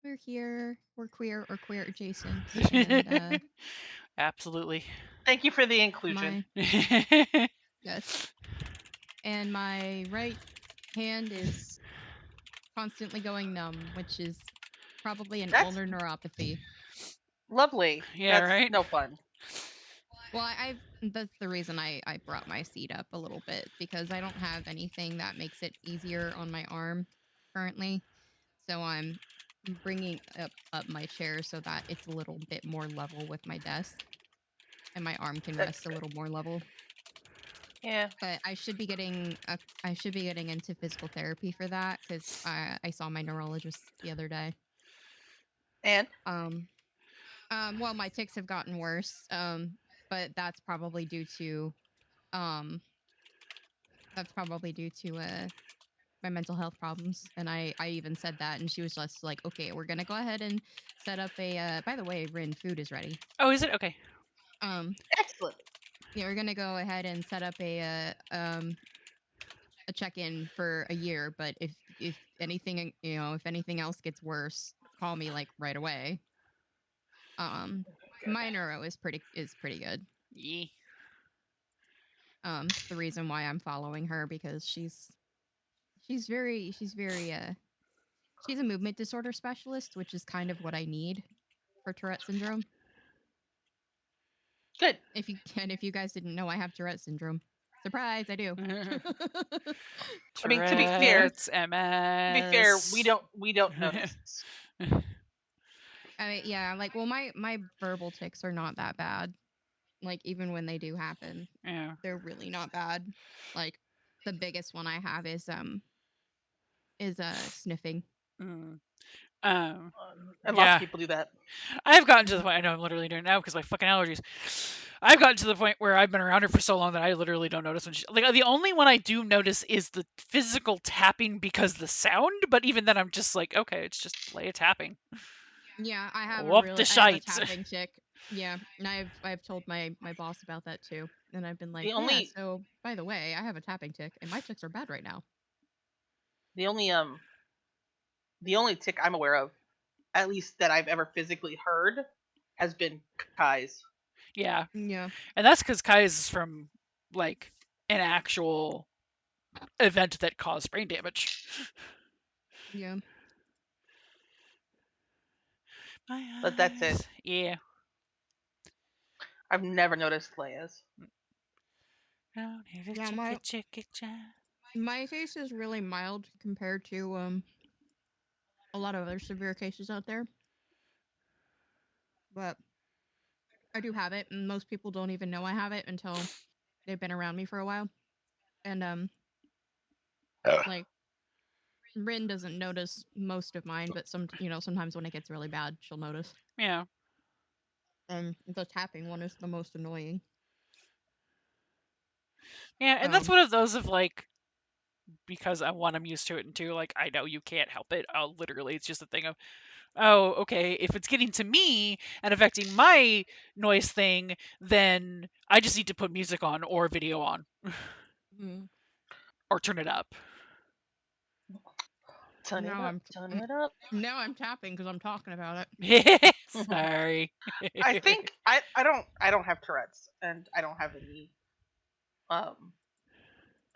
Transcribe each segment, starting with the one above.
we're here. We're queer or queer adjacent, and Absolutely. Thank you for the inclusion. yes, and my right hand is constantly going numb, which is probably an That's ulnar neuropathy. lovely. Yeah, That's right? no fun. Well, that's the reason I brought my seat up a little bit because I don't have anything that makes it easier on my arm currently. So I'm bringing up my chair so that it's a little bit more level with my desk and my arm can That's rest a good. little more level. Yeah. But I should be getting into physical therapy for that because I saw my neurologist the other day. And Um, well, my tics have gotten worse. But um, that's probably due to my mental health problems. And I even said that, and she was just like, "Okay, we're gonna go ahead and set up a." By the way, Rin, food is ready. Oh, is it? Okay. Um, excellent. yeah, we're gonna go ahead and set up a check-in for a year. But if anything, if anything else gets worse, call me like right away. Um, my neuro is pretty good. Yeah. It's the reason why I'm following her because she's very she's a movement disorder specialist, which is kind of what I need for Tourette syndrome. Good. If you guys didn't know, I have Tourette syndrome. Surprise, I do. I mean, Tourette's, to be fair, we MS. don't notice. I mean, yeah, like, well, my verbal tics are not that bad. Like, even when they do happen, Yeah. they're really not bad. Like, the biggest one I have is sniffing. Mm. And lots of Yeah. people do that. I've gotten to the Mhm. point, I know I'm literally doing it now because my fucking allergies. I've gotten to the point where I've been around her for so long that I literally don't notice when she, like, the only one I do notice is the physical tapping because the sound, but even then I'm just like, okay, it's just Leia tapping. Yeah, Whoop the I have a shites. tapping tick. Yeah, and I've told my boss about that too. And I've been like, The "Yeah, only so by the way, I have a tapping tick and my ticks are bad right now." the only the only tick I'm aware of, at least that I've ever physically heard, has been Kai's. Yeah. Yeah. And that's because Kai is from, like, an actual event that caused brain damage. Yeah. My But that's it. eyes. Yeah. I've never noticed Leia's. Down here to Yeah, chicka chicka cha. my case is really mild compared to a lot of other severe cases out there. But I do have it, and most people don't even know I have it until they've been around me for a while. And like Rin doesn't notice most of mine, but sometimes when it gets really bad, she'll notice. Yeah. And the tapping one is the most annoying. Yeah, and that's Um, one of those of, like, because I'm used to it, and two, like, I know you can't help it. Literally, it's just a thing of, oh, okay, if it's getting to me and affecting my noise thing, then I just need to put music on or video on mm, or turn it up. Turn it now up, I'm turn mm, it up. now I'm tapping because I'm talking about it. Sorry. I think I don't have Tourette's, and I don't have any um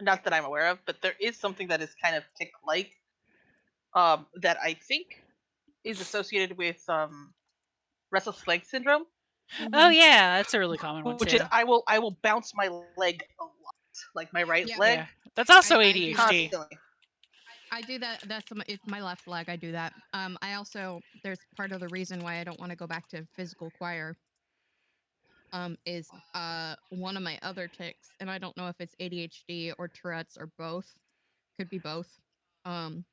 not that I'm aware of, but there is something that is kind of tick like that I think is associated with restless leg syndrome, Oh Hmm. yeah, that's a really common one which is too. I will bounce my leg a lot, like my right Yeah, leg Yeah, that's also I do that. ADHD. constantly. I do that. It's my left leg. I do that. I also there's part of the reason why I don't want to go back to physical choir. Is one of my other ticks, and I don't know if it's ADHD or Tourette's or both. Could be both. Um,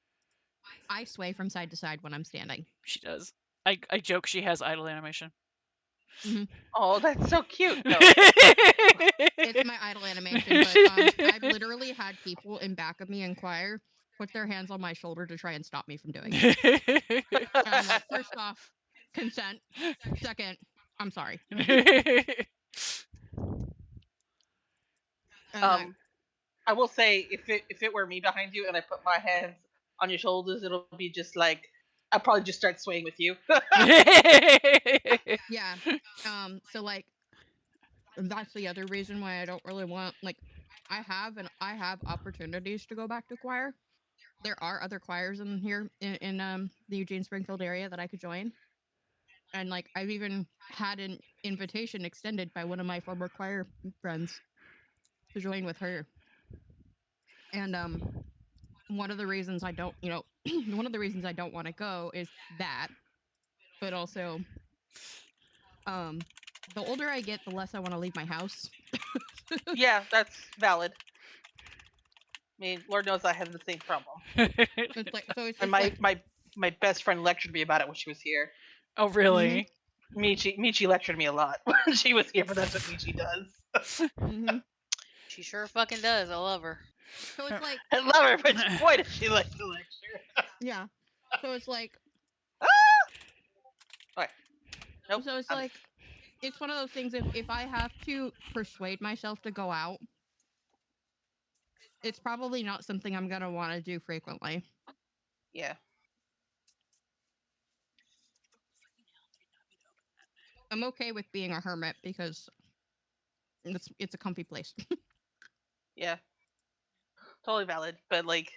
I sway from side to side when I'm standing. She does. I joke she has idle animation. Hmm. Oh, that's so cute. No, It's my idle animation, but I've literally had people in back of me in choir put their hands on my shoulder to try and stop me from doing it. And I'm like, first off, consent. Second, I'm sorry. And I, um, I will say if it were me behind you and I put my hands on your shoulders, it'll be just like I'll probably just start swaying with you. Yeah. So like that's the other reason why I don't really want like I have opportunities to go back to choir. There are other choirs in here in the Eugene Springfield area that I could join. And like I've even had an invitation extended by one of my former choir friends to join with her. And one of the reasons I don't, one of the reasons I don't want to go is that, but also the older I get, the less I want to leave my house. Yeah, that's valid. I mean, Lord knows I have the same problem. It's like so it's And just like my best friend lectured me about it when she was here. Oh, really? Michi lectured me a lot when she was here, but that's what Michi does. She sure fucking does. I love her. So it's like I love her, but boy does she like to lecture. yeah. So it's like Okay. Nope. so it's like it's one of those things if I have to persuade myself to go out, it's probably not something I'm gonna want to do frequently. Yeah. I'm okay with being a hermit because it's a comfy place. Yeah. Totally valid. But like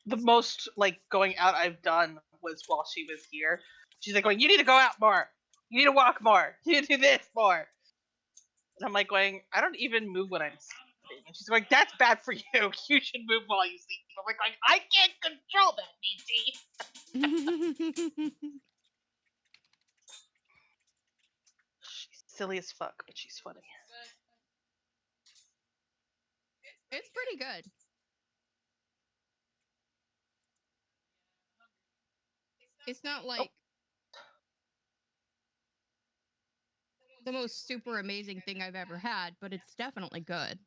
the most like going out I've done was while she was here. She's like going, you need to go out more. You need to walk more. You need to do this more. And I'm like going, I don't even move when I'm sleeping. And she's like, that's bad for you. You should move while you sleep. I'm like, I can't control that, BT. She's silly as fuck, but she's funny. It's pretty good. It's not like the most super amazing thing I've ever had, but it's definitely good.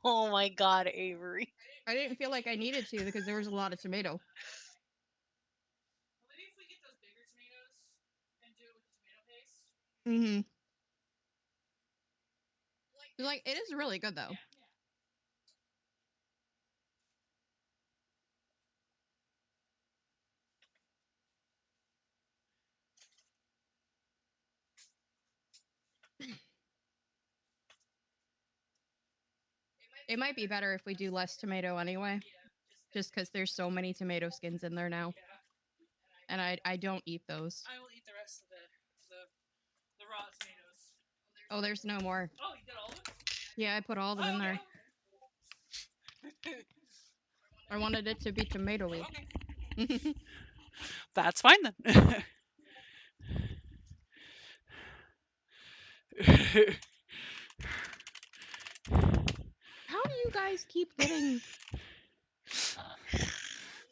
Oh my god, Avery. I didn't feel like I needed to because there was a lot of tomato. Mm-hmm. Like it is really good though. It might be better if we do less tomato anyway, just because there's so many tomato skins in there now, and I don't eat those. I will eat the rest of the raw tomatoes. Oh, there's no more. Oh, you did all of them? Yeah, I put all of them in there. I wanted it to be tomatoey. Okay. That's fine then. How do you guys keep getting?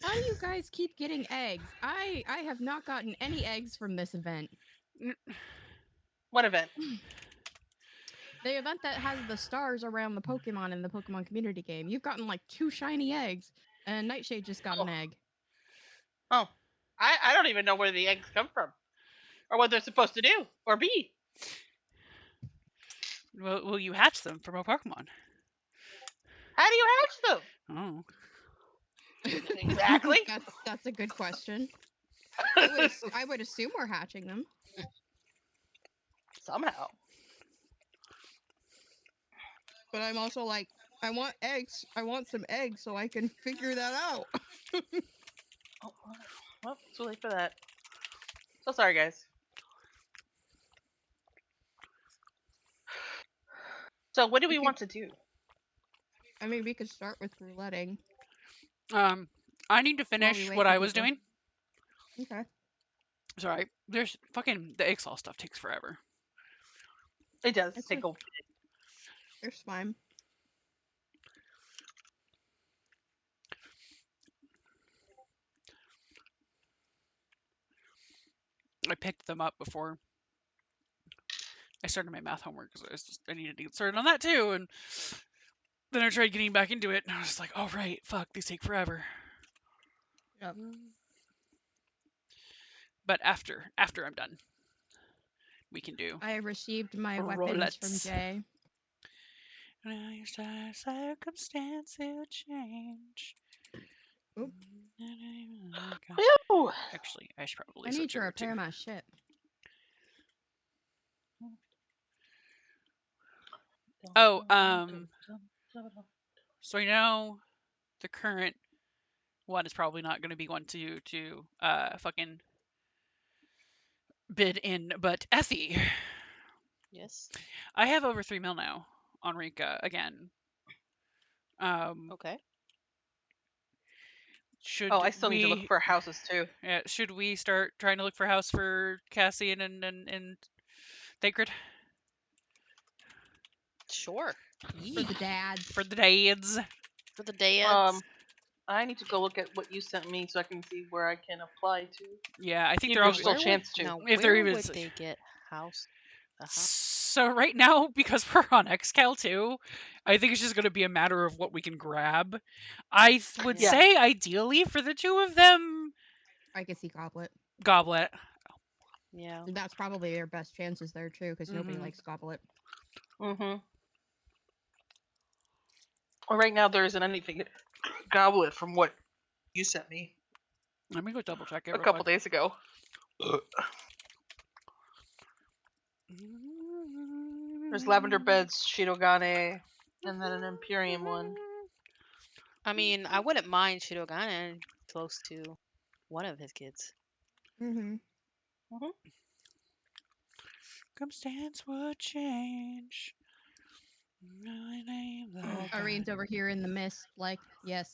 How do you guys keep getting eggs? I have not gotten any eggs from this event. What event? The event that has the stars around the Pokemon in the Pokemon community game. You've gotten like 2 shiny eggs, and Nightshade just got an egg. Oh. I don't even know where the eggs come from. Or what they're supposed to do. Or be. Well, you hatch them from a Pokemon. How do you hatch them? Oh. Exactly. That's a good question. I would assume we're hatching them. Somehow. But I'm also like, I want eggs. I want some eggs so I can figure that out. Oh, well, too late for that. So sorry, guys. So what do we want to do? I mean, we could start with rouletting. I need to finish wait what for I was people. doing. Okay. Sorry. There's fucking the Ixal stuff takes forever. It does That's take fine. a There's fine. I picked them up before I started my math homework because I needed to get started on that too. And then I tried getting back into it, and I was like, "Oh right, fuck, these take forever." Yep. But after I'm done, we can do. I received my weapons from Roulets. Jay. Circumstance will change. Oop. Ew. Actually, I should probably I need switch to over to. repair my ship. Oh, so I know the current one is probably not going to be one to fucking bid in, but Effie, Yes. I have over 3 mil now on Rika again. Okay. Should Oh, I still need to look we for houses too. should we start trying to look for a house for Cassian and Thancred Sure. For the dads. for the dads? For the dads. I need to go look at what you sent me so I can see where I can apply to. Yeah, I think If they're all. there's still a chance to. Now, If they're where even would they get a house? So right now, because we're on XCal too, I think it's just going to be a matter of what we can grab. I would Yeah. say ideally for the two of them, I could see Goblet. Goblet. Yeah. That's probably their best chances there too, because nobody likes Goblet. Mm-hmm. Well, right now there isn't anything at Goblet from what you sent me Let me go double check it a real couple quick. days ago. There's Lavender Beds, Shidogane, and then an Imperium one. I mean, I wouldn't mind Shirogane close to one of his kids. Mm-hmm. Circumstance would change. Irene's over here in the mist, like, yes,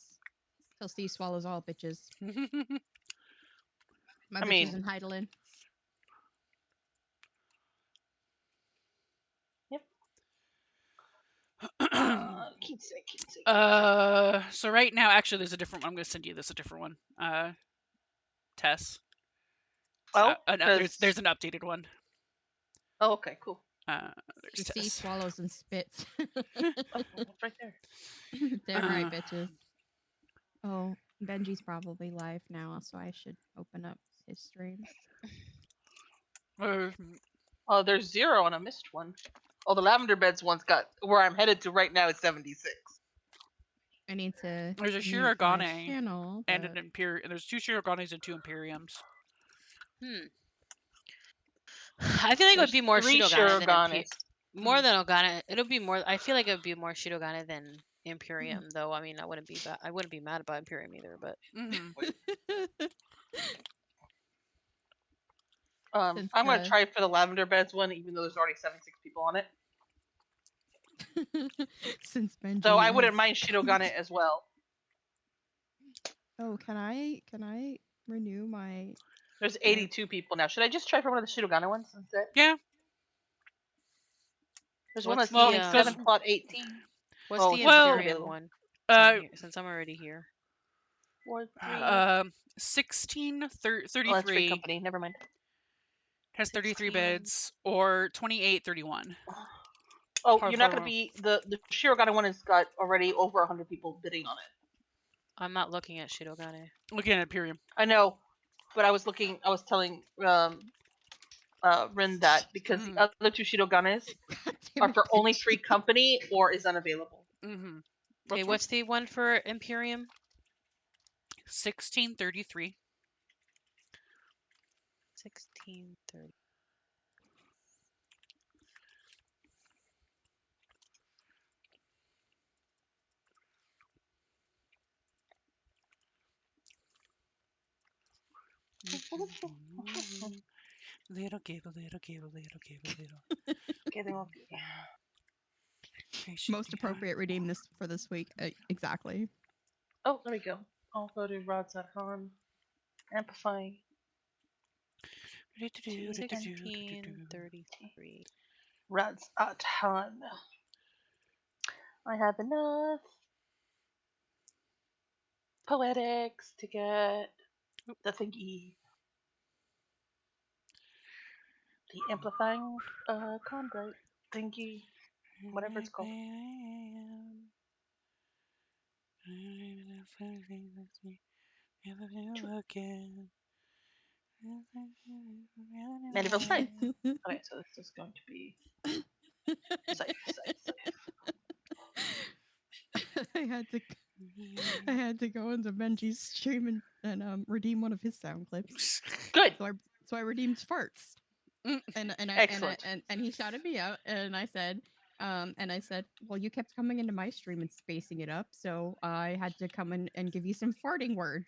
till Steve swallows all bitches. My I bitches mean- in Heidelin. Yep. Keepsake. So right now, actually, there's a different one. I'm going to send you this, a different one. Tess. Oh, there's an updated one. Oh, okay, cool. There's Steve Tess. swallows and spits. Oh, it's right there. Damn right, bitches. Oh, Benji's probably live now, so I should open up his stream. Oh, there's 0 on a missed one. Oh, the Lavender Beds one's got where I'm headed to right now is 76. I need to. There's a mute my Shirogane channel, and but- an Imperium. There's 2 Shiroganes and 2 Imperiums. I feel like it would be more 3 Shirogane than Shiroganes. more than Ogane. It'll be more. I feel like it would be more Shirogane than Imperium, though. I mean, I wouldn't be mad about Imperium either, but Since I'm gonna the- try for the Lavender Beds one, even though there's already 76 people on it. Since Benji. So I wouldn't has- mind Shidogane as well. Oh, can I renew my? There's 82 people now. Should I just try for one of the Shidogane ones instead? Yeah. There's one What's that's only the, 7 plot 18. what's Oh, the it's still Imperium available. one? Since I'm already here. 4, 3. 1633 Oh, that's free company. Never mind. has 33 16. beds, or 2831. Oh, Par you're not for- gonna be the Shirogane one has got already over 100 people bidding on it. I'm not looking at Shirogane. Looking at Imperium. I know, but I was telling Rin that because the other 2 Shiroganes are for only free company or is unavailable. Mm-hmm. Okay, what's the one for Imperium? 1633. 1630. Little giggle, little giggle, little giggle, little. Okay. Most appropriate redeem this for this week. Exactly. Oh, there we go. I'll go to Rods.com. Amplifying. 1633. Rods.com. I have enough poetics to get the thingy. The amplifying convert thingy. Whatever it's called. Again. Mandeville Scythe. Okay, so this is going to be Scythe. I had to go into Benji's stream and redeem one of his sound clips. Good. So I redeemed farts. And Excellent. he shouted me out, and I said, well, you kept coming into my stream and spacing it up, so I had to come in and give you some farting words.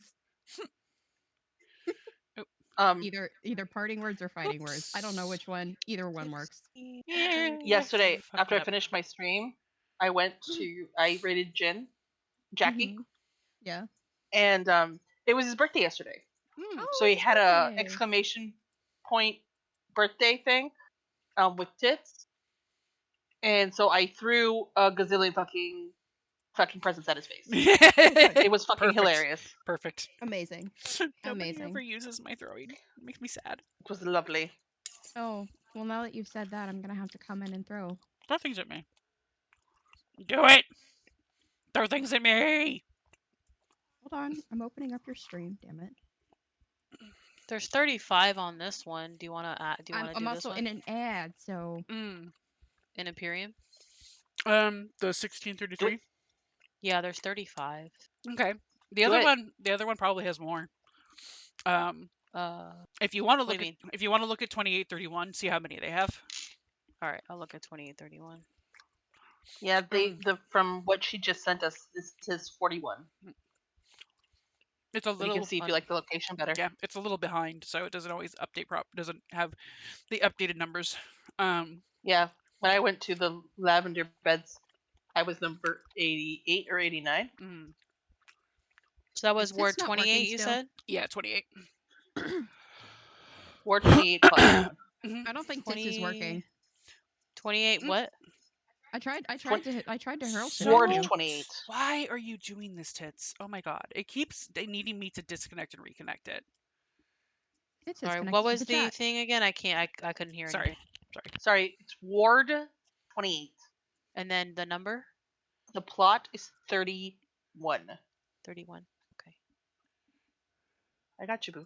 Either parting words or fighting words. I don't know which one. Either one works. Yesterday, after I finished my stream, I rated Jackie. Mhm. Yeah. And it was his birthday yesterday. Oh, So he it's had a birthday. exclamation point birthday thing with tits. And so I threw a gazillion fucking presents at his face. It was fucking hilarious. Perfect. Amazing. Nobody Amazing. ever uses my throwing. It makes me sad. It was lovely. Oh, well, now that you've said that, I'm gonna have to come in and throw. Throw things at me. Do it! Throw things at me! Hold on, I'm opening up your stream. Damn it. There's 35 on this one. Do you want to do I'm this also one? in an ad, so. Mm. In Imperium? The 1633. Yeah, there's 35. Okay. The other one probably has more. If you want to look at 2831, see how many they have. All right, I'll look at 2831. Yeah, from what she just sent us, this says 41. It's a So little. you can see if you like the location better. Yeah, it's a little behind, so it doesn't always update. Doesn't have the updated numbers. Yeah, when I went to the lavender beds, I was number 88 or 89. Mm. So that was Is Ward this not 28, working you still? said? Yeah, 28. Ward 28 plus 1. I don't think this is working. 28 what? I tried to hurl shit Ward at you. 28. Why are you doing this, Tits? Oh my god. It keeps needing me to disconnect and reconnect it. It's Sorry, connected what to was the the chat. thing again? I couldn't hear Sorry. anything. Sorry, it's Ward 28. And then the number? The plot is 31. 31. Okay. I got you, boo.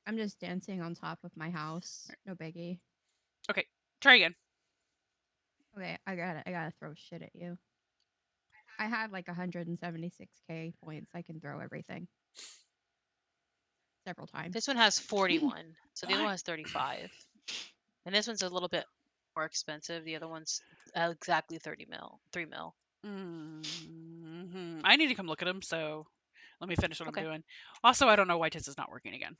I'm just dancing on top of my house. No biggie. Okay, try again. Okay, I gotta throw shit at you. I have like 176k points. I can throw everything. Several times. This one has 41, so the other one has 35. And this one's a little bit more expensive. The other one's exactly 3 mil. I need to come look at them, so let me finish what I'm doing. Also, I don't know why Tits is not working again.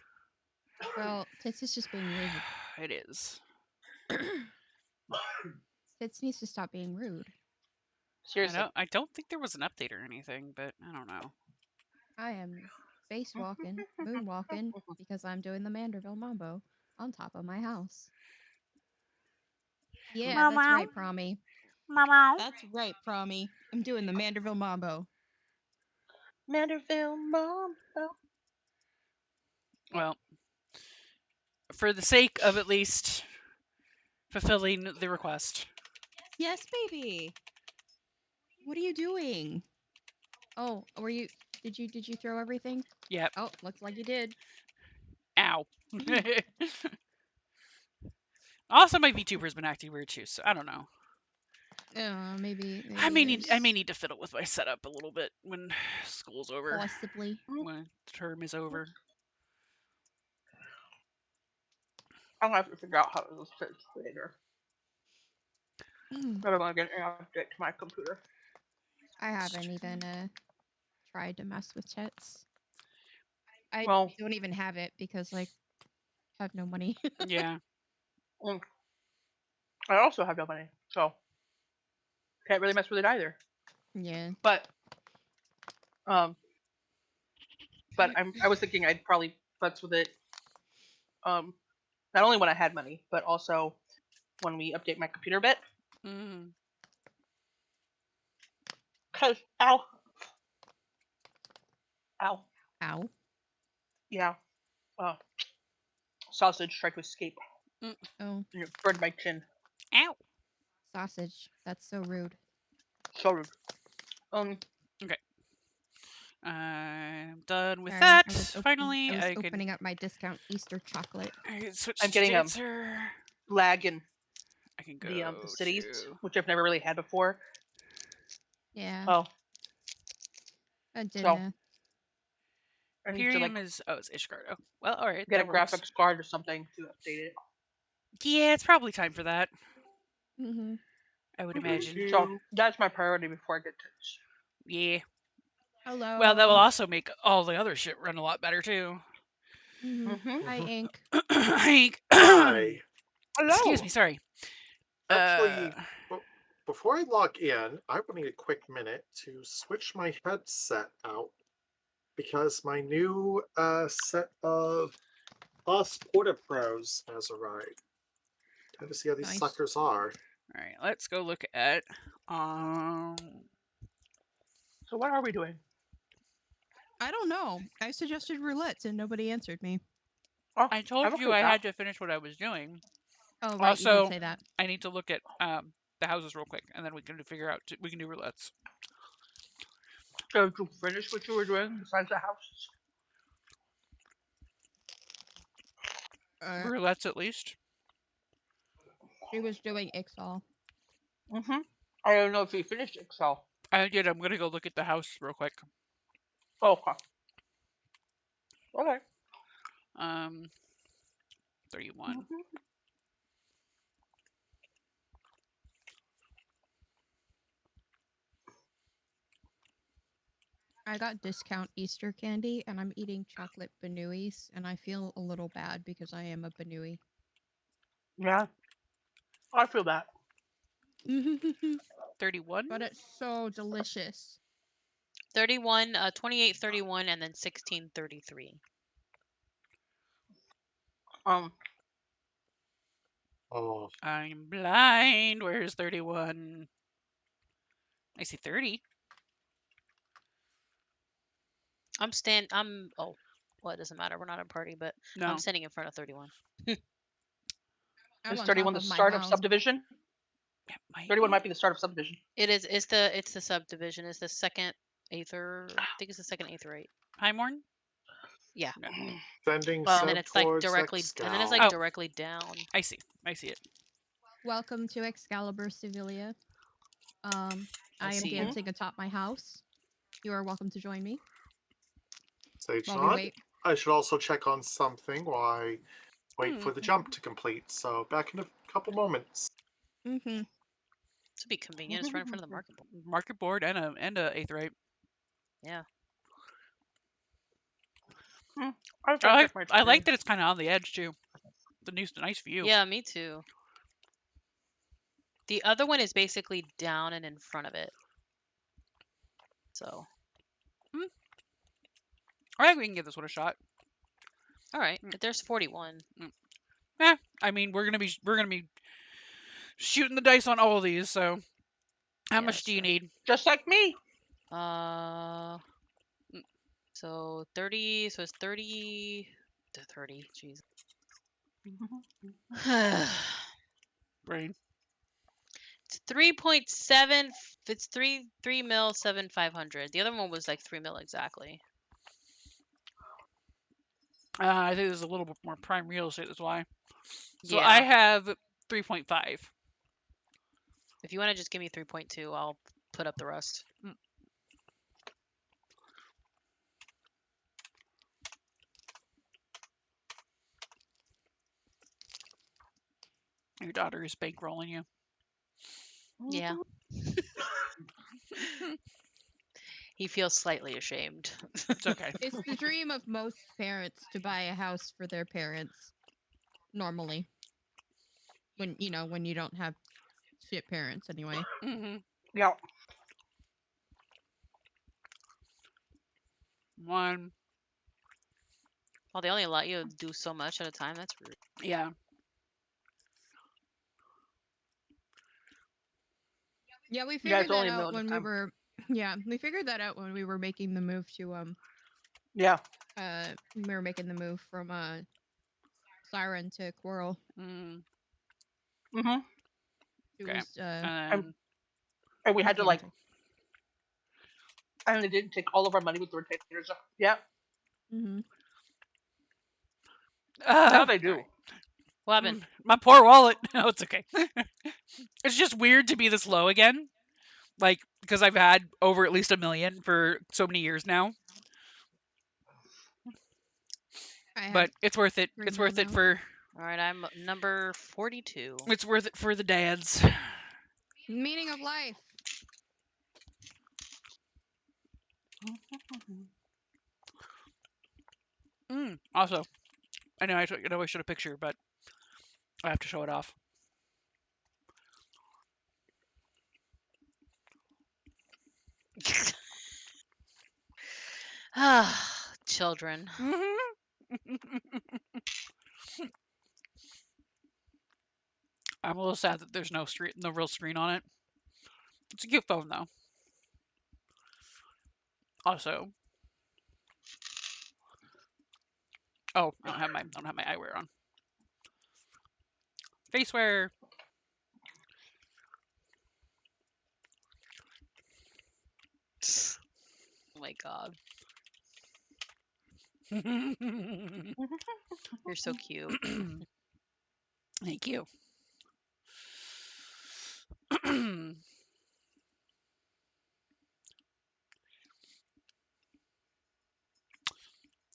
Well, Tits is just being rude. It is. Tits needs to stop being rude. Seriously. I don't think there was an update or anything, but I don't know. I am spacewalking, moonwalking, because I'm doing the Manderville Mambo on top of my house. Yeah, that's right, Promi. That's right, Promi. I'm doing the Manderville Mambo. Manderville Mambo. Well, for the sake of at least fulfilling the request. Yes, baby. What are you doing? Oh, did you throw everything? Yep. Oh, looks like you did. Ow. Also, my VTuber's been acting weird too, so I don't know. Maybe I may need to fiddle with my setup a little bit when school's over. Possibly. When term is over. I'm gonna have to figure out how to fix later. But I'm gonna get an update to my computer. I haven't even tried to mess with Tits. I don't even have it because I have no money. Yeah. I also have no money, so can't really mess with it either. Yeah. But I was thinking I'd probably futz with it. Not only when I had money, but also when we update my computer a bit. Cause ow. Yeah. Sausage tried to escape. Oh. And it burned my chin. Ow. Sausage. That's so rude. So rude. Okay. I'm done with Sorry, that. I was Finally, I can. opening up my discount Easter chocolate. I can switch I'm to getting a dancer. lag in I can the go cities, to. which I've never really had before. Yeah, Oh, a so dinner. I need to like Imperium is it's Ishgard. Oh, well, all right, get a that works. graphics card or something to update it. Yeah, it's probably time for that. Mm-hmm. I would imagine. So that's my priority before I get to this. Yeah. Hello. Well, that will also make all the other shit run a lot better too. Mm-hmm. Mm-hmm. Hi, Ink. Hank. Hi. Excuse Hello. me. Sorry. Actually, before I log in, I will need a quick minute to switch my headset out because my new set of Plus Porta Pros has arrived. Time to see how these Nice. suckers are. All right, let's go look at. So what are we doing? I don't know. I suggested roulettes and nobody answered me. Oh, I told I'm okay you with I that. had to finish what I was doing. Oh, right, you did Also, say that. I need to look at the houses real quick, and then we can figure out. We can do roulettes. So did you finish what you were doing besides the houses? Roulettes at least. She was doing Ixal. Mm-hmm. I don't know if you finished Excel. I did. I'm gonna go look at the house real quick. Oh, okay. Okay. 31. Mm-hmm. I got discount Easter candy and I'm eating chocolate Banuis and I feel a little bad because I am a Banui. Yeah, I feel that. 31. But it's so delicious. 31, 28, 31, and then 16, 33. Oh, I'm blind. Where's 31? I see 30. Oh, well, it doesn't matter. We're not a party, but No. I'm standing in front of 31. I'm Is on 31 top the of my start of house. subdivision? It might 31 be. might be the start of subdivision. It's the subdivision. It's the second, eighth, or I think it's the second, eighth, or eighth. Highmorn? Yeah. No. sending Well, And then sub it's like towards directly, and then it's Excal. like Oh. directly down. I see. I see it. Welcome to Excalibur Sevilla. I am see you. dancing atop my house. You are welcome to join me Sage while we Nod. wait. I should also check on something while I wait for the Mhm. jump to complete. So back in a couple moments. Mm-hmm. This would be convenient. It's right in front of the market board. Market board and a eighth right. Yeah. I have to check my I like tree. that it's kind of on the edge too. The nice view. Yeah, me too. The other one is basically down and in front of it. So, I think we can give this one a shot. all right. There's 41. I mean, we're gonna be shooting the dice on all of these. So, how Yeah, much that's do you true. need? Just like me. So 30. So it's 30 to 30. Jeez. Brain. It's 3.7. It's 3 mil 7,500. The other one was like 3 mil exactly. I think there's a little bit more prime real estate. That's why. So Yeah. I have 3.5. If you want to just give me 3.2, I'll put up the rest. Your daughter is bankrolling you. Yeah. He feels slightly ashamed. It's okay. It's the dream of most parents to buy a house for their parents. Normally. When you don't have shit parents anyway. Mm-hmm. Yeah. One. Well, they only allow you to do so much at a time. That's rude. Yeah. Yeah, we Yeah, figured it's only that a out million when we time. were we figured that out when we were making the move to Yeah. we were making the move from Siren to Quirrell. Mm. Mm-hmm. It Okay. was And And we had to like And they didn't take all of our money with the retainers. Yeah, Mm-hmm. now they do. Alright. What happened? My poor wallet. No, it's okay. It's just weird to be this low again. Like, because I've had over at least 1 million for so many years now. I have But it's worth it. 3 It's mil worth it now. for. Alright, I'm number 42. It's worth it for the dads. Meaning of life. Also, I know I showed a picture, but I have to show it off. Ah, children. I'm a little sad that there's no real screen on it. It's a cute phone though. Also, oh, I don't have my eyewear on. Facewear. Oh my god. Thank You're so cute. you.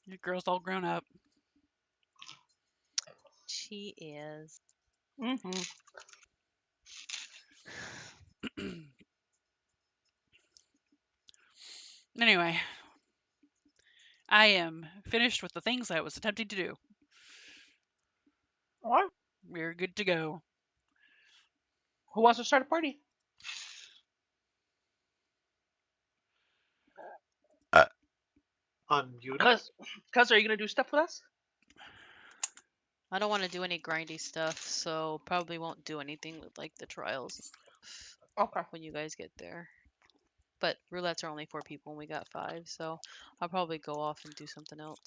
Your girl's all grown up. She is. Mm-hmm. Anyway, I am finished with the things I was attempting to do. All right. We're good to go. Who wants to start a party? Unmuted. Cuz, are you gonna do stuff with us? I don't want to do any grindy stuff, so probably won't do anything with like the trials Okay. when you guys get there. But roulettes are only 4 people and we got 5, so I'll probably go off and do something else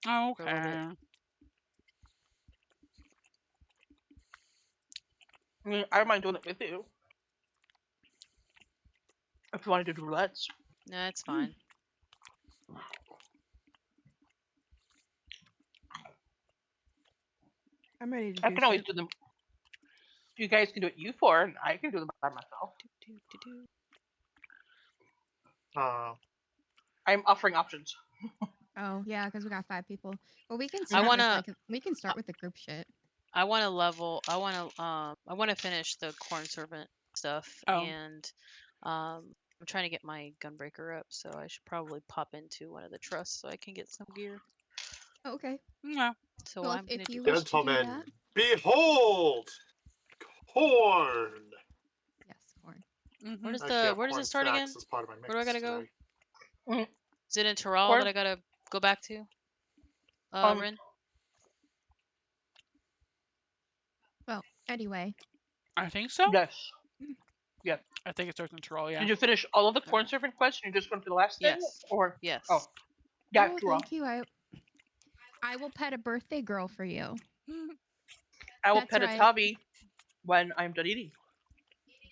for a little bit. Okay. I mean, I don't mind doing it with you. If you want to do roulettes. Nah, it's fine. I'm ready to I do can always shit. do them. You guys can do it you four, and I can do them by myself. Do, do, do, Uh, I'm offering options. Oh yeah, because we got 5 people. Well, we can I start with wanna- we can start with the group shit. I want to level. I want to finish the corn servant stuff, Oh. and I'm trying to get my gunbreaker up, so I should probably pop into one of the trusts so I can get some gear. Oh, okay. Yeah. So Well, I'm if gonna do you that. wish to do gentlemen, that, behold, corn. yes, corn. Mm-hmm. Where I does actually have it corn start again? snacks as part of my mix Where do I gotta go? today. Is it in Terrell Corn- that I gotta go back to? Um, Rin? Well, anyway, I think so. Yes. I think it starts in Tyrol. Yeah. Did you finish all of the corn servant quests, and you're just going for the last thing? Yes. Or Yes. oh, yeah, oh, Tyrell. thank you. I will pet a birthday girl for you. I will That's pet right. a Tavi when I'm done eating.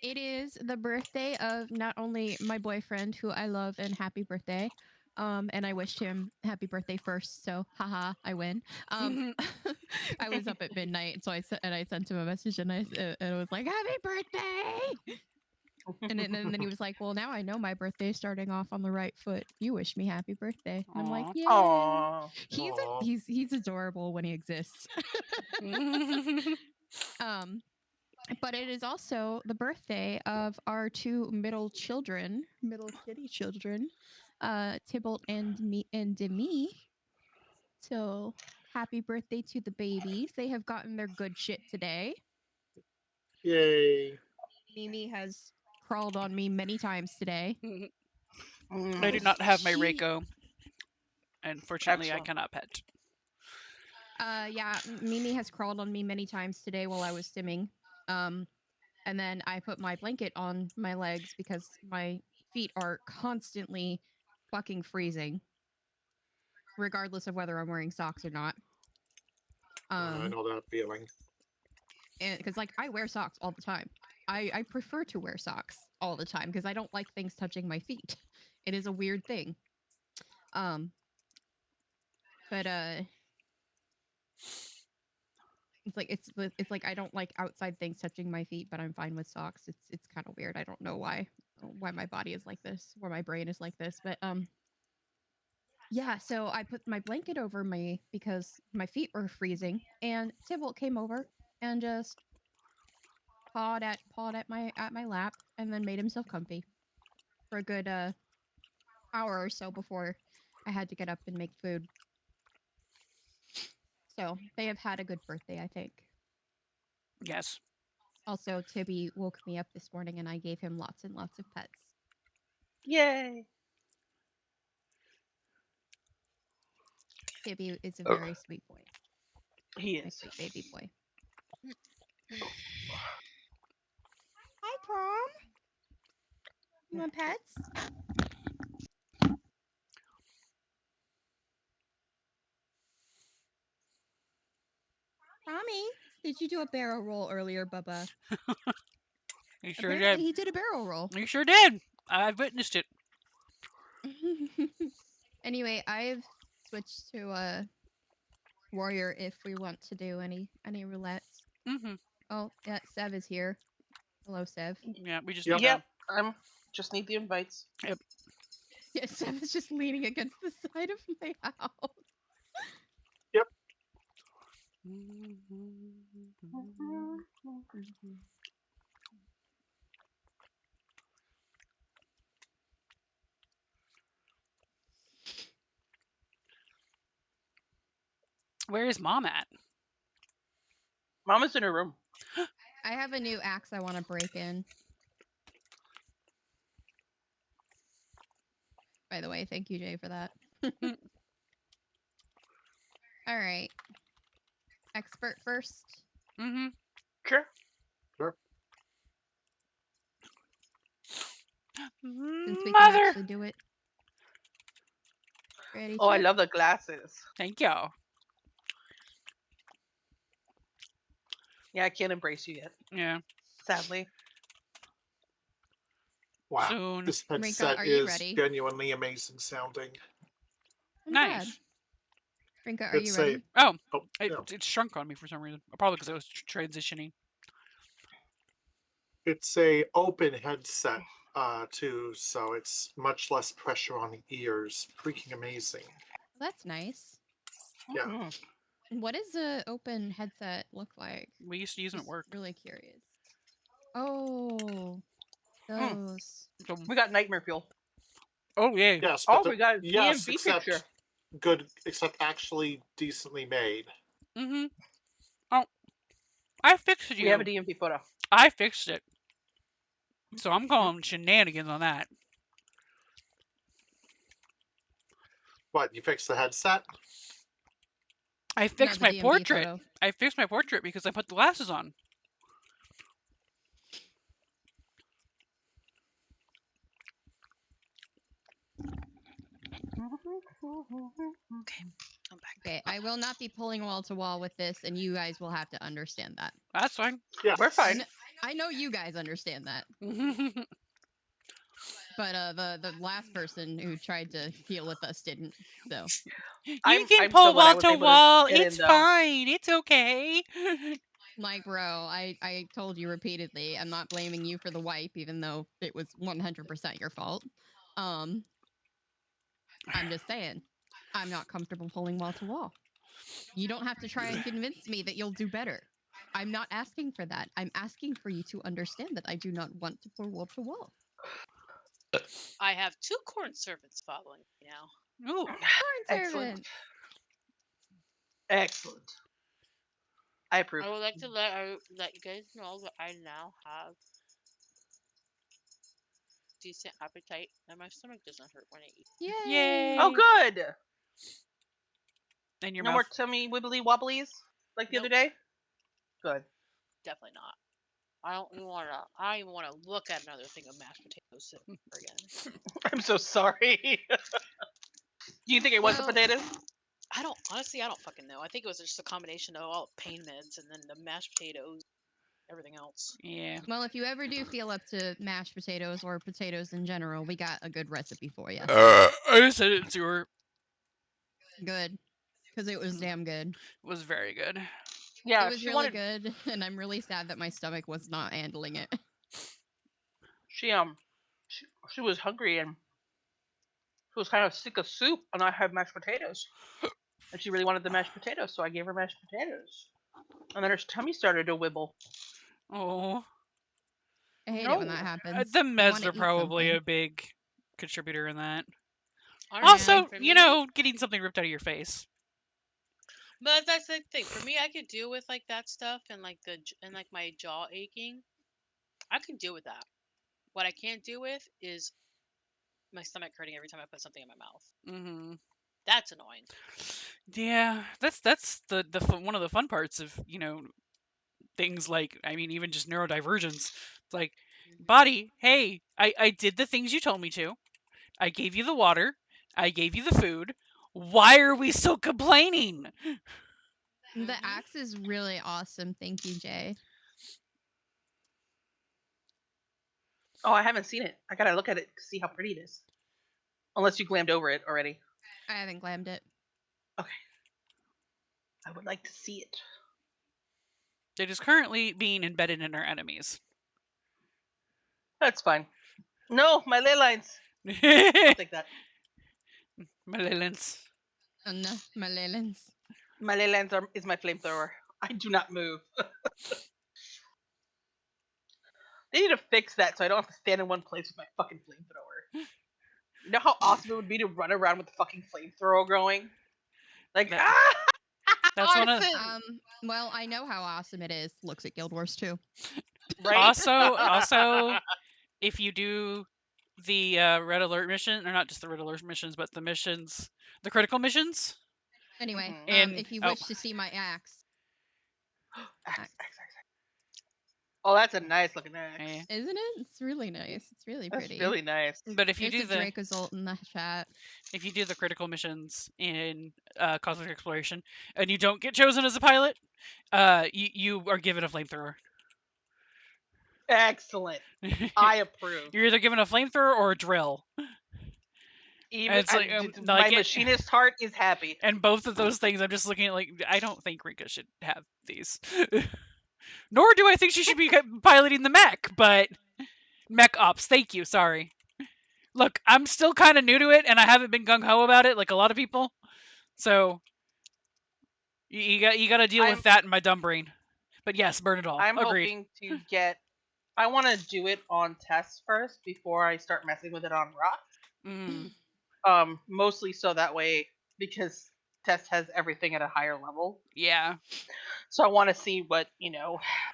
It is the birthday of not only my boyfriend, who I love, and happy birthday. And I wished him happy birthday first, so haha, I win. I was up at midnight, so I sent him a message, and I was like, "Happy birthday!" And then he was like, "Well, now I know my birthday's starting off on the right foot. You wish me happy birthday." And I'm like, Aw. "Yeah." Aww. Aw. He's adorable when he exists. But it is also the birthday of our 2 middle kitty children, Tybalt and Demi. So happy birthday to the babies. They have gotten their good shit today. Yay. Mimi has crawled on me many times today. I do not have my She- Reiko. Unfortunately, I Excellent. cannot pet. Yeah, Mimi has crawled on me many times today while I was stimming. And then I put my blanket on my legs because my feet are constantly fucking freezing, regardless of whether I'm wearing socks or not. I know that feeling. Because like I wear socks all the time. I prefer to wear socks all the time because I don't like things touching my feet. It is a weird thing. But it's like I don't like outside things touching my feet, but I'm fine with socks. It's kind of weird. I don't know why my body is like this, or my brain is like this. But yeah. So I put my blanket over me because my feet were freezing, and Tybalt came over and just pawed at my lap, and then made himself comfy for a good hour or so before I had to get up and make food. So they have had a good birthday, I think. Yes. Also, Tibby woke me up this morning and I gave him lots and lots of pets. Yay! Tibby is a very sweet boy. He My is. sweet baby boy. Hi, Prom. You want pets? Tommy, did you do a barrel roll earlier, Bubba? You sure Apparently, did. he did a barrel roll. You sure did. I've witnessed it. Anyway, I've switched to warrior if we want to do any roulettes. Mm-hmm. Oh, yeah, Sev is here. Hello, Sev. Yeah, we just Yep. need Yep, I'm just need the invites. Yeah, Sev is just leaning against the side of my house. Where is Mom at? Mama's in her room. I have a new axe I want to break in. By the way, thank you, Jay, for that. All right. Expert first. Mm-hmm. Sure. Since we can Mother! actually do it. Ready? Oh, I Chip? love the glasses. Thank you. Yeah, I can't embrace you yet, Yeah. sadly. Wow. Soon. This Rinka, headset are you is ready? genuinely amazing sounding. I'm glad. Nice. Rinka, are you It's ready? Oh, Oh, it, yeah. it shrunk on me for some reason. Probably because I was transitioning. It's a open headset too, so it's much less pressure on the ears. Freaking amazing. That's nice. Yeah. Mhm. What does the open headset look like? We used to use them at Just work. really curious. Oh, Mm. those. So, We got nightmare fuel. oh, yay. Yes, Oh, but we got a yes, DMV except picture. good, except actually decently made. Mm-hmm. Oh, I fixed We have a you. DMV photo. I fixed it. So I'm calling shenanigans on that. What, you fixed the headset? I Not fixed the my DMV portrait. photo. I fixed my portrait because I put the glasses on. Okay, I'm back. Okay, I will not be pulling wall to wall with this, and you guys will have to understand that. That's fine. Yeah. We're fine. I know you guys understand that, but the last person who tried to heal with us didn't. So You I'm can so pull glad I wall was to able to wall. get in, It's though. fine. It's okay. like, bro, I told you repeatedly, I'm not blaming you for the wipe, even though it was 100% your fault. I'm just saying, I'm not comfortable pulling wall to wall. You don't have to try and convince me that you'll do better. I'm not asking for that. I'm asking for you to understand that I do not want to pull wall to wall. I have 2 corn servants following me now. Ooh. Corn Excellent. servant. Excellent. I approve. I would like to let you guys know that I now have decent appetite and my stomach doesn't hurt when I eat. Yay. Yay. Oh, good. And your No mouth. more tummy wibbly wobblies like the Nope. other day. Good. Definitely not. I don't even want to look at another thing of mashed potatoes ever again. I'm so sorry. Do you think it was the Well, potatoes? I don't fucking know. I think it was just a combination of all the pain meds and then the mashed potatoes. everything else. Yeah. Well, if you ever do feel up to mashed potatoes or potatoes in general, we got a good recipe for you. I just said it to her. Good, because it was damn good. It was very good. Yeah, It was she really wanted. good, and I'm really sad that my stomach was not handling it. She she was hungry and she was kind of sick of soup, and I had mashed potatoes, and she really wanted the mashed potatoes, so I gave her mashed potatoes, and then her tummy started to wibble. Oh, I hate it when that No. happens. the You meds wanna are eat probably something. a big contributor in that. Honestly, Also, for you me, know, getting something ripped out of your face. but that's the thing. For me, I could deal with like that stuff and like and like my jaw aching. I can deal with that. What I can't deal with is my stomach hurting every time I put something in my mouth. Mm-hmm. That's annoying. Yeah, that's one of the fun parts of things like, I mean, even just neurodivergence. It's like, body, hey, I did the things you told me to. I gave you the water. I gave you the food. Why are we still complaining? The Mhm. axe is really awesome. Thank you, Jay. Oh, I haven't seen it. I gotta look at it to see how pretty it is. Unless you glammed over it already. I haven't glammed it. Okay. I would like to see it. It is currently being embedded in our enemies. That's fine. No, my ley lines. I'll take that. Malilins. No, my leylands. My ley lines is my flamethrower. I do not move. They need to fix that so I don't have to stand in one place with my fucking flamethrower. You know how awesome it would be to run around with the fucking flamethrower going? Like, That- That's one of arson! Well, I know how awesome it is. Looks at Guild Wars 2. Right? also if you do the red alert mission, or not just the red alert missions, but the missions, the critical missions. Anyway, Mhm. And if you wish to see my axe, Axe. Oh, that's a nice looking axe. eh, isn't it? It's really nice. It's really That's pretty. really nice. but if you There's do a the Dracozolt in the chat. critical missions in cosmic exploration and you don't get chosen as a pilot, you are given a flamethrower. Excellent. I approve. You're either given a flamethrower or a drill. Even it's like, my machinist heart is happy. And both of those things, I'm just looking at like, I don't think Rika should have these. Nor do I think she should be piloting the mech, but mech ops. Thank you. Sorry. Look, I'm still kind of new to it, and I haven't been gung ho about it like a lot of people. So you got to deal with that in my dumb brain. But yes, burn it all. I'm Agreed. hoping to get. I want to do it on tests first before I start messing with it on rock. Mm, Mostly so that way because test has everything at a higher level. yeah. So I want to see what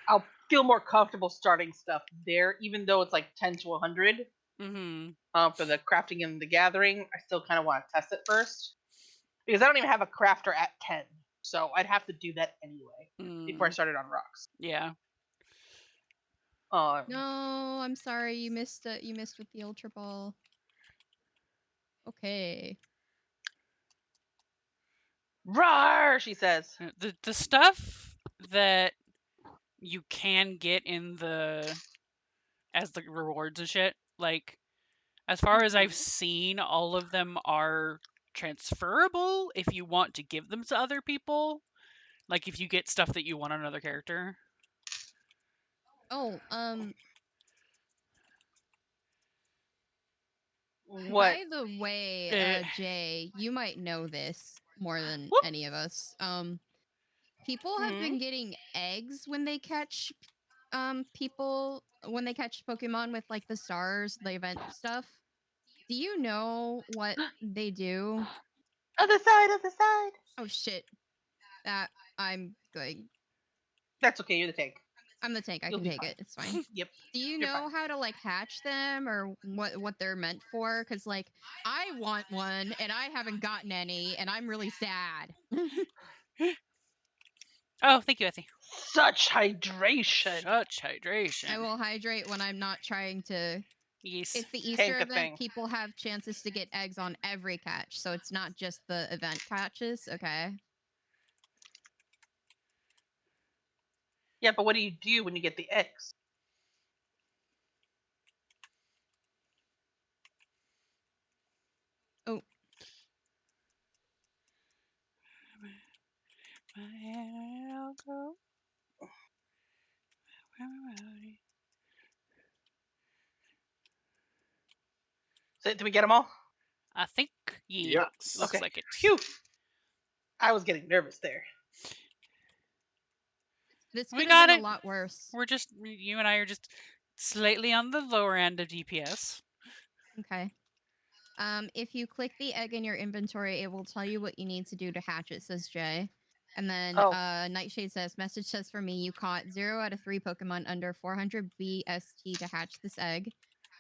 I'll feel more comfortable starting stuff there, even though it's like 10 to 100. Mm-hmm. For the crafting and the gathering, I still kind of want to test it first because I don't even have a crafter at 10, so I'd have to do that anyway before I started on rocks. Yeah. No, I'm sorry. You missed it. You missed with the Ultra Ball. Okay. Roar, she says. The stuff that you can get in the as the rewards and shit, like, as far as I've seen, all of them are transferable if you want to give them to other people. Like if you get stuff that you want on another character. Oh, What? by the way, Jay, you might know this more than Whoop. any of us. People have Mhm. been getting eggs when they catch when they catch Pokemon with like the stars, the event stuff. Do you know what they do? Other side, other side. Oh shit. That I'm going. That's okay, you're the tank. I'm the tank. I You'll can be take fine. it. It's fine. Yep. Do you You're know fine. how to like hatch them or what they're meant for? Because like I want one and I haven't gotten any and I'm really sad. Oh, thank you, Ethy. Such hydration. Such hydration. I will hydrate when I'm not trying to. Yes. It's the Easter Tank a event. thing. People have chances to get eggs on every catch, so it's not just the event catches. Okay. Yeah, but what do you do when you get the eggs? Oh, I'll go. So, did we get them all? I think Yes. looks Okay. like it. Phew. I was getting nervous there. this We could got have been it. a lot worse. We're just you and I are just slightly on the lower end of DPS. Okay. If you click the egg in your inventory, it will tell you what you need to do to hatch it, says Jay. And then Oh. Nightshade says, message says for me, you caught 0 out of 3 Pokemon under 400 BST to hatch this egg.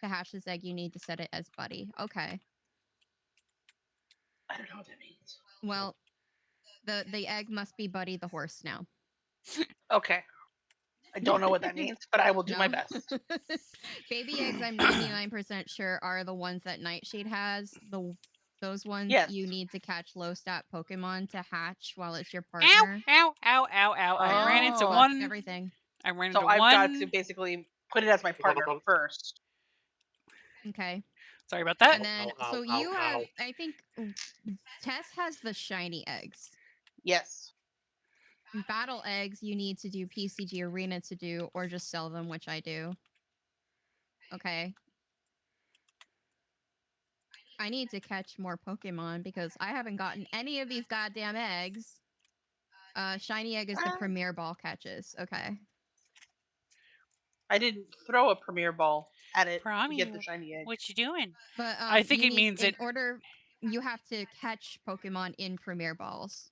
To hatch this egg, you need to set it as Buddy. Okay. I don't know what that means. Well, the egg must be Buddy the horse now. Okay. I don't know what that means, but I will do my best. Baby eggs, I'm 99% sure, are the ones that Nightshade has. Those ones Yes. you need to catch low stat Pokemon to hatch while it's your Ow! partner. Ow! Ow! Ow! Ow! I ran into Oh. Fuck one. everything. I ran So into I've got to one. basically put it as my partner first. Okay. Sorry about that. And then, Ow, so ow, you ow, have, ow. I think, Tess has the shiny eggs. Yes. Battle eggs, you need to do PCG Arena to do, or just sell them, which I do. Okay. I need to catch more Pokemon because I haven't gotten any of these goddamn eggs. Shiny egg is the premier ball catches. Okay. I didn't throw a premier ball at it to Promi, get the shiny egg. what you doing? But I think you it need, means in it. order, you have to catch Pokemon in premier balls.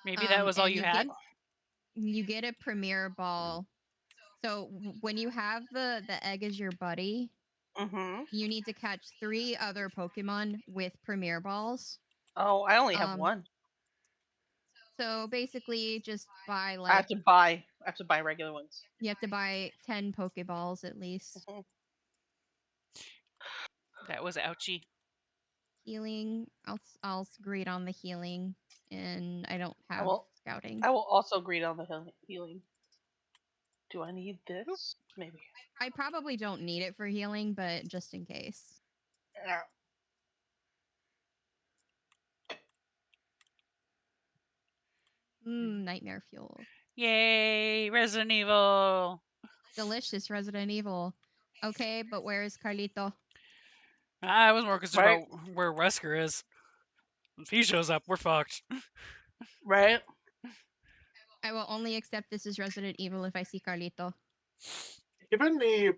Maybe that was all And you had. you get a premier ball. So when you have the egg as your buddy, Mm-hmm. you need to catch 3 other Pokemon with premier balls. Oh, I only have one. So basically, just buy I have to buy regular ones. You have to buy 10 Pokeballs at least. Mm-hmm. That was ouchy. Healing, I'll greet on the healing, and I don't have scouting. I will also greet on the healing. Do I need this? Maybe. I probably don't need it for healing, but just in case. Yeah. Nightmare fuel. Yay, Resident Evil. Delicious Resident Evil. Okay, but where is Carlito? I was more concerned about where Wesker is. If he shows up, we're fucked. Right? I will only accept this as Resident Evil if I see Carlito. Given the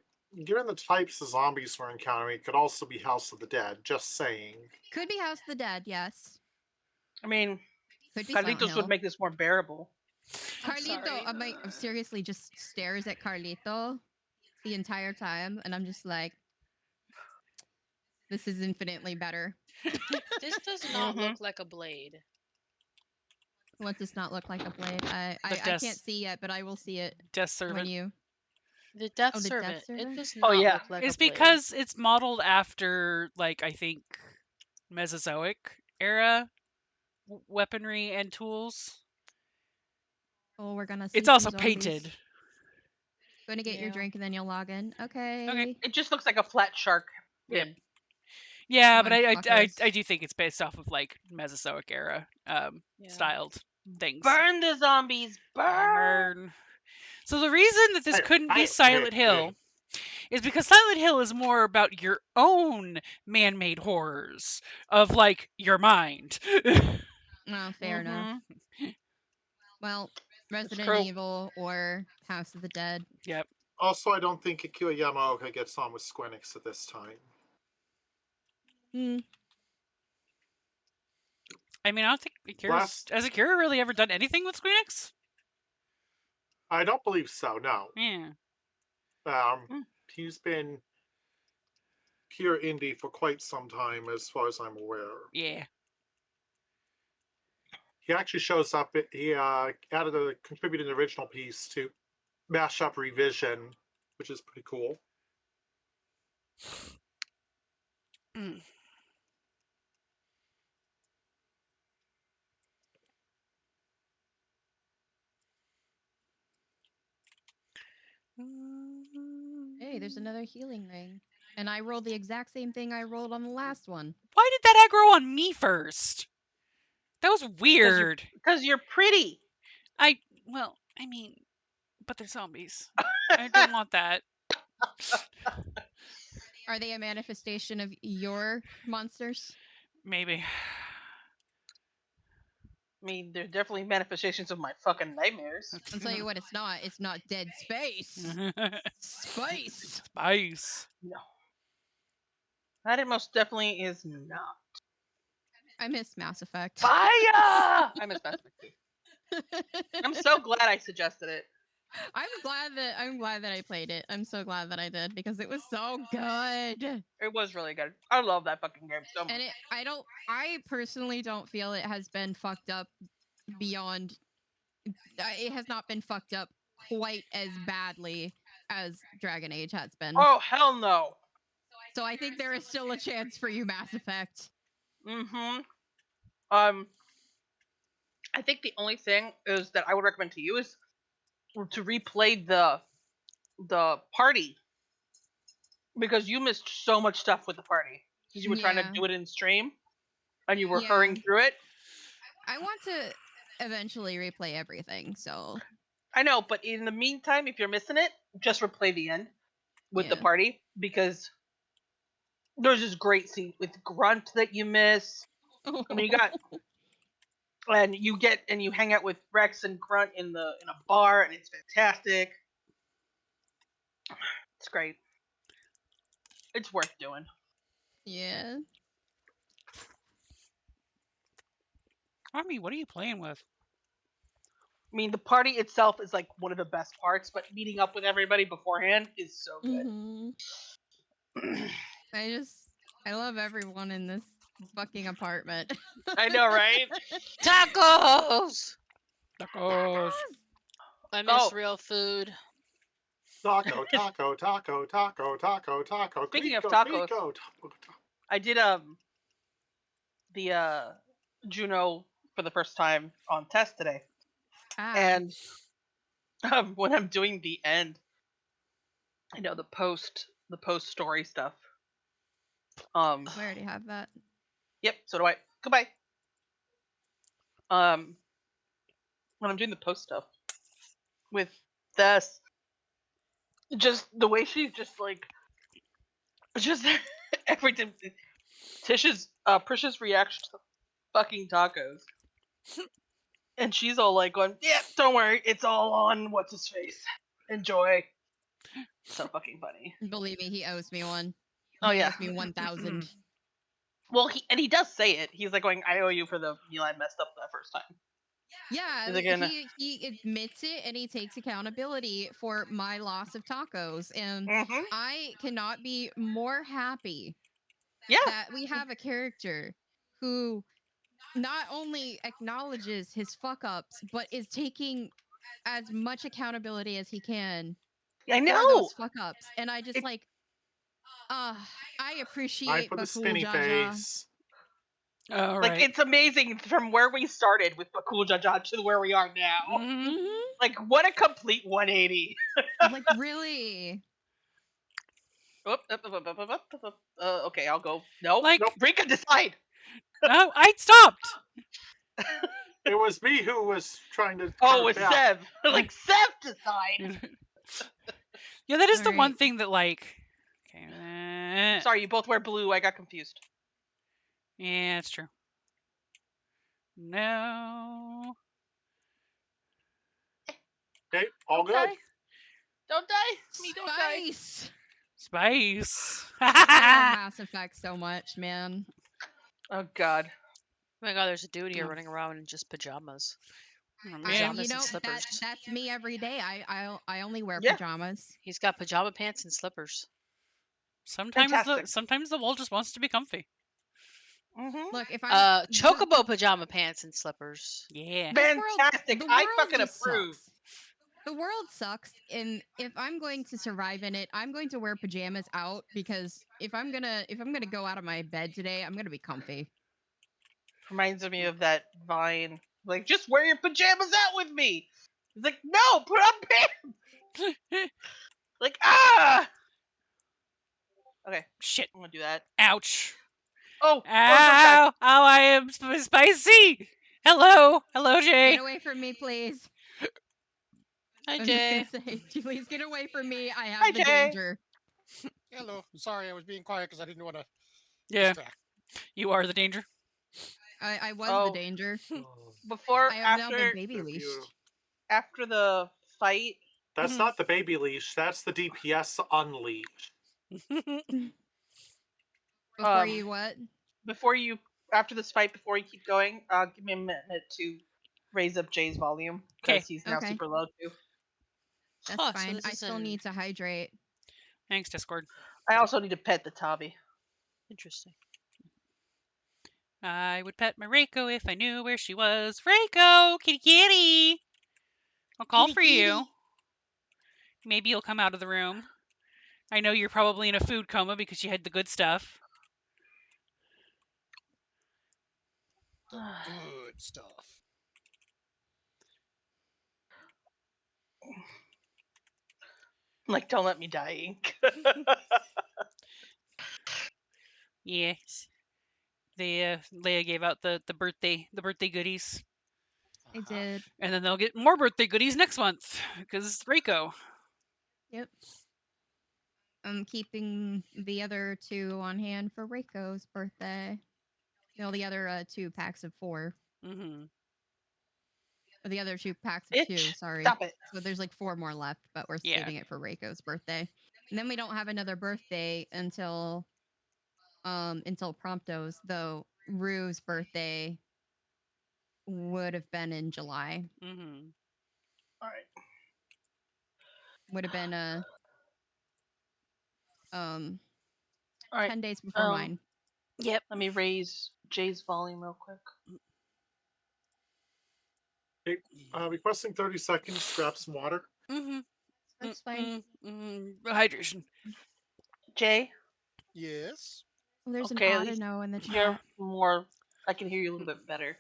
types of zombies we're encountering, it could also be House of the Dead. Just saying. Could be House of the Dead, yes. I mean, could be Silent Carlitos Hill. would make this more bearable. Carlito, seriously just stares at Carlito the entire time, and I'm just like, this is infinitely better. This does not look like a blade. What does not look like a blade? I can't see yet, but I will see it. Death Servant. When you... The Death the Servant. Death Servant? It does not look like it's a blade. because it's modeled after, like, I think, Mesozoic era weaponry and tools. Oh, we're gonna see It's also some zombies. painted. Gonna get your drink and then you'll log in. Okay. It just looks like a flat shark fin. Yeah, but I do think it's based off of, like, Mesozoic era styled things. Burn the zombies! Burn! So the reason that this couldn't be Silent Hill is because Silent Hill is more about your own man-made horrors of, like, your mind. Oh, fair enough. Well, Resident Evil or House of the Dead. Yep. Also, I don't think Akira Yamaoka gets on with Squeenix at this time. I mean, I don't think has Akira really ever done anything with Squeenix? I don't believe so, no. Yeah. He's been pure indie for quite some time, as far as I'm aware. Yeah. He actually shows up, he contributed an original piece to Mashup Revision, which is pretty cool. Hey, there's another healing ring. And I rolled the exact same thing I rolled on the last one. Why did that aggro on me first? That was weird. Because you're pretty. Well, I mean, but they're zombies. I don't want that. Are they a manifestation of your monsters? Maybe. I mean, they're definitely manifestations of my fucking nightmares. I'll tell you what, it's not. It's not dead space. Spice. Spice. No. That it most definitely is not. I miss Mass Effect. Fire! I miss Mass Effect too. I'm so glad I suggested it. I'm glad that I played it. I'm so glad that I did because it was so good. It was really good. I love that fucking game so much. And I personally don't feel it has been fucked up beyond it has not been fucked up quite as badly as Dragon Age has been. Oh hell no. So I think there is still a chance for you, Mass Effect. Mm-hmm. I think the only thing is that I would recommend to you is to replay the party, because you missed so much stuff with the party because you were trying to Yeah. do it in stream and you were Yeah. hurrying through it. I want to eventually replay everything, so I know, but in the meantime, if you're missing it, just replay the end with the Yeah. party, because there's this great scene with Grunt that you miss. I mean, you got and you hang out with Rex and Grunt in a bar, and it's fantastic. It's great. It's worth doing. Yeah. Army, what are you playing with? I mean, the party itself is like one of the best parts, but meeting up with everybody beforehand is so good. Mm-hmm. I love everyone in this fucking apartment. I know, right? Tacos. Tacos. I miss Oh. real food. Taco, taco, taco, taco, taco, taco. Speaking of Quico, tacos, Quico, taco, taco. I did the Juno for the first time on test today, and when I'm doing the end, the post story stuff. We already have that. Yep. So do I. Goodbye. When I'm doing the post stuff with Thess, just the way she's just like, just every time Prisha's reaction to fucking tacos, and she's all like going, "Yeah, don't worry, it's all on what's his face. Enjoy." So fucking funny. Believe me, he owes me one. Oh He yeah. owes me 1,000. Well, he does say it. He's like going, "I owe you for the meal I messed up that first time." Yeah, He's like, he admits it and he takes accountability for my loss of tacos, and mm-hmm. I cannot be more happy Yeah. that we have a character who not only acknowledges his fuck ups but is taking as much accountability as he can I for know. those fuck ups, and I just It- I Mine appreciate for the Bakul spinny Jaja. face. Oh, Like right. it's amazing from where we started with Bakul Jaja to where we are now. Mhm. Mm-hmm. Like what a complete 180. Like really. Okay, I'll go. No, Like- nope. Rika, decide. Oh, I stopped. It was me who was trying to. Oh, carve it's back. Sev. Like Sev, decide. Yeah, that is the one Alright. thing that like. Okay. Sorry, you both wear blue. I got confused. Yeah, it's true. No. Okay, all Don't good. die. Don't die. Me, don't die. Spice. Spice. I love Mass Effect so much, man. Oh God. Oh my god, there's a dude here Oh. running around in just pajamas. Oh, I, man. Pajamas you and know, slippers. that's me every day. I only wear Yeah. pajamas. He's got pajama pants and slippers. Fantastic. Sometimes the wall just wants to be comfy. Mm-hmm. Look, if I'm Chocobo pajama pants and slippers. Yeah. Fantastic. The I world fucking just approve. sucks. The world sucks, and if I'm going to survive in it, I'm going to wear pajamas out, because if I'm gonna go out of my bed today, I'm gonna be comfy. Reminds me of that Vine. Like, just wear your pajamas out with me. He's like, no, put on pants. shit. I'm gonna do that. Ouch. Oh, back. Ow! Ow! I am spicy. Hello, Jay. Get away from me, please. Hi, I'm Jay. just gonna say, please get away from me. I have Hi, the Jay. danger. Hello. Sorry, I was being quiet because I didn't want to Yeah, distract. you are the danger. I was Oh. the danger. Before I have now been after baby They're leashed. beautiful. after the fight, That's Mhm. not the baby leash. That's the DPS unleash. Before you what? before you after this fight, before you keep going, give me a minute to raise up Jay's volume because 'Kay. he's now Okay. super low too. That's Huh, so fine. this I is still an- need to hydrate. Thanks, Discord. I also need to pet the Tabby. Interesting. I would pet my Reiko if I knew where she was. Reiko, kitty kitty. I'll call for you. Maybe you'll come out of the room. I know you're probably in a food coma because you had the good stuff. Good stuff. Like, don't let me die, Ink. Yes. They Leia gave out the birthday goodies, I did. and then they'll get more birthday goodies next month because Reiko. Yep. I'm keeping the other two on hand for Reiko's birthday. No, the other 2 packs of 4. Mm-hmm. Or the other 2 packs of 2, Bitch, sorry. stop it. So there's like 4 more left, but we're Yeah. saving it for Reiko's birthday. And then we don't have another birthday until Prompto's, though Rue's birthday would have been in July. Mm-hmm. All right. Would have been All right. 10 days before mine. Yep. Let me raise Jay's volume real quick. Okay, requesting 30 seconds to grab some water. Mm-hmm. That's fine. Hydration. Jay, Yes. Oh, there's okay, an at least Audino in the you're chat. more. I can hear you a little bit better.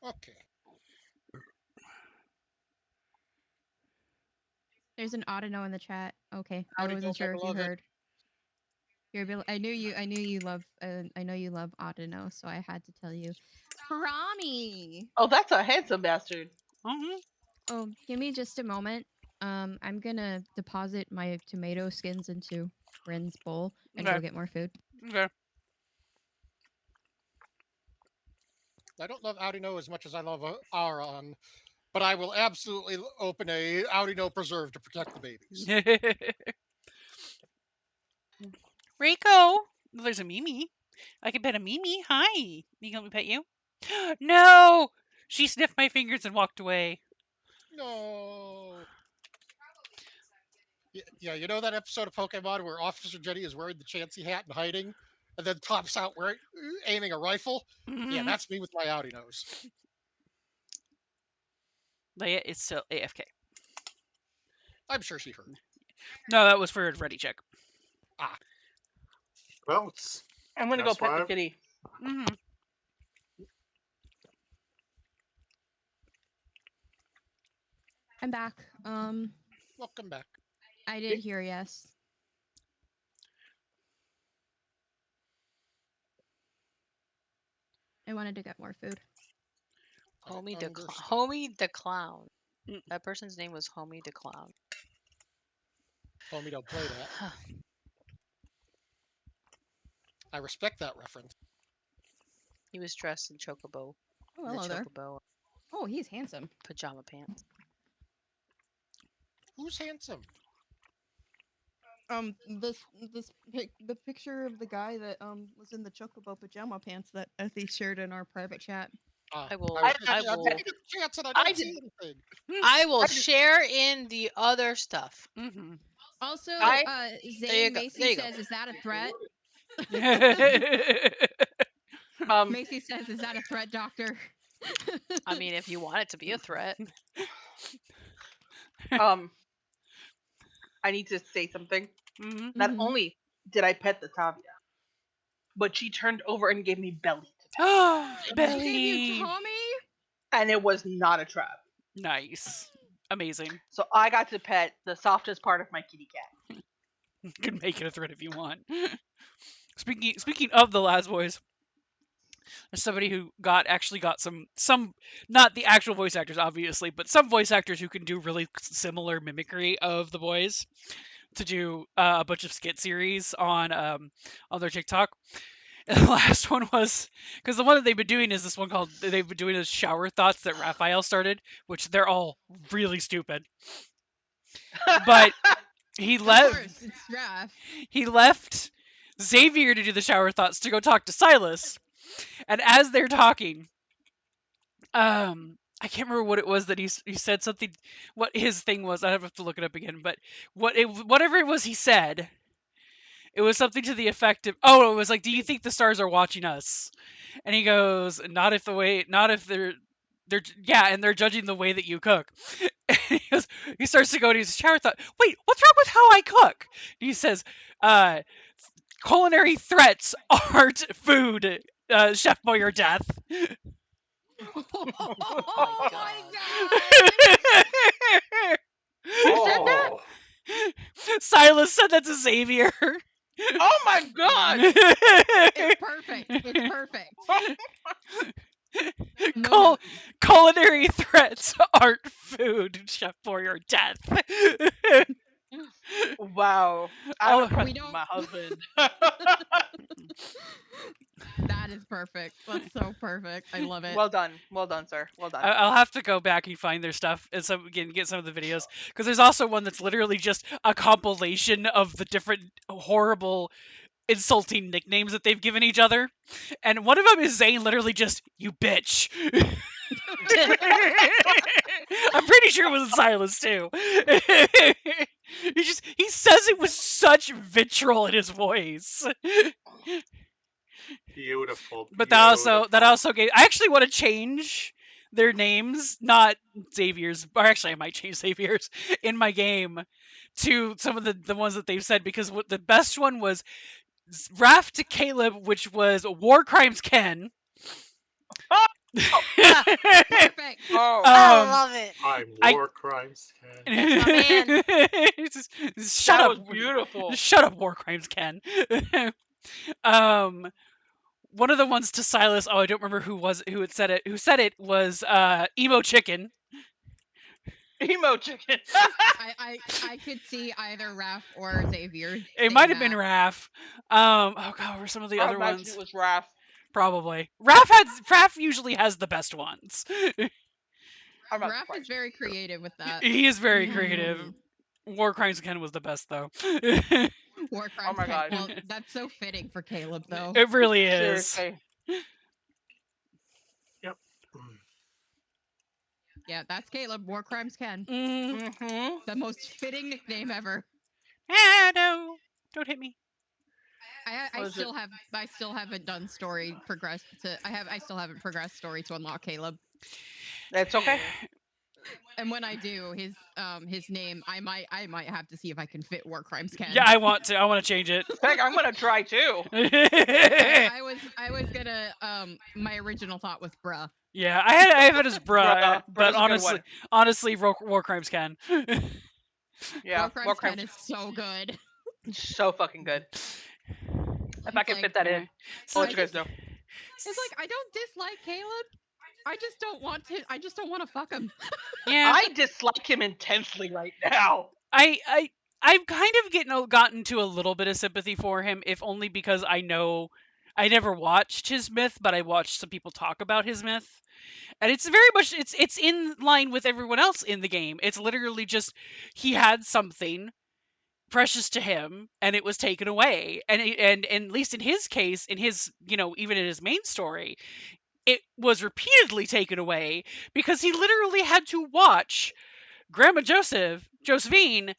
Okay. There's an Audino in the chat. Okay, Howdy, I wasn't my sure if you beloved. heard. I knew you love. I know you love Audino, so I had to tell you. Crommy. Oh, that's a handsome bastard. Mm-hmm. Oh, give me just a moment. I'm gonna deposit my tomato skins into Ren's bowl and Okay. go get more food. Okay. I don't love Audino as much as I love Auron, but I will absolutely open a Audino preserve to protect the babies. Reiko, there's a Mimi. I can pet a Mimi. Hi. You can let me pet you? No! She sniffed my fingers and walked away. No. Yeah, you know that episode of Pokemon where Officer Jenny is wearing the Chansey hat and hiding, and then tops out wearing aiming a rifle? Mm-hmm. Yeah, that's me with my Audinos. Leia is still AFK. I'm sure she heard. No, that was for a ready check. Well, it's I'm gonna go That's pet why the I'm- kitty. Mm-hmm. I'm back. Welcome back. I did hear yes. I wanted to get more food. Homie I the understand. Homie the Clown. Mm. That person's name was Homie the Clown. Homie, don't play that. I respect that reference. He was dressed in chocobo. Oh, In the hello there. chocobo Oh, he's handsome. pajama pants. Who's handsome? The picture of the guy that was in the chocobo pajama pants that Effie shared in our private chat. I will- I'm I taking will- a chance and I I don't see did- anything. I will I just- share in the other stuff. Mm-hmm. Also, I- There you Zane go, Macy there you go. says, "Is that a threat?" Macy says, "Is that a threat, Doctor?" I mean, if you want it to be a threat. I need to say something. Mm-hmm. Not Mhm. only did I pet the Tavia, but she turned over and gave me belly to pet, Oh, She gave you Belly. Tommy. and it was not a trap. Nice. Amazing. So I got to pet the softest part of my kitty cat. You can make it a threat if you want. Speaking of the last voice, there's somebody who actually got some not the actual voice actors obviously, but some voice actors who can do really similar mimicry of the voice to do a bunch of skit series on their TikTok. And the last one was because the one that they've been doing is this one called they've been doing is shower thoughts that Raphael started, which they're all really stupid. But he Of left course, it's Raph. he left Xavier to do the shower thoughts to go talk to Silas. And as they're talking, I can't remember what it was that he said something. What his thing was, I have to look it up again. But whatever it was he said, it was something to the effect of, "Oh, it was like, do you think the stars are watching us?" And he goes, "Not if yeah, and they're judging the way that you cook." And he starts to go to his shower thought. Wait, what's wrong with how I cook? And he says, "Culinary threats aren't food, Chef Boyer death." Oh my god! Who said that? Oh, Silas said that to Xavier. Oh my god! It's perfect. It's perfect. No, Culinary threats aren't food, Chef Boyer death. Wow. Oh, I'm impressed we with don't- my husband. that is perfect. That's so perfect. I love it. Well done. Well done, sir. Well done. I'll have to go back and find their stuff and get some of the videos because there's also one that's literally just a compilation of the different horrible, insulting nicknames that they've given each other, and one of them is Zane literally just "you bitch." I'm pretty sure it was Silas too. He says it with such vitriol in his voice. beautiful. But that also gave. I actually want to change their names, not Xavier's, or actually I might change Xavier's in my game to some of the ones that they've said because the best one was Raph to Caleb, which was War Crimes Ken. Perfect. Oh. I love it. I'm I- War Crimes. That's my man. Shut That up! was beautiful. Shut up, War Crimes Ken. One of the ones to Silas. Oh, I don't remember who had said it. Who said it was Emo Chicken. Emo chicken. I could see either Raph or Xavier. It saying might have been that. Raph. Oh god, what were some of the I other imagine ones? it was Raph. Probably. Raph usually has the best ones. I'm not Raph surprised. is very creative with that. He is very creative. Mhm. War Crimes Ken was the best though. War crimes. Oh my Ken. God. Well, that's so fitting for Caleb, though. It really is. Seriously. Yep. Mm. Yeah, that's Caleb. War crimes Ken. Mm. Mm-hmm. The most fitting nickname ever. Ah, no. Don't hit me. I What is it? still haven't done story progress to. I still haven't progressed story to unlock Caleb. That's okay. And when I do, his name, I might have to see if I can fit War Crimes Ken. Yeah, I want to change it. Heck, I'm gonna try too. I was gonna my original thought was bruh. Yeah, I have it as bruh, Bruh. but Bruh's a good honestly, War Crimes Ken. Yeah. War Crimes Ken is so good. so fucking good. If I can like, fit that in, I'll let you guys know. It's like I don't dislike Caleb. I just don't want to. I just don't want to fuck him. Yeah, I dislike him intensely right now. I've kind of gotten to a little bit of sympathy for him, if only because I know I never watched his myth, but I watched some people talk about his myth. And it's very much it's in line with everyone else in the game. It's literally just he had something precious to him and it was taken away. And at least in his case, in his, even in his main story, it was repeatedly taken away because he literally had to watch Grandma Josephine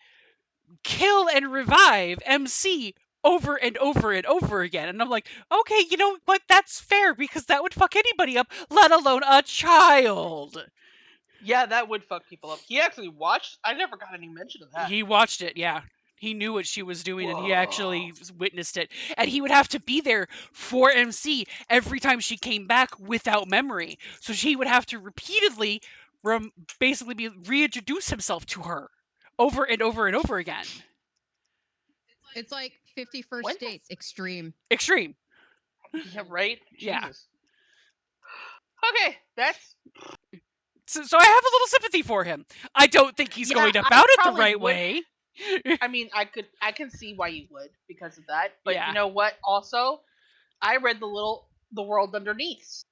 kill and revive MC over and over and over again. And I'm like, okay, you know what? That's fair because that would fuck anybody up, let alone a child. Yeah, that would fuck people up. He actually watched. I never got any mention of that. He watched it, yeah. He knew what she was doing and he Whoa. actually witnessed it. And he would have to be there for MC every time she came back without memory. So he would have to repeatedly basically reintroduce himself to her over and over and over again. It's like 51st When? Dates Extreme. Extreme. Yeah, right. Yeah. Jesus. Okay, that's. So I have a little sympathy for him. I don't think he's Yeah, going I about it the probably right would. way. I mean, I can see why you would because of that. But Yeah. you know what? Also, I read the world underneath,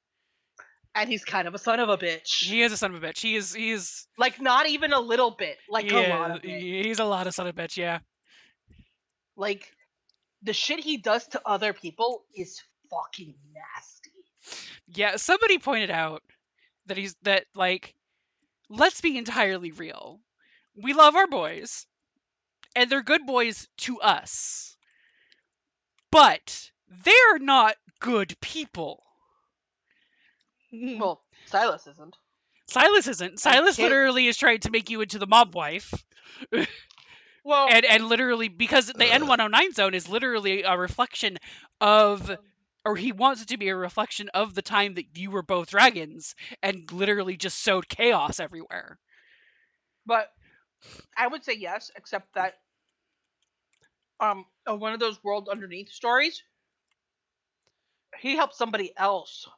and he's kind of a son of a bitch. He is a son of a bitch. He is Like not even a little bit, like a lot of it. he's a lot of son of a bitch, yeah. Like the shit he does to other people is fucking nasty. Yeah, somebody pointed out that like, let's be entirely real. We love our boys, and they're good boys to us. But they're not good people. Well, Silas isn't. Silas isn't. Silas literally is trying to make you into the mob wife. Well, And literally, because the N109 zone is literally a reflection of, or he wants it to be a reflection of the time that you were both dragons and literally just sowed chaos everywhere. but I would say yes, except that one of those world underneath stories, he helped somebody else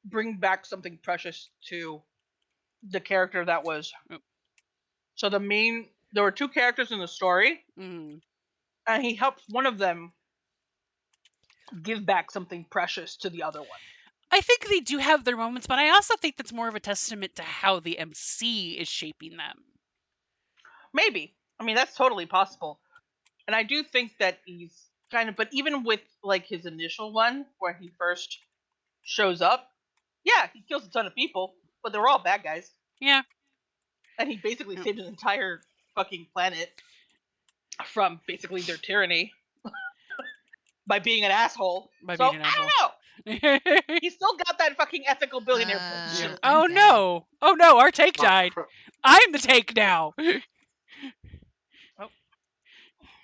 bring back something precious to the character that was. So there were two characters in the story, Mm. and he helped one of them give back something precious to the other one. I think they do have their moments, but I also think that's more of a testament to how the MC is shaping them. Maybe. I mean, that's totally possible. And I do think that he's kind of, but even with like his initial one where he first shows up, yeah, he kills a ton of people, but they're all bad guys. Yeah. And he basically saved an entire fucking planet from basically their tyranny by being an asshole. By So, being an I asshole. don't know. He still got that fucking ethical billionaire bullshit. Oh I'm dead. no! Oh no! Our take Well, died. I'm the take now.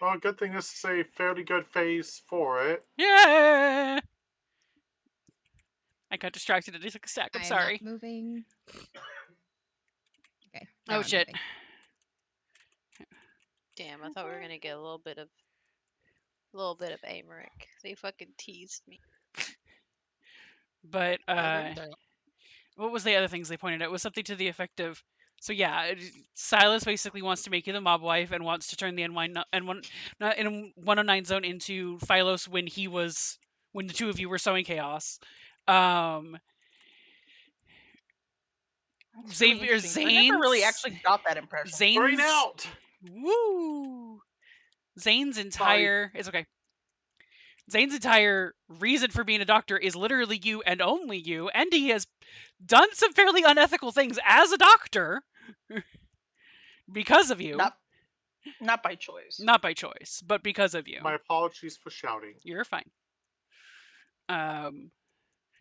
well, good thing this is a fairly good phase for it. Yeah. I got distracted and I took a stack. I'm I'm sorry. not moving. Okay. Oh now I'm shit. moving. Damn, I thought we were gonna get a little bit of Amaric. They fucking teased me. But Damn. what was the other things they pointed out? It was something to the effect of, so yeah, Silas basically wants to make you the mob wife and wants to turn the N109 zone into Phylos when the two of you were sowing chaos. It's really Xavier interesting. I never really Zane's actually got that impression. Brain Zane's out! woo. Zane's entire it's okay. Zane's entire reason for being a doctor is literally you and only you, and he has done some fairly unethical things as a doctor because of you. Not by choice. Not by choice, but because of you. My apologies for shouting. You're fine.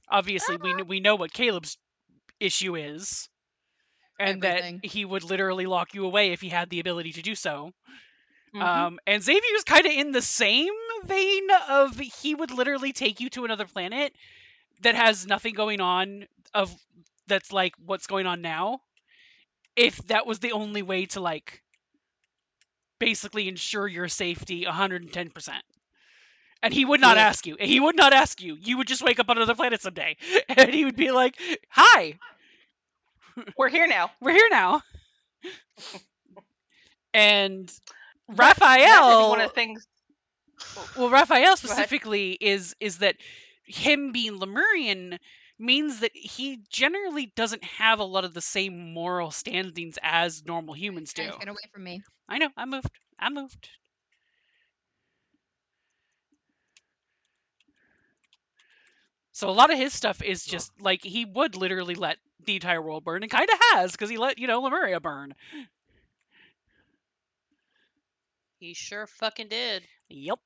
Obviously, we know what Caleb's issue is, and Everything. that he would literally lock you away if he had the ability to do so. Mhm. And Xavier's kind of in the same vein of he would literally take you to another planet that has nothing going on that's like what's going on now, if that was the only way to like basically ensure your safety 110%. And he would not Good. ask you. He would not ask you. You would just wake up on another planet someday, and he would be like, "Hi, We're here now. we're here now." And That is one Raphael, of the things. well, Raphael Go ahead. specifically is that him being Lemurian means that he generally doesn't have a lot of the same moral standings as normal humans do. Guys, get away from me. I know. I moved. So a lot of his stuff is just like he would literally let the entire world burn, and kind of has, because he let Lemuria burn. He sure fucking did. Yep.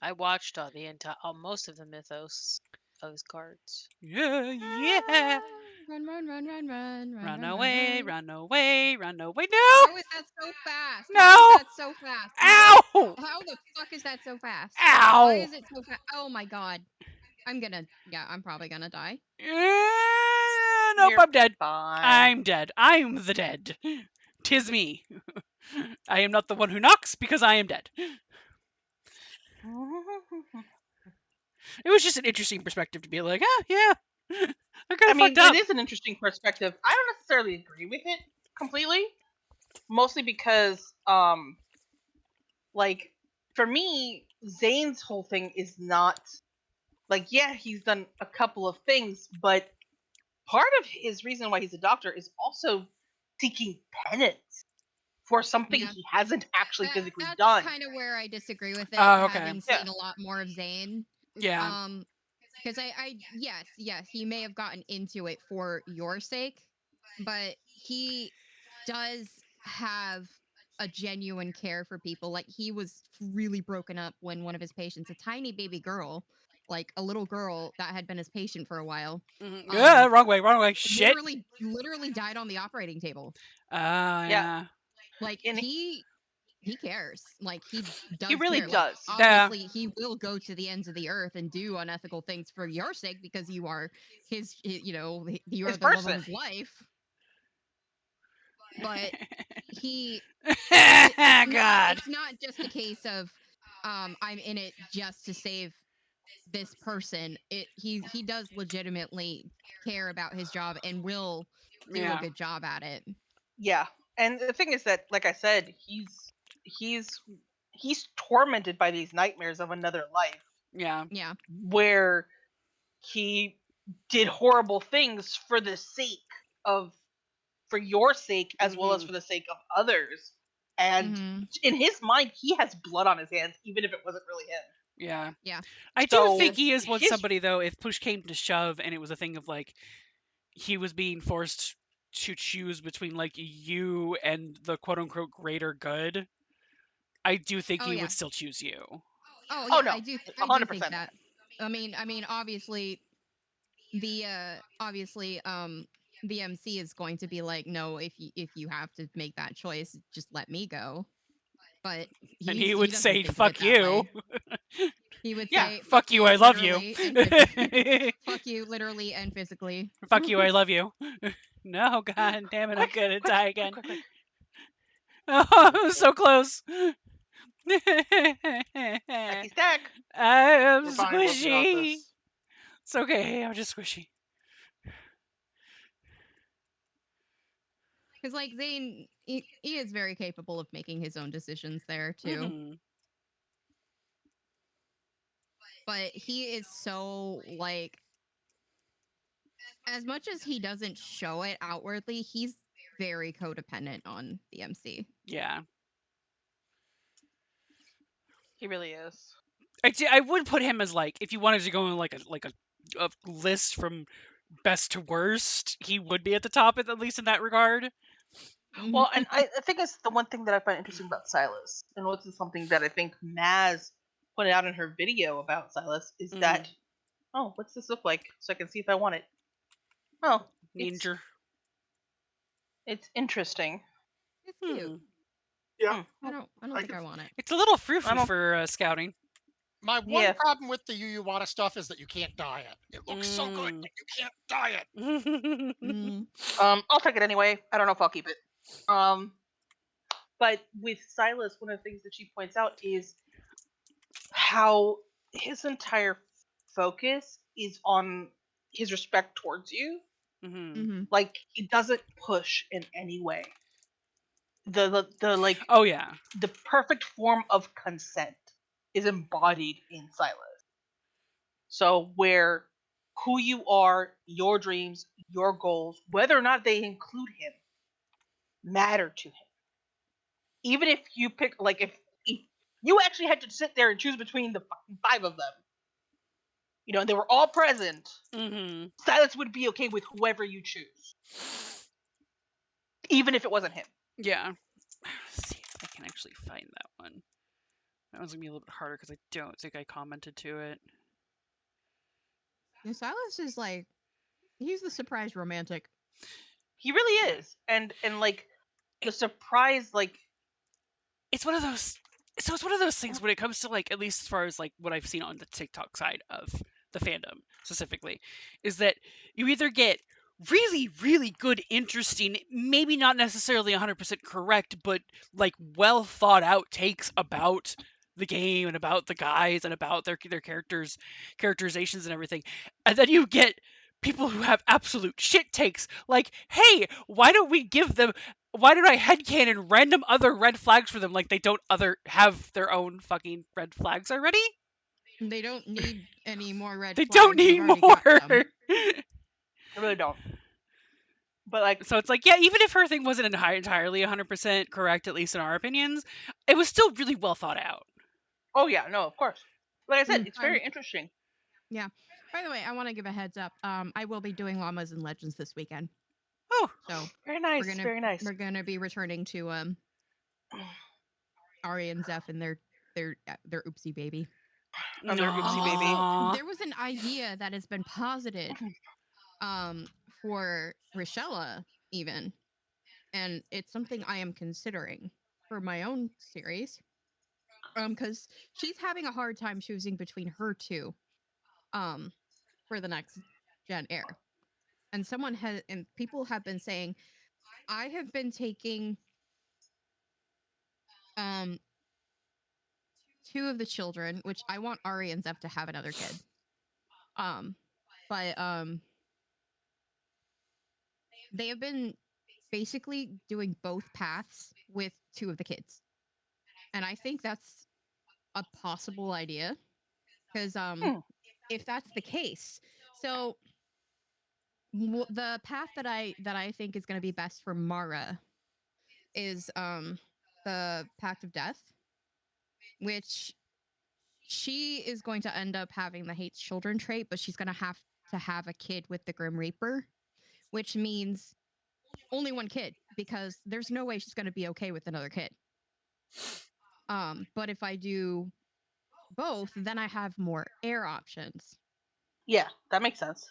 I watched most of the mythos of his cards. Yeah, yeah. Run, run, run, run, run, Run run, away, run. run away, run away. How No! is that so fast? No! How is that so fast? Ow! How the fuck is that so fast? Ow! Why is it so fast? Oh my god. I'm probably gonna die. Nope, You're I'm dead. fine. I'm dead. I'm the dead. 'Tis me. I am not the one who knocks because I am dead. It was just an interesting perspective to be like, yeah, they're kind I of mean, fucked up. it is an interesting perspective. I don't necessarily agree with it completely, mostly because, like, for me, Zane's whole thing is not like, yeah, he's done a couple of things, but part of his reason why he's a doctor is also seeking penance for something Yeah. he hasn't actually physically That's done. kind of where I disagree with it, Oh, okay. having Yeah. seen a lot more of Zane. Yeah. Because yes, he may have gotten into it for your sake, but he does have a genuine care for people. Like, he was really broken up when one of his patients, a tiny baby girl, like a little girl that had been his patient for a while, Yeah, wrong way. Shit. literally died on the operating table. Yeah. Like, And he cares. Like, he does he really care. Like, does. obviously he will go to the ends of the earth and do unethical things for your sake because you are you are His the love of person. his life. But God. it's not just a case of I'm in it just to save this person. He does legitimately care about his job and will do a Yeah. good job at it. Yeah. And the thing is that, like I said, he's tormented by these nightmares of another life Yeah. Yeah. where he did horrible things for the sake of for your sake as well as Mhm. for the sake of others. And Mhm. in his mind, he has blood on his hands, even if it wasn't really him. Yeah. Yeah. I do So think he is one his somebody though. If push came to shove, and it was a thing of like he was being forced to choose between like you and the quote unquote greater good, I do think Oh he yeah. would still choose you. Oh Oh yeah, no, I do 100%. think that. I mean obviously the the MC is going to be like, no, if you have to make that choice, just let me go. But And he he would doesn't say, think of it "Fuck that you." way. He would Yeah. say, Fuck you, I love you. literally and physically. Fuck you, literally and physically. Fuck you, I love you. No, god damn it, I'm Quick, gonna quick, die quick, again. quick, quick. Oh, I was so close. Stacky stack. I'm We're fine. We'll got squishy. this. It's okay, I'm just squishy. Because like Zane, he is very capable of making his own decisions there too. Mhm. But he is so like, as much as he doesn't show it outwardly, he's very codependent on the MC. Yeah. He really is. I would put him as like, if you wanted to go on like a list from best to worst, he would be at the top at least in that regard. Well, and I think it's the one thing that I find interesting about Silas, and what's something that I think Maz pointed out in her video about Silas is that, oh, what's this look like? So I can see if I want it. Oh, Ninja. it's interesting. It's cute. Hmm. Yeah, I don't I think can- I want it. It's a little I froofy don't- for scouting. My one Yeah. problem with the Yu stuff is that you can't dye it. It looks so good, but you can't dye it. Mm. I'll take it anyway. I don't know if I'll keep it. But with Silas, one of the things that she points out is how his entire focus is on his respect towards you. Mhm. Like, he doesn't push in any way. The like Oh yeah. the perfect form of consent is embodied in Silas. So where who you are, your dreams, your goals, whether or not they include him, matter to him. Even if you pick, like, if you actually had to sit there and choose between the fucking five of them, and they were all present, Mhm. Silas would be okay with whoever you choose, even if it wasn't him. Yeah. Let's see if I can actually find that one. That one's gonna be a little bit harder because I don't think I commented to it. And Silas is like, he's the surprise romantic. He really is, and like the surprise, like, It's one of those. So it's one of those things when it comes to like, at least as far as like what I've seen on the TikTok side of the fandom specifically, is that you either get really, really good, interesting, maybe not necessarily 100% correct, but like well thought out takes about the game and about the guys and about their characterizations and everything. And then you get people who have absolute shit takes like, hey, why don't I headcanon random other red flags for them like they don't have their own fucking red flags already? They don't need any more red They don't flags. They've need already got more. some. I really don't. But like, So it's like, yeah, even if her thing wasn't entirely 100% correct, at least in our opinions, it was still really well thought out. oh yeah, no, of course. Like I said, it's I'm very interesting. Yeah. By the way, I want to give a heads up. I will be doing llamas and legends this weekend, Oh, so Very we're nice, gonna very nice. we're gonna be returning to Ari and Zeph and their oopsie baby. Another oopsie baby. no. There was an idea that has been posited for Rochella even, and it's something I am considering for my own series. Because she's having a hard time choosing between her two, for the next gen heir. And people have been saying, I have been taking um two of the children, which I want Ari and Zeph to have another kid. Um, but they have been basically doing both paths with two of the kids, and I think that's a possible idea because if that's the case, so the path that I think is going to be best for Mara is the Pact of Death, which she is going to end up having the hates children trait, but she's going to have a kid with the Grim Reaper, which means only one kid because there's no way she's going to be okay with another kid. But if I do both, then I have more heir options. Yeah, that makes sense.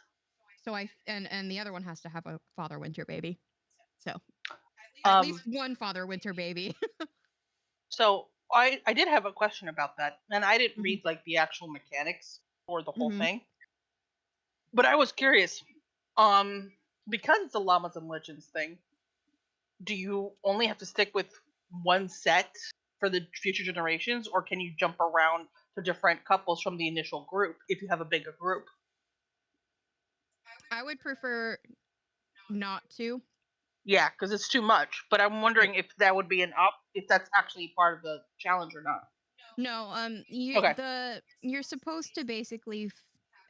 So and the other one has to have a Father Winter baby. So at least one Father Winter baby. So I did have a question about that, and I didn't Mhm. read like the actual mechanics for the whole Mhm. thing, but I was curious. Um, because it's a llamas and legends thing, do you only have to stick with one set for the future generations, or can you jump around to different couples from the initial group if you have a bigger group? I would prefer not to. Yeah, because it's too much. But I'm wondering if that would be if that's actually part of the challenge or not. No, Okay. you're supposed to basically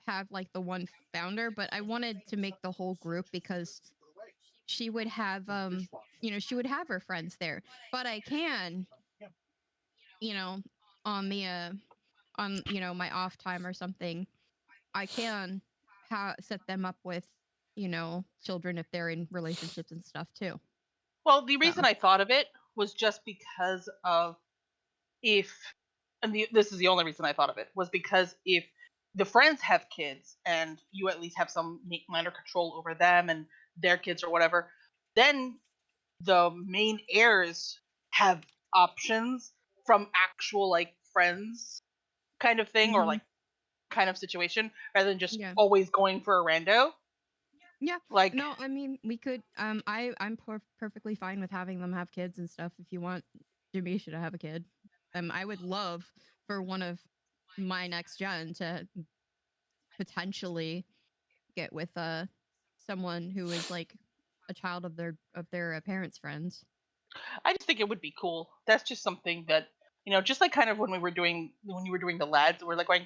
have like the one founder, but I wanted to make the whole group because she would have she would have her friends there. But I can, you know, on the on my off time or something, I can set them up with children if they're in relationships and stuff too. Well, the So reason I thought of it was just because of if, this is the only reason I thought of it, was because if the friends have kids and you at least have some minor control over them and their kids or whatever, then the main heirs have options from actual like friends kind of thing or hmm like kind of situation rather than just yeah. always going for a rando. Yeah. Like, No, I mean, we could I'm perfectly fine with having them have kids and stuff if you want Jamisha to have a kid. I would love for one of my next gen to potentially get with someone who is like a child of their parents' friends. I just think it would be cool. That's just something that, just like kind of when you were doing the lads, we're like going,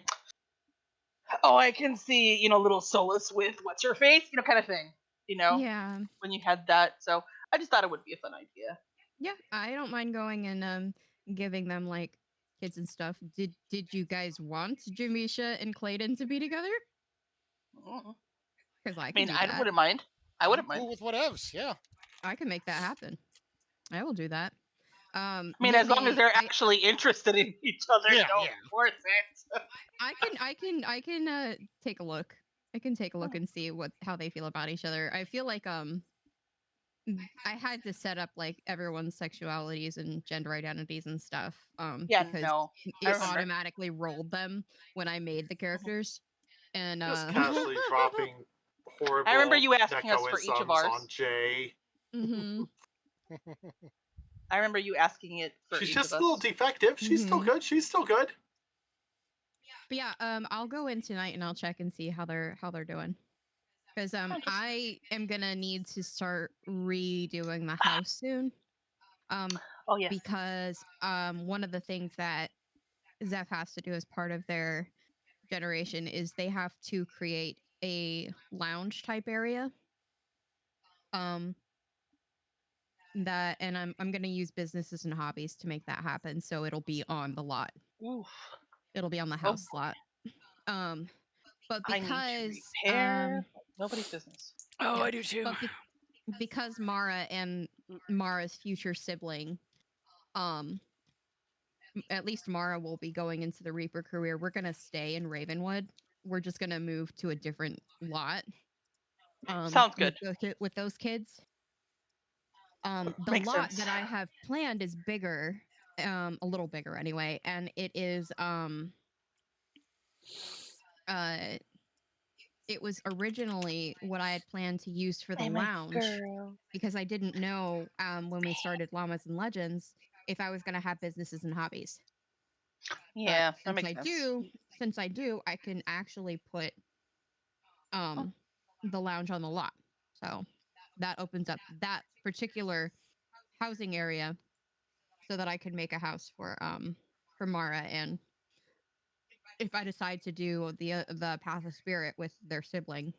oh, I can see, little solace with what's her face, kind of thing. Yeah. When you had that. So I just thought it would be a fun idea. Yeah, I don't mind going and giving them like kids and stuff. Did you guys want Jamisha and Clayton to be together? Mm. Because I I could mean, do I that. wouldn't mind. I I'm wouldn't mind. cool with whatevs. Yeah. I can make that happen. I will do that. I mean, We as long as may they're actually interested in each other, Yeah, don't yeah. force it. I can take a look. I can take a look and see how they feel about each other. I feel like I had to set up like everyone's sexualities and gender identities and stuff Yeah, because no, I it remember. automatically rolled them when I made the characters and Just casually dropping horrible I remember you asking us for each of Neckoisms ours. on Jay. Mm-hmm. I remember you asking it for She's each just of a little us. defective. She's still Mhm. good. She's still good. But yeah, I'll go in tonight and I'll check and see how they're doing. Because I am gonna need to start redoing the house soon. Oh yes. Because one of the things that Zeph has to do as part of their generation is they have to create a lounge type area. That and I'm gonna use businesses and hobbies to make that happen. So it'll be on the lot. Oof. It'll be on the Oh house boy. lot. But I need to because repair like nobody's business. Oh, yeah, I do too. but because Mara and Mara's future sibling, at least Mara will be going into the Reaper career. We're gonna stay in Ravenwood. We're just gonna move to a different lot. Sounds good. With those kids. The Makes lot sense. that I have planned is bigger, a little bigger anyway, and it is it was originally what I had planned to use for the Hey, my lounge girl. because I didn't know when we started Llamas and Legends if I was going to have businesses and hobbies. Yeah, But that makes sense. since I do, I can actually put the lounge on the lot. So that opens up that particular housing area so that I can make a house for Mara, and if I decide to do the Path of Spirit with their sibling,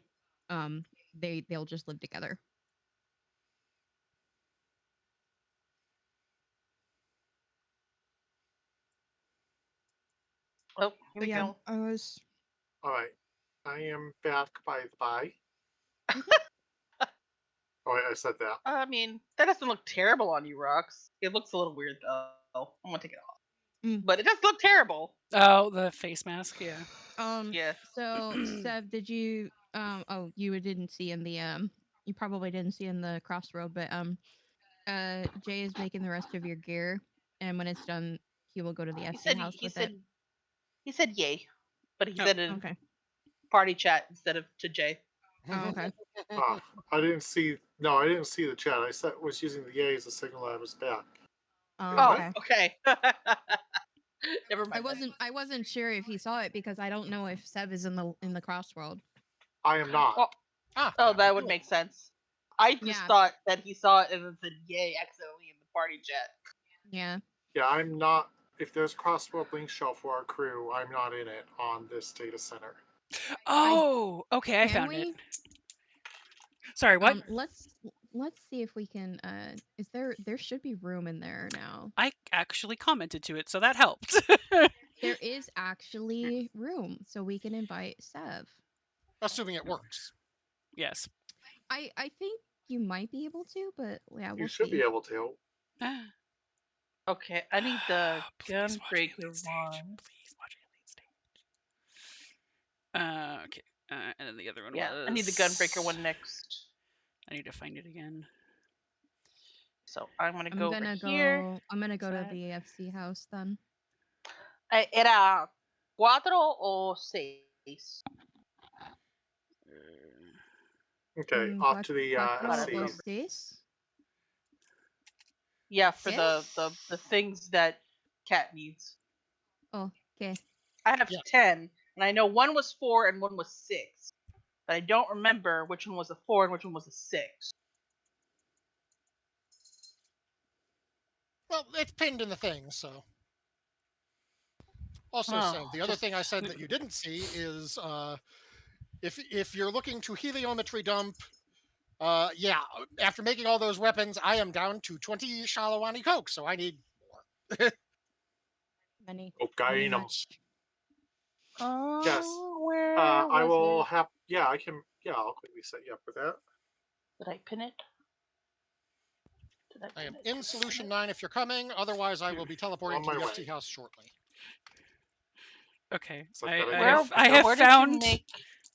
they'll just live together. Oh, here But we yeah, go. I was. All right. I am back by the by. Oh, I said that. I mean, that doesn't look terrible on you, Rox. It looks a little weird though. I'm gonna take it off. Mm. But it does look terrible. Oh, the face mask. Yeah. Yeah. So Seb, did you? Oh, you didn't see in the You probably didn't see in the crossroad, but Jay is making the rest of your gear, and when it's done, he will go to the He FC said house he with said it. he said yay, but he Oh, said it in Okay. party chat instead of to Jay. Oh, okay. I didn't see. No, I didn't see the chat. I was using the yay as a signal that I was back. Oh, Oh, okay. okay. Never mind. I wasn't sure if he saw it because I don't know if Seb is in the crossroad. I am not. Oh, Ah, that would make sense. I just Yeah. thought that he saw it and then said yay accidentally in the party chat. Yeah. Yeah, I'm not. If there's crossroad link shell for our crew, I'm not in it on this data center. Oh, okay. I Can found it. we? Sorry, what? Let's see if we can. Is there should be room in there now? I actually commented to it, so that helped. There is actually room, so we can invite Sev. Assuming it works. Yes. I think you might be able to, but yeah, we'll You should see. be able to. Okay, I need the Please watch gunbreaker Alien Stage. one. Please watch Alien Stage. Okay. And then the other one Yeah, was. I need the gunbreaker one next. I need to find it again. So I'm gonna I'm go gonna over here. go. I'm gonna go to That- the FC house then. Era 4 o 6. Okay, off to the Cuatro o SC. seis. Yeah, for ¿Qué? the things that Cat needs. Oh, okay. I have Yeah. 10, and I know one was 4 and one was 6, but I don't remember which one was a 4 and which one was a 6. Well, it's pinned in the thing, so. Also, Oh, Seb, the other thing I said that you didn't see is if you're looking to heliometry dump, yeah, after making all those weapons, I am down to 20 Shalawani Coke, so I need more. Many. Okay, Much. yes. Where I was will it? have. Yeah, I can. Yeah, I'll quickly set you up with that. Did I pin it? Did I am pin it? in Solution 9 if you're coming, otherwise I will be teleporting On to my the way. FC house shortly. Okay. So I've gotta I get have, my I have Where did you found make?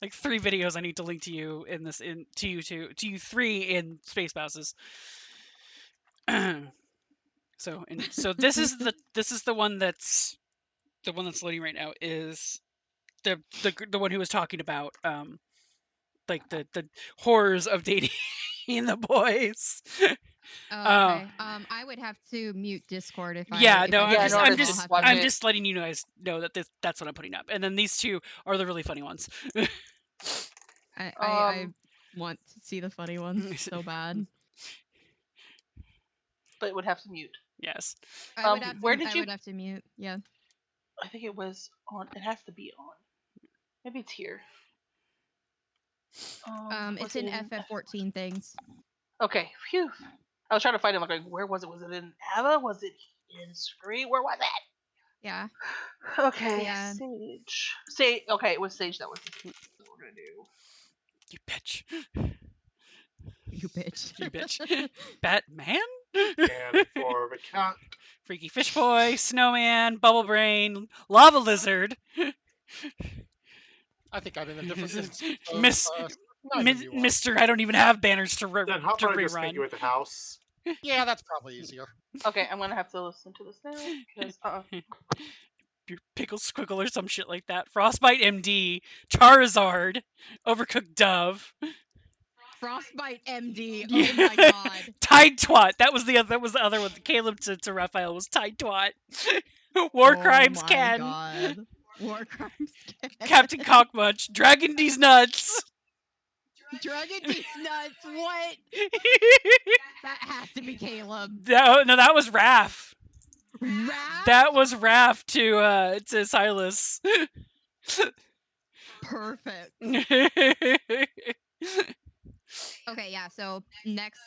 like 3 videos I need to link to you in this to you 3 in Space Bouses. So this is the one that's loading right now is the one who was talking about like the horrors of dating the boys. Oh, okay. I would have to mute Discord if Yeah, if no, I I'm Yeah, did in just it, order I'm so I'll to just have to watch I'm mute. it. just letting you guys know that that's what I'm putting up. And then these two are the really funny ones. I want to see the funny ones so bad. But would have to mute. Yes. I would have Where to. did I you? would have to mute. Yeah. I think it was on. It has to be on. Maybe it's here. It's Was in it in FF14 things. Okay, phew. I was trying to find it. Like, where was it? Was it in Ava? Was it in Screen? Where was it? Yeah. Okay, Yeah. Sage. Okay, it was Sage that was what we're gonna do. You bitch. You bitch. You bitch. Batman? And for the cat, Freaky Fish Boy, Snowman, Bubble Brain, Lava Lizard, I think I'm in a different instance of Miss nine than you are. Mr. I don't even have banners to then how to about I just make rerun. you with the house? Yeah, that's probably easier. Okay, I'm gonna have to listen to this now because Your Pickle Squiggle or some shit like that. Frostbite MD, Charizard, Overcooked Dove. Frostbite MD. Yeah. Oh my god. Tide Twat. That was the other one. Caleb to Raphael was Tide Twat. War Crimes Oh my Ken. god. War Crimes Ken. Captain Cockmunch. Dragon D's nuts. Dragon D's nuts. What? That has to be Caleb. No, that was Raph. Raph? That was Raph to Silas. Perfect. Okay, yeah, so next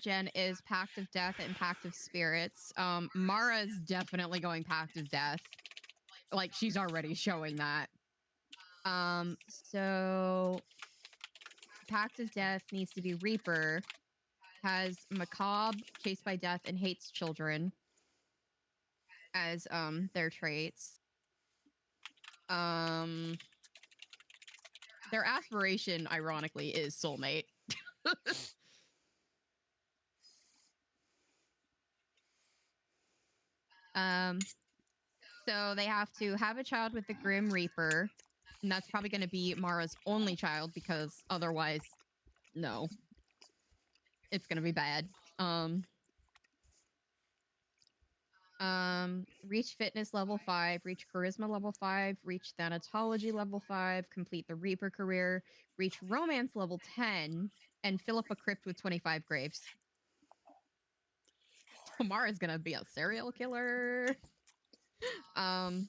gen is Pact of Death and Pact of Spirits. Mara's definitely going Pact of Death. Like, she's already showing that. So Pact of Death needs to be Reaper, has Macabre, Chased by Death, and Hates Children as their traits. Their aspiration, ironically, is soulmate. So they have to have a child with the Grim Reaper, and that's probably going to be Mara's only child because otherwise, no, it's going to be bad. Reach fitness level 5, reach charisma level 5, reach thanatology level 5, complete the Reaper career, reach romance level 10, and fill up a crypt with 25 graves. So Mara's gonna be a serial killer. And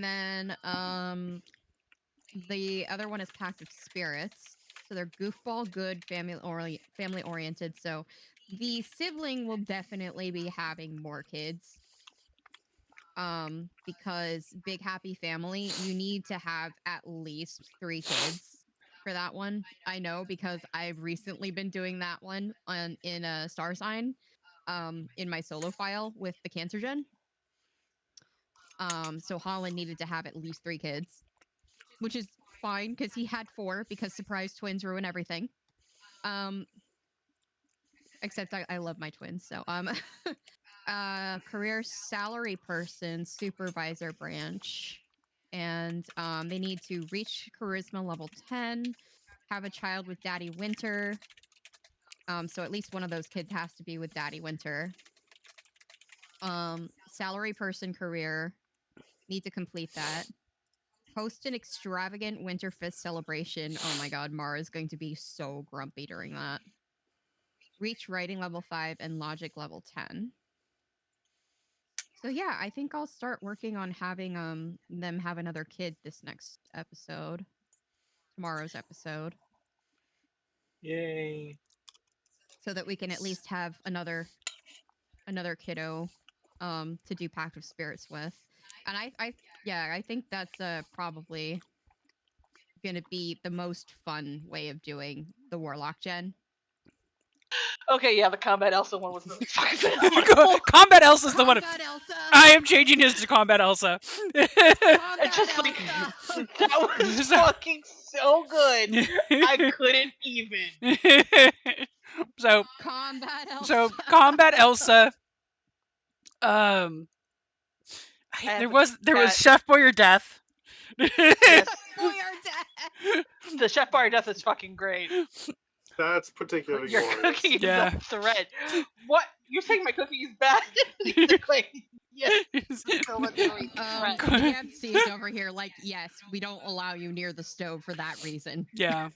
then the other one is Pact of Spirits. So they're goofball, good, family oriented. So the sibling will definitely be having more kids. Because big happy family, you need to have at least 3 kids for that one. I know because I've recently been doing that one in a star sign, in my solo file with the Cancer Gen. So Holland needed to have at least 3 kids, which is fine because he had 4 because surprise twins ruin everything. Except I love my twins, so career salary person, supervisor branch, and they need to reach charisma level 10, have a child with Daddy Winter. So at least one of those kids has to be with Daddy Winter. Salary person career, need to complete that. Host an extravagant Winterfest celebration. Oh my god, Mara is going to be so grumpy during that. Reach writing level 5 and logic level 10. So yeah, I think I'll start working on having them have another kid this next episode. Tomorrow's episode. Yay. So that we can at least have another kiddo to do Pact of Spirits with. And I think that's probably gonna be the most fun way of doing the Warlock gen. okay, yeah, the Combat Elsa one was really fucking phenomenal. Combat Elsa's the one. Combat Elsa! I am changing his to Combat Elsa. It's just like Elsa! that was fucking so good. I couldn't even. so Combat Elsa! so Combat Elsa. I have There the was cat. Chef Boyer Death. Yes, Boyardee. the Chef Boyardee is fucking great. That's particularly Your glorious. cooking is Yeah. a threat. What? You're saying my cooking is bad? He's like, yes, so much going threat. DM Siege over here, like, yes, we don't allow you near the stove for that reason. Yeah.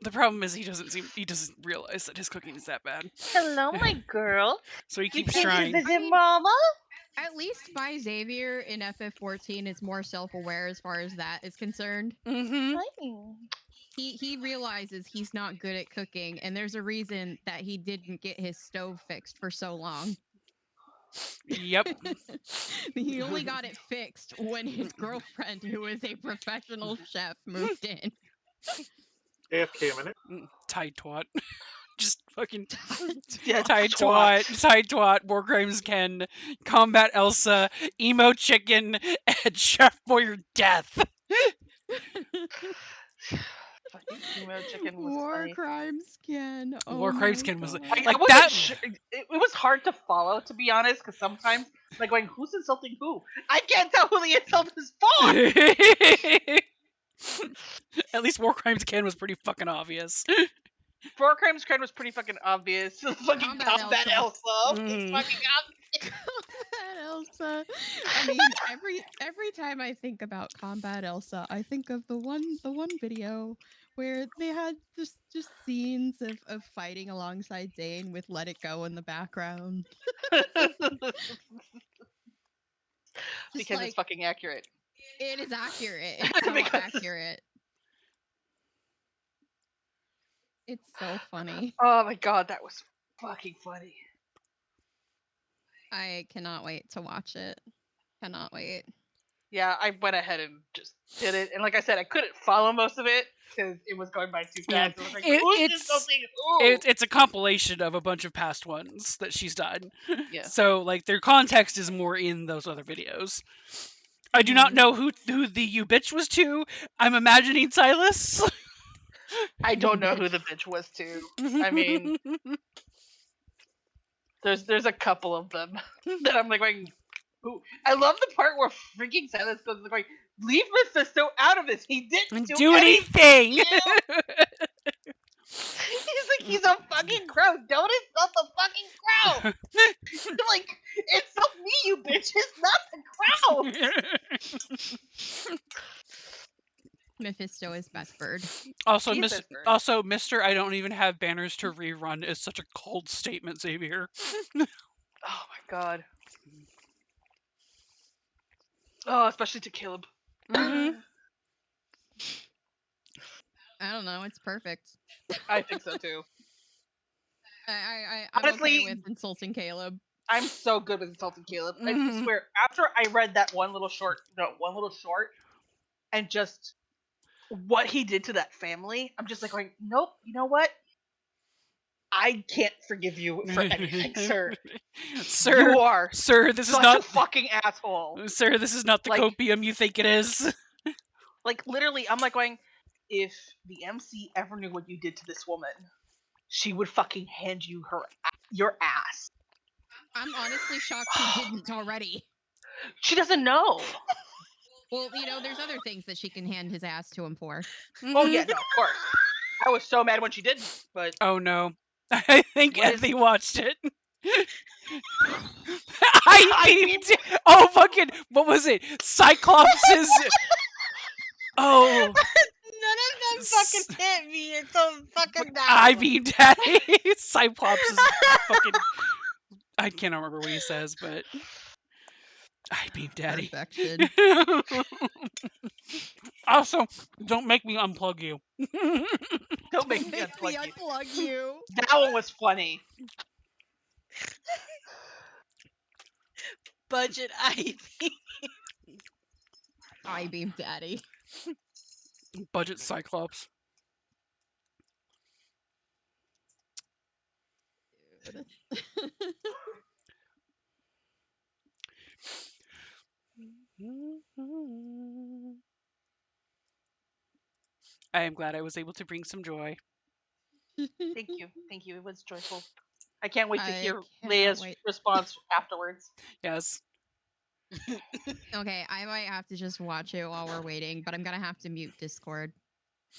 The problem is he doesn't realize that his cooking is that bad. Hello, my girl. So he You keeps came to trying. visit I mean- Mama? At least my Xavier in FF14 is more self-aware as far as that is concerned. Mm-hmm. He realizes he's not good at cooking, and there's a reason that he didn't get his stove fixed for so long. Yep. He only got it fixed when his girlfriend, who is a professional chef, moved in. AFK a minute. Tide twat. Just fucking Yeah, Tide twat, War Crimes Ken, Combat Elsa, Emo Chicken, and Chef Boyer Death. Fucking emo chicken was War funny. crimes can. Oh War Crimes my Ken was God. I like wasn't that. sure. It was hard to follow, to be honest, because sometimes I'm like going, who's insulting who? I can't tell who the insult is for. At least War Crimes Ken was pretty fucking obvious. War Crimes Crime was pretty fucking obvious. Fucking Combat Combat Elsa. Elsa. Mm. It's fucking obvious. Combat Elsa. I mean, every time I think about Combat Elsa, I think of the one video where they had just scenes of fighting alongside Zane with "Let It Go" in the background. Because like, it's fucking accurate. it is accurate. It's so Because- accurate. It's so funny. Oh my god, that was fucking funny. I cannot wait to watch it. Cannot wait. Yeah, I went ahead and just did it, and like I said, I couldn't follow most of it because it was going by too Yeah, fast. I was like, it- who's it's- insulting who? It's a compilation of a bunch of past ones that she's done. Yeah. So like their context is more in those other videos. I do not know who the you bitch was to. I'm imagining Silas. I don't know who the bitch was too. I mean, there's a couple of them that I'm like going, ooh. I love the part where freaking Silas goes like, leave Mephisto out of this. He didn't do anything. He's like, he's a fucking crow. Don't insult the fucking crow. I'm like, insult me, you bitches, not the crow. Mephisto is best bird. Also, He's best bird. also, Mr. I don't even have banners to rerun is such a cold statement, Xavier. Oh my god. Oh, especially to Caleb. Mhm. I don't know. It's perfect. I think so too. I'm Honestly- okay with insulting Caleb. I'm so good with insulting Caleb. I Mhm. swear, after I read that one little short, and just what he did to that family, I'm just like going, nope, you know what? I can't forgive you for anything, sir. Sir, You are sir, this is such not a fucking asshole. Sir, this is not the Like- copium you think it is. Like, literally, I'm like going, if the MC ever knew what you did to this woman, she would fucking hand you your ass. I'm honestly shocked she didn't already. She doesn't know. Well, you know, there's other things that she can hand his ass to him for. Oh yeah, no, of course. I was so mad when she didn't, but Oh no. I think What is- Anthony watched it. Oh fucking what was it? Cyclops's Oh, None of them fucking hit me. It's so fucking bad. I mean daddy. Cyclops is fucking I can't remember what he says, but I beam daddy. Perfection. Also, don't make me unplug you. don't make me Make unplug me you. unplug you. That one was funny. Budget Ivy. I beam daddy. Budget Cyclops. Dude. I am glad I was able to bring some joy. Thank you. It was joyful. I can't wait to I hear cannot Leia's wait. response afterwards. Yes. Okay, I might have to just watch it while we're waiting, but I'm gonna have to mute Discord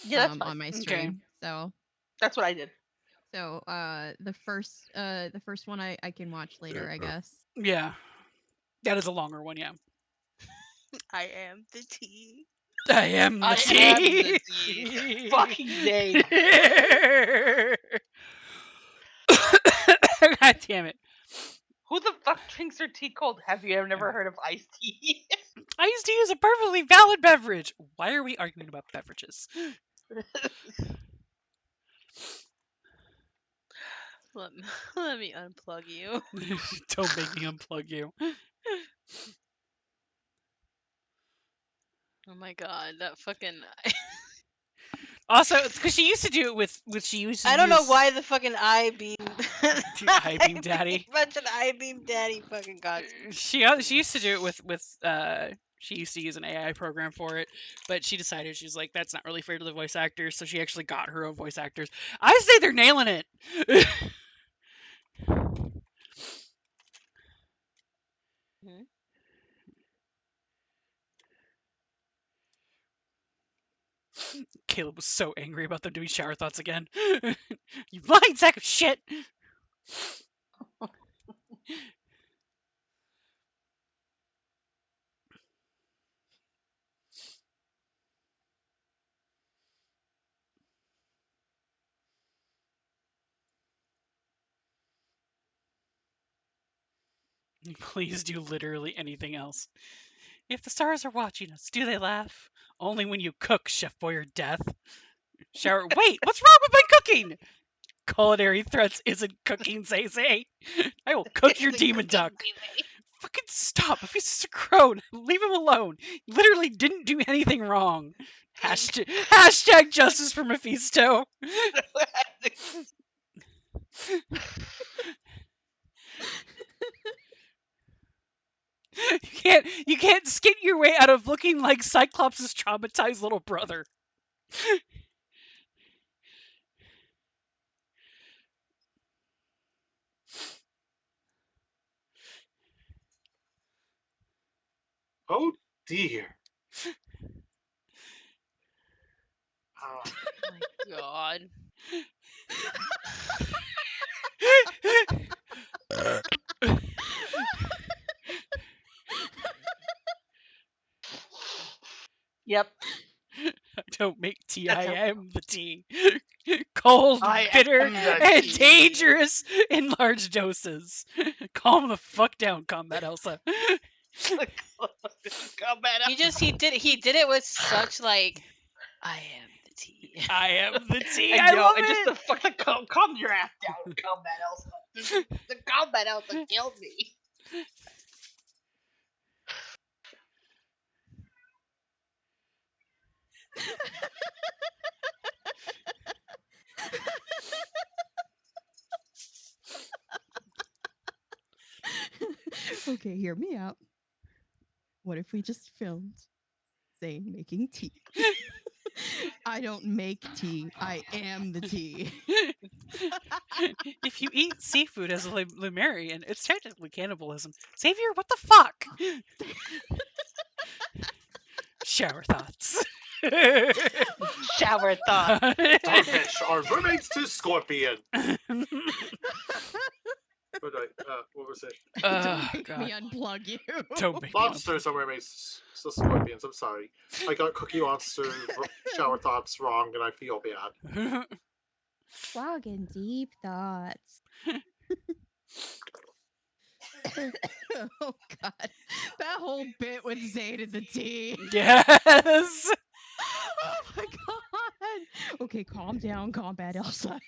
Yeah, that's fine. on my Okay. stream. So That's what I did. the first one I can watch later, I guess. Yeah. That is a longer one, yeah. I am the tea. I am the I tea. am the tea. Fucking name. God damn it. Who the fuck drinks their tea cold? Have you ever never heard of iced tea? Iced tea is a perfectly valid beverage. Why are we arguing about beverages? Let me unplug you. Don't make me unplug you. Oh my god, that fucking. Also, it's because she used to do it with she used to I don't know use why the fucking I beam. I-beam daddy. Bunch of I beam daddy fucking gods. She used to do it with she used to use an AI program for it, but she decided she's like that's not really fair to the voice actors, so she actually got her own voice actors. I say they're nailing it. Hmm? Caleb was so angry about them doing shower thoughts again. You lying sack of shit. Please do literally anything else. If the stars are watching us, do they laugh? Only when you cook, Chef Boyer Death. Shower. Wait, what's wrong with my cooking? Culinary threats isn't cooking, say. I will cook your demon duck. Fucking stop. If he's just a crone, leave him alone. He literally didn't do anything wrong. Hashtag justice for Mephisto. You can't skit your way out of looking like Cyclops' traumatized little brother. Oh dear. Oh my god. Yep. I don't make tea, That's I how- am the tea. Cold, I bitter, am the and tea. dangerous in large doses. Calm the fuck down, Combat Elsa. Combat He did it with such like I am the tea. I am the tea. I I know, love and it. just the fuck the calm your ass down, Combat Elsa. The Combat Elsa killed me. Okay, hear me out. What if we just filmed Zane making tea? I don't make tea. I am the tea. If you eat seafood as a Lumerian, it's technically cannibalism. Xavier, what the fuck? Shower thoughts. Shower thought. Starfish are roommates to Scorpion. What was it? Don't make God. me unplug you. Don't make me Monsters are roommates to Scorpions. I'm sorry. I got Cookie Monster shower thoughts wrong, and I feel bad. Frog and deep thoughts. Oh god. That whole bit with Zane and the tea. Yes. Oh my god. Okay, calm down, Combat Elsa.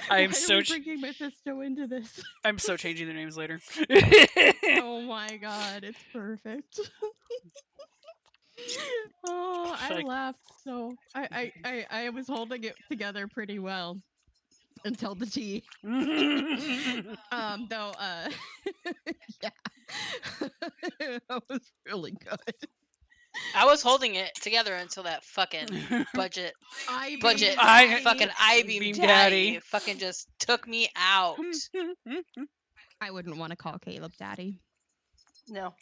I am Why so are we bringing Mephisto into this? I'm so changing their names later. Oh my god, it's perfect. Oh, I Like- laughed so I was holding it together pretty well until the tea. Though yeah. That was really good. I was holding it together until that fucking budget Beam fucking I beam Beam daddy daddy. fucking just took me out. I wouldn't want to call Caleb daddy. No.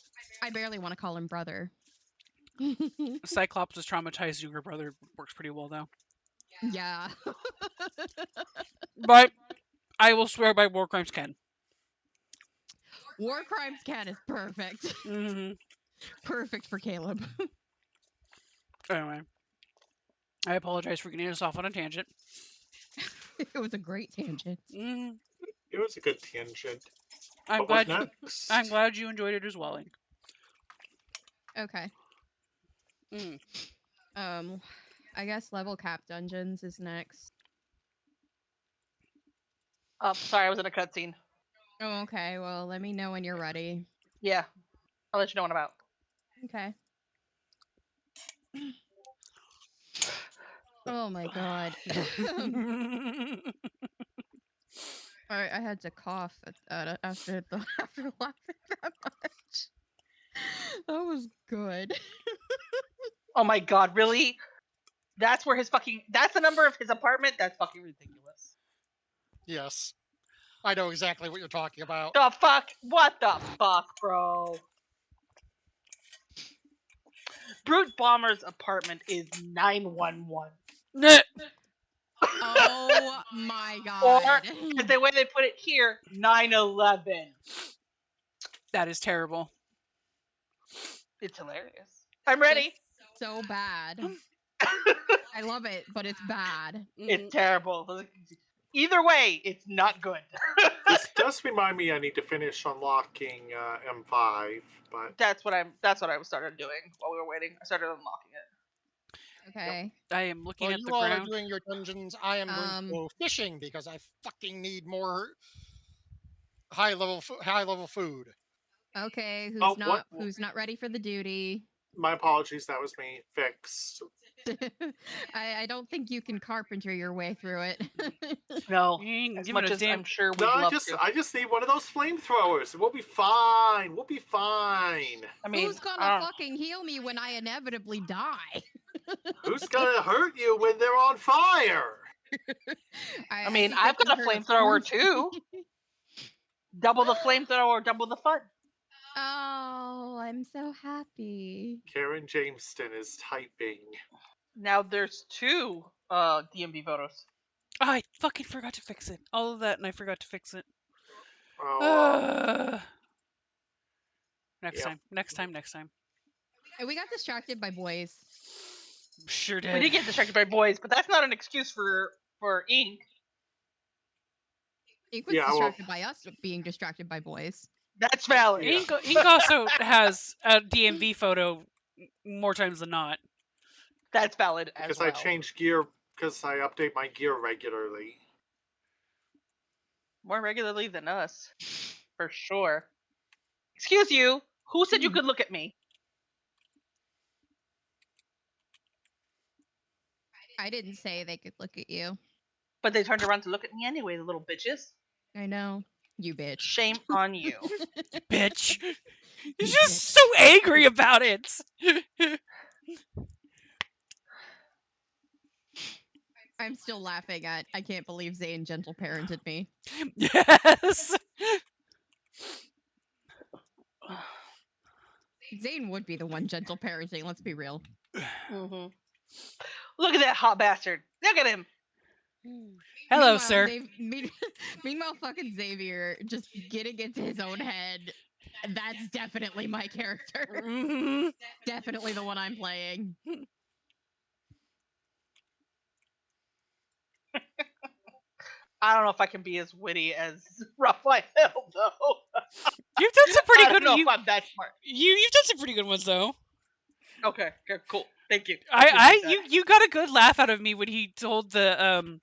I barely want to call him brother. Cyclops' traumatized younger brother works pretty well though. Yeah. But I will swear by War Crimes Ken. War Crimes Ken is perfect. Mm-hmm. Perfect for Caleb. Anyway, I apologize for getting us off on a tangent. It was a great tangent. Mm, It was a good tangent. I'm But what glad. next? I'm glad you enjoyed it as well. Ink. Okay. Mm. I guess level cap dungeons is next. Sorry, I was in a cutscene. Oh, okay. Well, let me know when you're ready. Yeah, I'll let you know what I'm about. Okay. Oh my god. I had to cough after after laughing that much. That was good. Oh my god, really? That's where his fucking. That's the number of his apartment? That's fucking ridiculous. Yes, I know exactly what you're talking about. The fuck? What the fuck, bro? Brute Bomber's apartment is 911. Oh my Or, god. as the way they put it here, 911. That is terrible. It's hilarious. I'm ready. Just so bad. I love it, but it's bad. It's terrible. Either way, it's not good. This does remind me I need to finish unlocking M5, but That's what I started doing while we were waiting. I started unlocking it. Okay. I am looking While at you the all are ground. doing your dungeons, I am going to Um, go fishing because I fucking need more high level food. Okay, oh, what? who's not ready for the duty? My apologies. That was me. Fixed. I don't think you can carpenter your way through it. No, You ain't as giving much a as damn. I'm sure No, we'd love to. I just need one of those flamethrowers. We'll be fine. We'll be fine. I mean, Who's I gonna don't. fucking heal me when I inevitably die? Who's gonna hurt you when they're on fire? I mean, think they I've can got a hurt flamethrower few. too. Double the flamethrower, double the fun. Oh, I'm so happy. Karen Jameston is typing. Now there's two DMV photos. Oh, I fucking forgot to fix it. All of that, and I forgot to fix it. Oh, Next yep. time. Next time. Next time. And we got distracted by boys. Sure We did. did get distracted by boys, but that's not an excuse for ink. Ink was Yeah, well, distracted by us being distracted by boys. That's valid. Yeah. Ink also has a DMV photo more times than not. That's valid as because well. I change gear, because I update my gear regularly. More regularly than us, for sure. Excuse you. Who said you could look at me? I didn't say they could look at you. But they turned around to look at me anyway, the little bitches. I know. You bitch. Shame on you. Bitch. You He's just bitch. so angry about it. I'm still laughing at I can't believe Zane gentle parented me. Yes. Zane would be the one gentle parenting, let's be real. Mm-hmm. Look at that hot bastard. Look at him. Hello, Meanwhile, sir. Meanwhile, fucking Xavier just getting into his own head. That's definitely my character. Mhm. Definitely the one I'm playing. I don't know if I can be as witty as Raphael, though. You've done some pretty I don't good. know if I'm that smart. You've done some pretty good ones though. Okay, cool. Thank you. Appreciate that. You got a good laugh out of me when he told the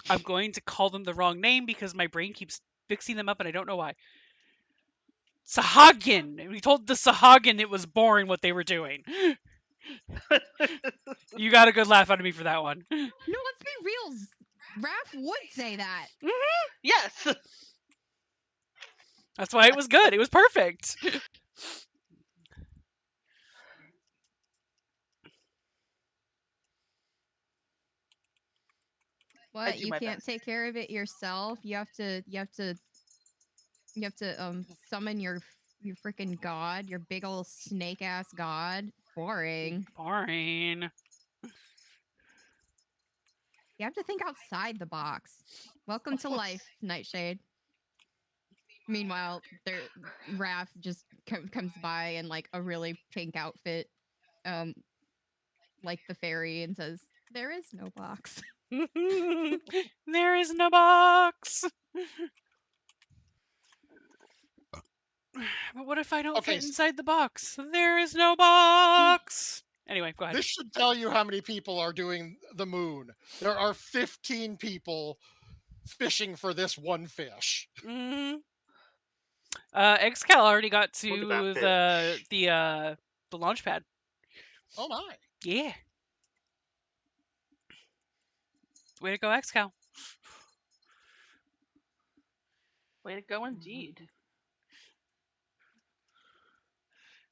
I'm going to call them the wrong name because my brain keeps fixing them up and I don't know why. Sahagin. We told the Sahagin it was boring what they were doing. You got a good laugh out of me for that one. No, let's be real. Raph would say that. Yes. That's why it was good. It was perfect. What? do You my can't best. take care of it yourself? You have to You have to summon your freaking god, your big old snake ass god. Boring. Boring. You have to think outside the box. Welcome to life, Nightshade. Meanwhile, Raph just comes by in like a really pink outfit, like the fairy, and says, "There is no box." There is no box. But what if I don't Okay, fit inside the box? There is no box. Anyway, go ahead. this should tell you how many people are doing the moon. There are 15 people fishing for this one fish. Mm-hmm. Excal already got Look at to that fish. the launch pad. Oh my. Yeah. Way to go, Excal. Way to go, indeed.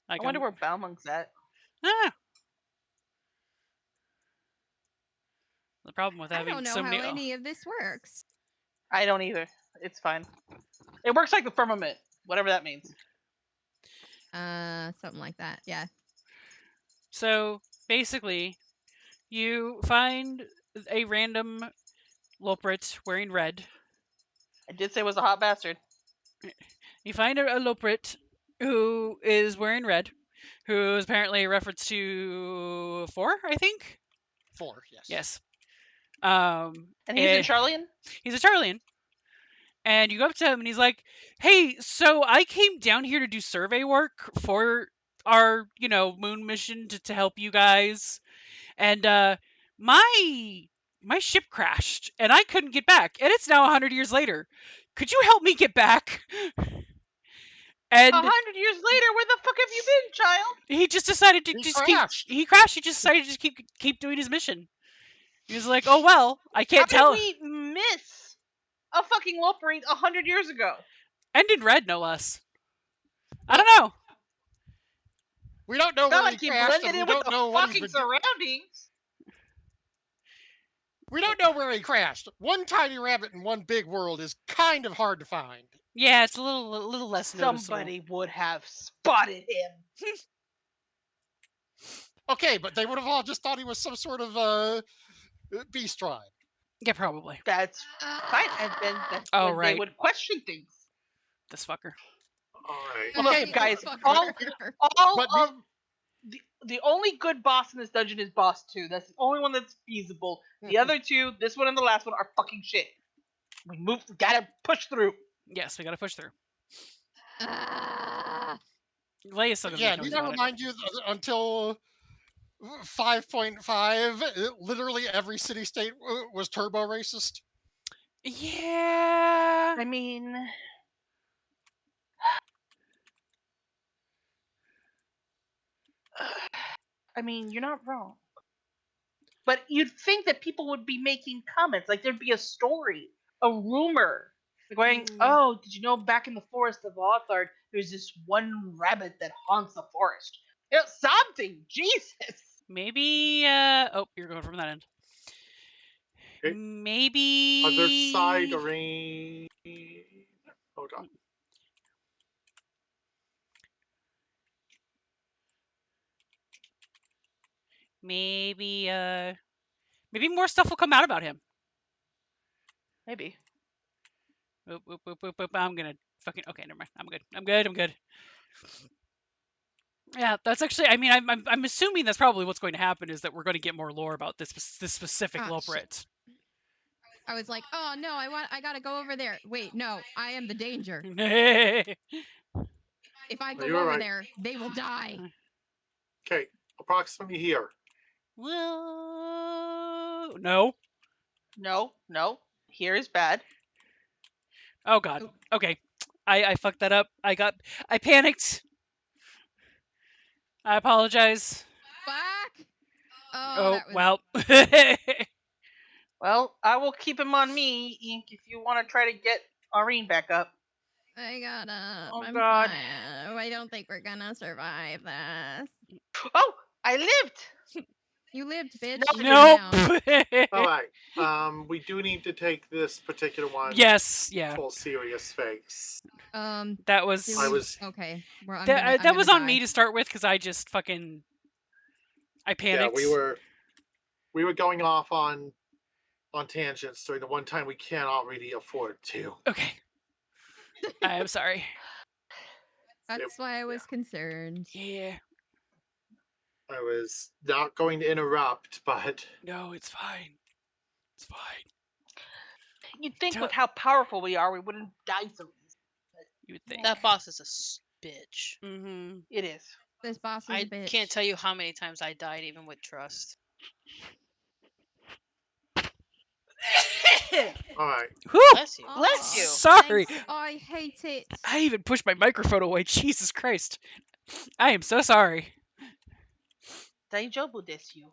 Like, I wonder where Balmung's at. Ah. The problem with I having don't know so how many. any of this works. I don't either. It's fine. It works like the firmament, whatever that means. Something like that. Yeah. So basically, you find a random Loprit wearing red. I did say it was a hot bastard. You find a Loprit who is wearing red, who is apparently a reference to 4, I think. 4, yes. Yes. And he's a Charlian? He's a Charlian. And you go up to him and he's like, "Hey, so I came down here to do survey work for our, moon mission to help you guys. And my ship crashed and I couldn't get back. And it's now 100 years later. Could you help me get back?" And 100 years later, where the fuck have you been, child? he just decided to He just crashed. He crashed. He just decided to just keep doing his mission. He was like, "Oh well, I How can't did tell." we miss a fucking Loperate 100 years ago? And in red, no less. I Well, don't know. We don't know It's not where like he he crashed, blended and we in with don't the know what he's fucking been doing. surroundings. We don't know where he crashed. One tiny rabbit in one big world is kind of hard to find. Yeah, it's a little less noticeable. Somebody would have spotted him. Okay, but they would have all just thought he was some sort of beast tribe. Yeah, probably. That's fine, and then that's Oh, when they right. would question things. This fucker. All right. Well, Okay, look, guys, Fucker. all But of the only good boss in this dungeon is boss 2. That's the only one that's feasible. The other two, this one and the last one, are fucking shit. We gotta push through. Yes, we gotta push through. Ah. Leia's still But gonna yeah, be need confused I about remind you that until 5.5, literally every city-state was turbo racist. it. Yeah. I mean, you're not wrong. But you'd think that people would be making comments, like there'd be a story, a rumor, going, "Oh, did you know back in the forest of Lothard, there's this one rabbit that haunts the forest?" Something, Jesus. Maybe. Oh, you're going from that end. Okay. Maybe. Other side arrange. Hold on. Maybe. Maybe more stuff will come out about him. Maybe. Oop, oop, oop, oop, oop. I'm gonna fucking. Okay, never mind. I'm good. Yeah, that's actually. I mean, I'm assuming that's probably what's going to happen is that we're going to get more lore about this specific Ah, Loprit. I was like, oh no, I gotta go over there. Wait, no, I am the danger. If I go You were over right. there, they will die. Okay, approximately here. Well, no. No. Here is bad. Oh god. Okay. I fucked that up. I panicked. I apologize. Fuck. Oh, Oh, that was. well. Well, I will keep him on me, Ink, if you want to try to get Aurene back up. I gotta. Oh, I'm God. fine. I don't think we're gonna survive this. Oh, I lived. You lived, bitch. No, You I live Nope. now. All right. We do need to take this particular one Yes, yeah. full serious face. That was Do I we? was Okay. Well, I'm that was gonna on die. me to start with because I just fucking I panicked. we were going off on tangents during the one time we cannot really afford to. Okay. I am sorry. That's why I was concerned. Yeah. I was not going to interrupt, but No, it's fine. It's fine. You'd think Duh. with how powerful we are, we wouldn't die so easy. You would think. That boss is a bitch. Mm-hmm. It is. This boss is I a bitch. can't tell you how many times I died even with trust. all right. Whew! Bless you. Bless you. Sorry. Thanks. I hate it. I even pushed my microphone away. Jesus Christ. I am so sorry. Daijobu desu.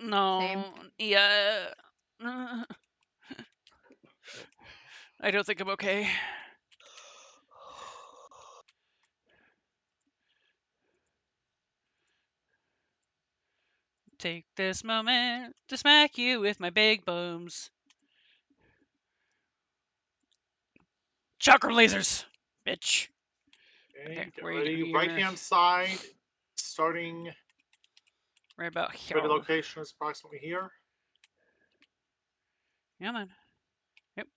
No. Same. Yeah. I don't think I'm okay. Take this moment to smack you with my big booms. Chakra lasers, bitch. Okay, Okay, get where are you ready. gonna- you're Right gonna- hand side, starting Right about here. where the location is approximately here. Come on. Yep.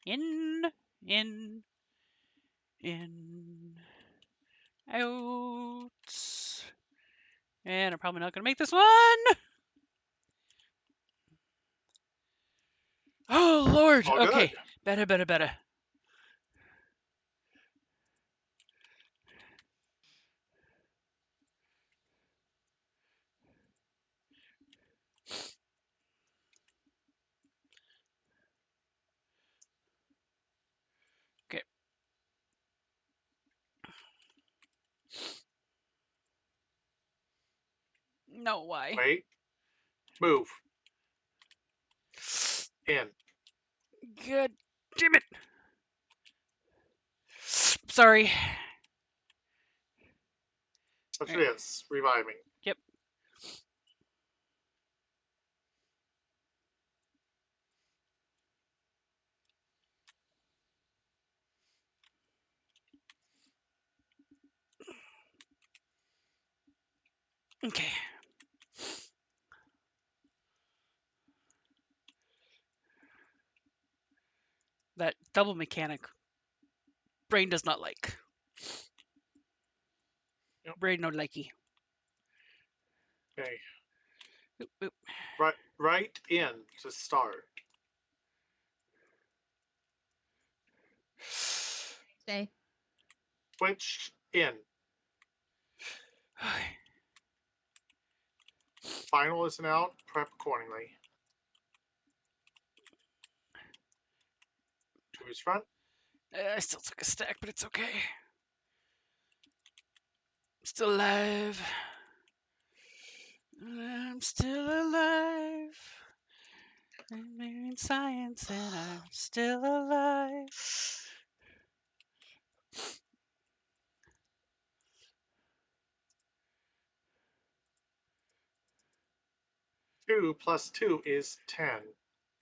In, out. And I'm probably not gonna make this one. Oh Lord. All Okay. good. Better. Okay. No, why? Wait. Move. In. God damn it. Sorry. Such Alright. it is. Reviving. Yep. Okay. That double mechanic. Brain does not like. Yep. Brain no likey. Okay. Oop, oop. Right in to start. Stay. Switch in. Okay. Final isn't out. Prep accordingly. To his front. I still took a stack, but it's okay. I'm still alive. I'm still alive. I'm in science and I'm still alive. 2 plus 2 is 10.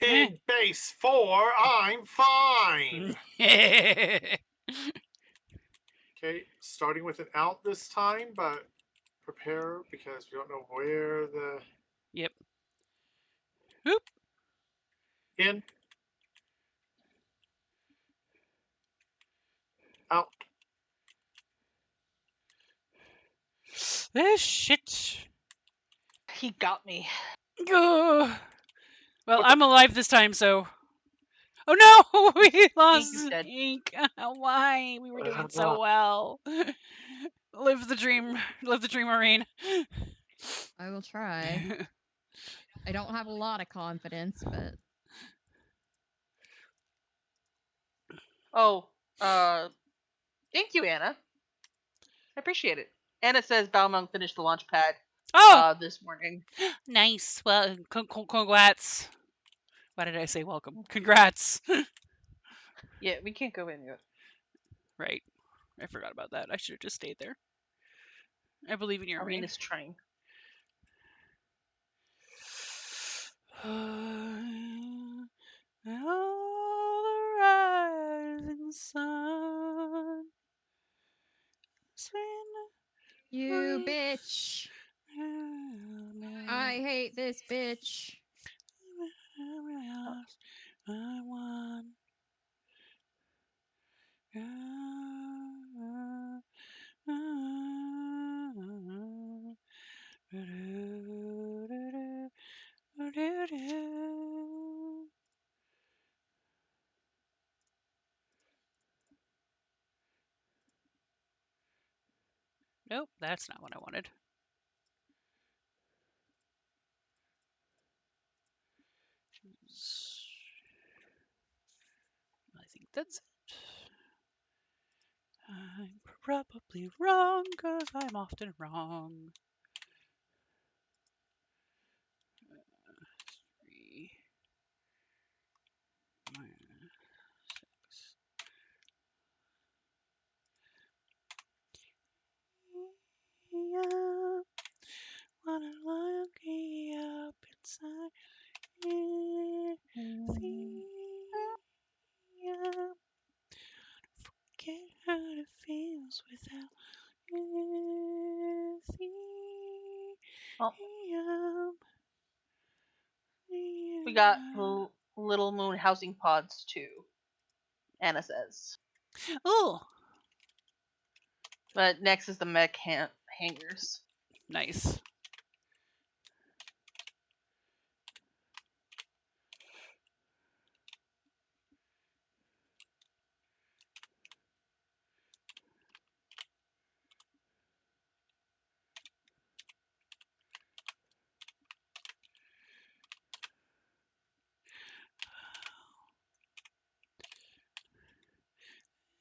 Eh. In base 4, I'm fine. Okay, starting with an out this time, but prepare because we don't know where the Yep. Oop. in, out. This shit. He got me. Ugh. Well, Okay. I'm alive this time, so. Oh no! We lost is dead. Ink. Why? We were doing so well. Live the dream. Live the dream, Maureen. I will try. I don't have a lot of confidence, but Oh, thank you, Anna. I appreciate it. Anna says Balmung finished the launch pad Oh, this morning. nice. Well, congrats. Why did I say welcome? Congrats. Yeah, we can't go in yet. Right. I forgot about that. I should have just stayed there. I believe in your Irene Irene. is trying. All the rising sun. You bitch. I hate this bitch. I want. Nope, that's not what I wanted. I think that's it. I'm probably wrong, because I'm often wrong. 3 minus 6. Yeah, wanna look me up inside. Yeah, forget how it feels without Oh, lithium. we got Little Moon housing pods too. Anna says. Oh, But next is the mech hangers. nice.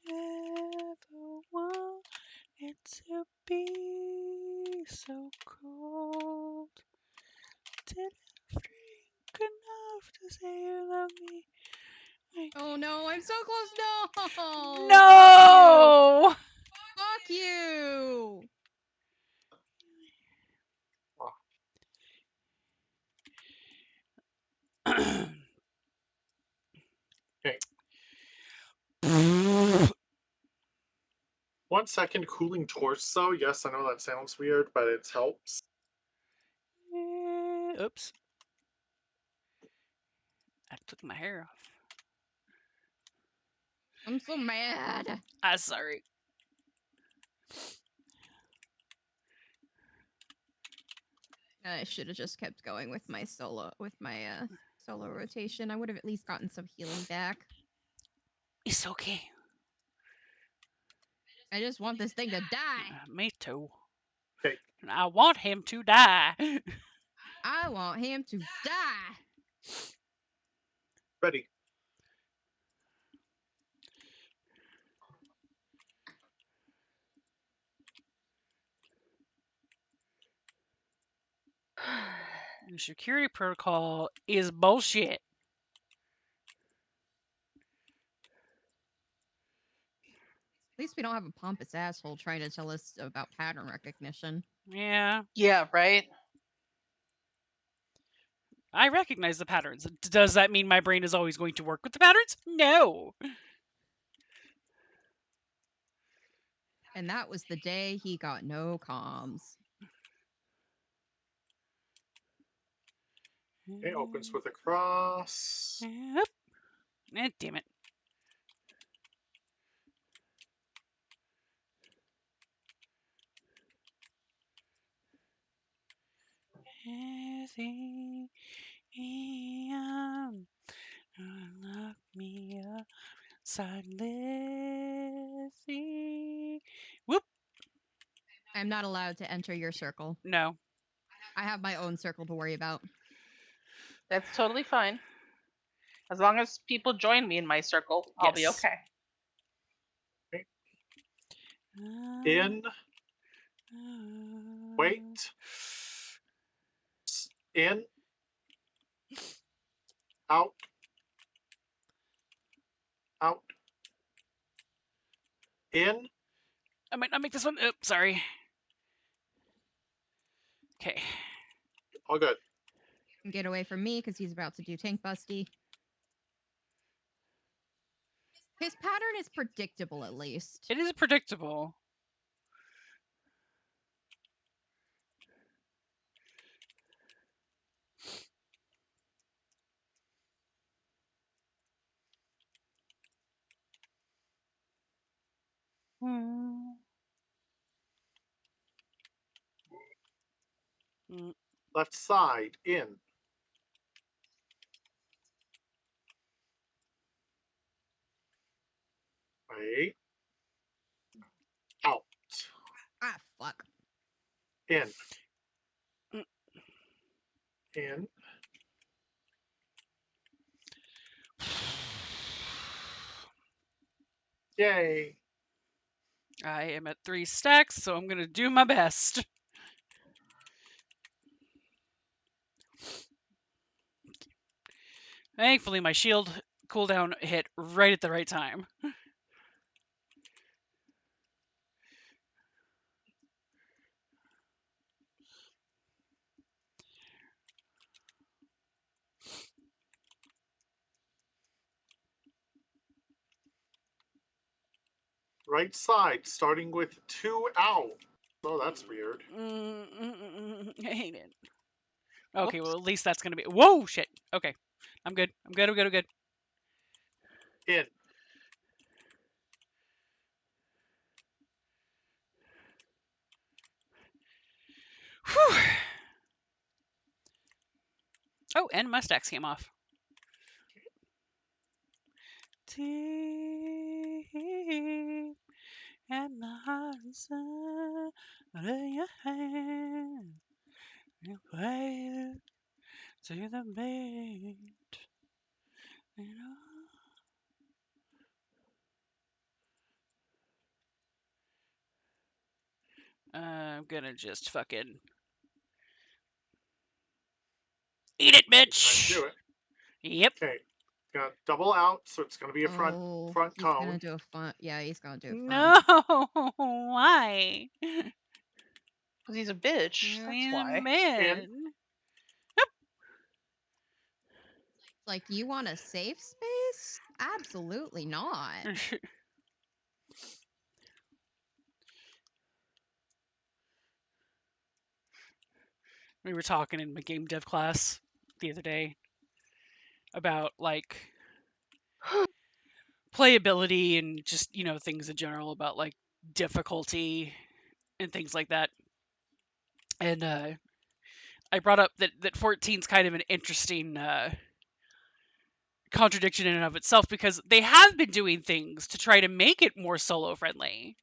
Never want it to be so cold. Didn't drink enough to say you love me. Oh no, I'm so close. No. No! Fuck you. Okay. 1 second cooling torso. Yes, I know that sounds weird, but it helps. Oops. I took my hair off. I'm so mad. I'm sorry. I should have just kept going with my solo solo rotation. I would have at least gotten some healing back. It's okay. I just want this thing to die. Me too. Okay. I want him to die. I want him to die. Ready. The security protocol is bullshit. At least we don't have a pompous asshole trying to tell us about pattern recognition. Yeah. Yeah, right? I recognize the patterns. Does that mean my brain is always going to work with the patterns? No. And that was the day he got no comms. It opens with a cross. Yep. Damn it. Lock me up. Silently. Whoop. I'm not allowed to enter your circle. No. I have my own circle to worry about. That's totally fine. As long as people join me in my circle, I'll be Yes. okay. In. Wait. In. Out. Out. In. I might not make this one. Oh, sorry. Okay. All good. Get away from me because he's about to do tank busty. His pattern is predictable, at least. It is predictable. Mm. Left side, in. Wait. Out. Ah, fuck. In. Mm. In. Yay. I am at 3 stacks, so I'm gonna do my best. Thankfully, my shield cooldown hit right at the right time. Right side, starting with 2 out. Oh, that's weird. I hate it. Okay, Whoops. well, at least that's gonna be. Whoa, shit. Okay. I'm good. I'm good. I'm good. I'm good. In. Whew. Oh, and my stacks came off. Deep in the heart and sun of your hand, you play to the beat. You know? I'm gonna just fucking eat it, Time to bitch. do it. Yep. Okay. Got double out, so it's going to be a front Oh, he's cone. gonna do a front. Yeah, he's gonna do a No, front. why? Because he's a bitch. That's why. Man. Like, you want a safe space? Absolutely not. We were talking in my game dev class the other day about like playability and just, things in general about like difficulty and things like that. And I brought up that 14's kind of an interesting contradiction in and of itself because they have been doing things to try to make it more solo friendly.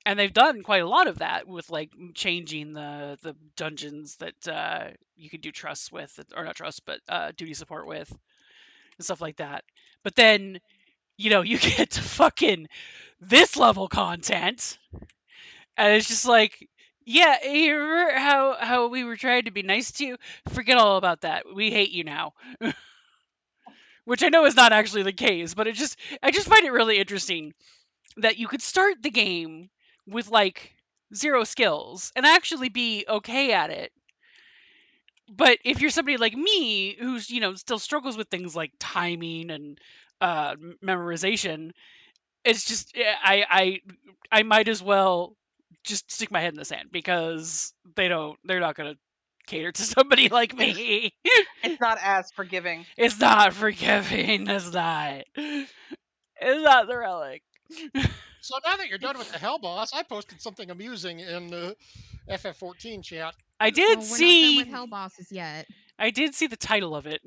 And they've done quite a lot of that with like changing the dungeons that you can do trust with, or not trust, but duty support with, and stuff like that. But then, you get to fucking this level content, and it's just like, yeah, you remember how we were trying to be nice to you? Forget all about that. We hate you now. Which I know is not actually the case, but I just find it really interesting that you could start the game with like 0 skills and actually be okay at it. But if you're somebody like me who's, still struggles with things like timing and memorization, it's just I might as well just stick my head in the sand because they're not going to cater to somebody like me. It's not as forgiving. It's not forgiving. It's not. It's not the relic. So now that you're done with the Hell Boss, I posted something amusing in the FF14 chat. I Well, did we're not done with see hell bosses yet. I did see the title of it.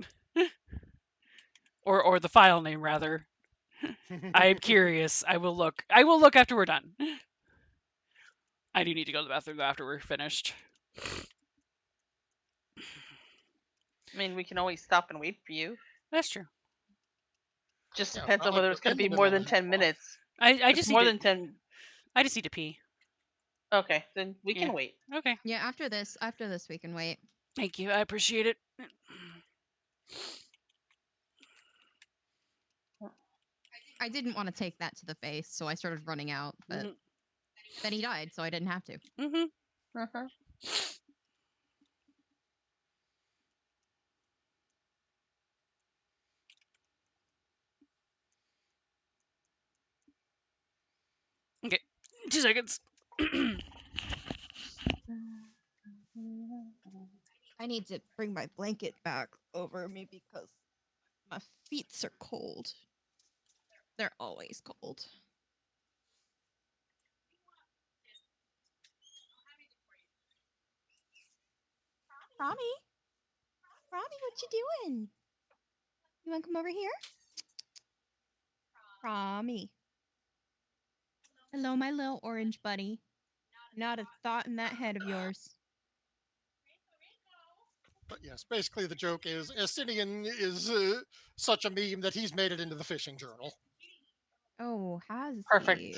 Or the file name rather. I'm curious. I will look. I will look after we're done. I do need to go to the bathroom after we're finished. I mean, we can always stop and wait for you. That's true. Just Yeah, it's depends not on like whether we're it's going in to the be middle more of a than Hell 10 Boss. minutes. I If just more need than to 10. I just need to pee. Okay, then we Yeah. can wait. Okay. Yeah, after this we can wait. Thank you. I appreciate it. I didn't want to take that to the face, so I started running out, but Mhm. then he died, so I didn't have to. Mhm. Uh-huh. seconds. I need to bring my blanket back over me because my feet are cold. They're always cold. Robbie? Robbie, what you doing? You want to come over here? Robbie. Hello, my little orange buddy. Not a thought in that head of yours. But yes, basically the joke is Estinian is such a meme that he's made it into the fishing journal. Oh, has Perfect. he?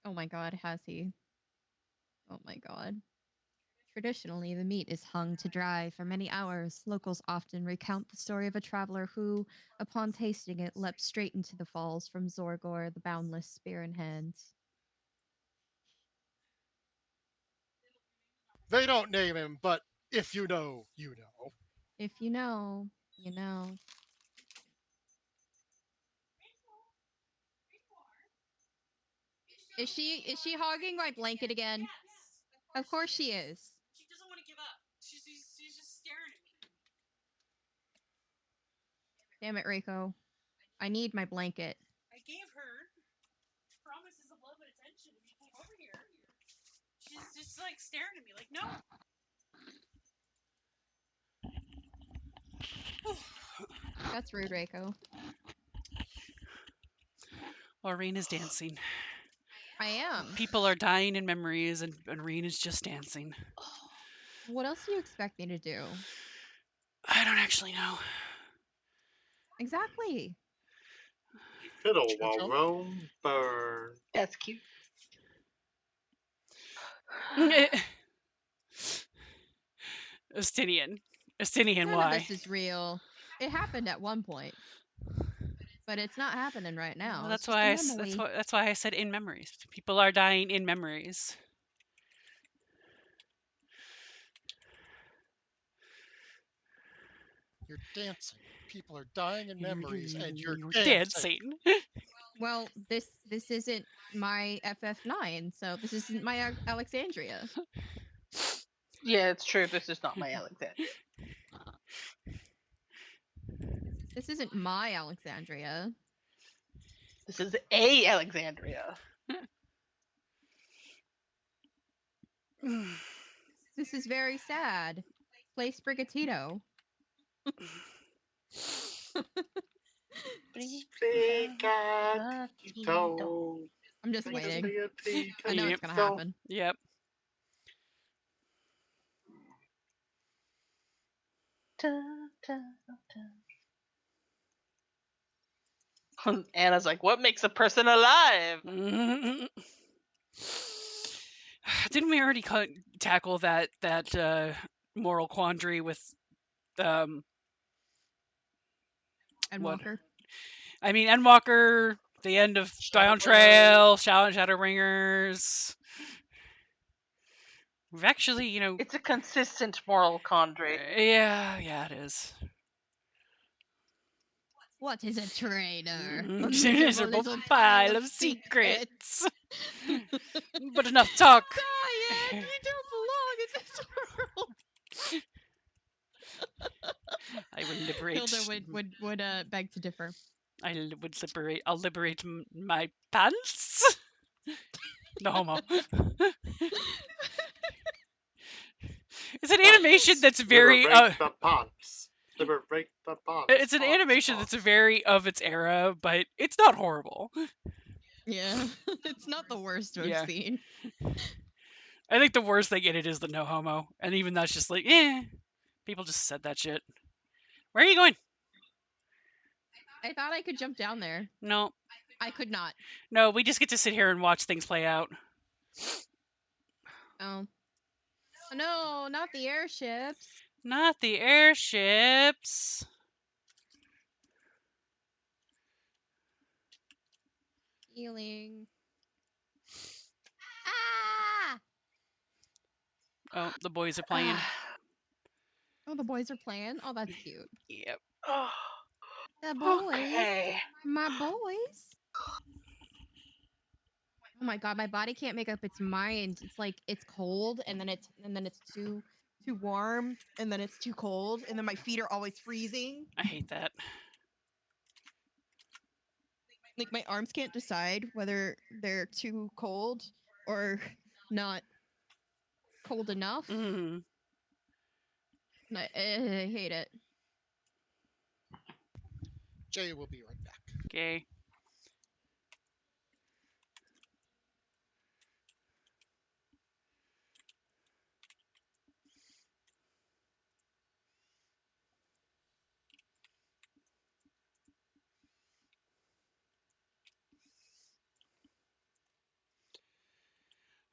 Oh my god, has he? Oh my god. Traditionally, the meat is hung to dry for many hours. Locals often recount the story of a traveler who, upon tasting it, leapt straight into the falls from Zorgor, the boundless spear in hand. They don't name him, but if you know, you know. If you know, you know. Is she hogging my blanket again? Of course she is. She doesn't want to give up. She's just staring at me. Damn it, Reiko. I need my blanket. I gave her promises of love and attention if she came over here. She's just like staring at me like, no. That's rude, Reiko. Laureen is dancing. I am. People are dying in memories, and Reen is just dancing. What else do you expect me to do? I don't actually know. Exactly. Fiddle Choo while choo. Rome burn. That's cute. Estinian, None of why? this is real. It happened at one point, but it's not happening right now. Well, It's just a memory. that's why I said in memories. People are dying in memories. You're dancing. People are dying in memories, and you're You're dancing. dancing. Well, this isn't my FF9, so this isn't my Alexandria. Yeah, it's true. This is not my Alexandria. This isn't my Alexandria. This is a Alexandria. This is very sad. Place Brigatito. Brigatito. I'm just waiting. I know it's gonna Brigatito. happen. Yep. Anna's like, what makes a person alive? Didn't we already tackle that moral quandary with And what? Walker. I mean, Endwalker, the end of Die on Trail, Shadowbringers. We've actually, It's a consistent moral quandary. yeah, it is. What is a traitor? A Miserable little pile of secrets. But enough talk. Diane, you don't belong in this world. I will liberate. Hilda would beg to differ. I'll liberate my pants. No homo. It's an animation that's very. Liberate the pants. Liberate the pants. It's an animation that's very of its era, but it's not horrible. Yeah, it's not the worst I've Yeah. seen. I think the worst thing in it is the no homo, and even that's just like, people just said that shit. Where are you going? I thought I could jump down there. No, I could not. no, we just get to sit here and watch things play out. Oh. No, not the airships. Not the airships. Healing. Ah! Oh, the boys are playing. Oh, the boys are playing. Oh, that's cute. Yep. Oh, The boys, okay. my boys. Oh my god, my body can't make up its mind. It's like it's cold, and then it's too warm, and then it's too cold, and then my feet are always freezing. I hate that. Like my arms can't decide whether they're too cold or not cold enough. Mm. And I hate it. Jay will be right back. Okay.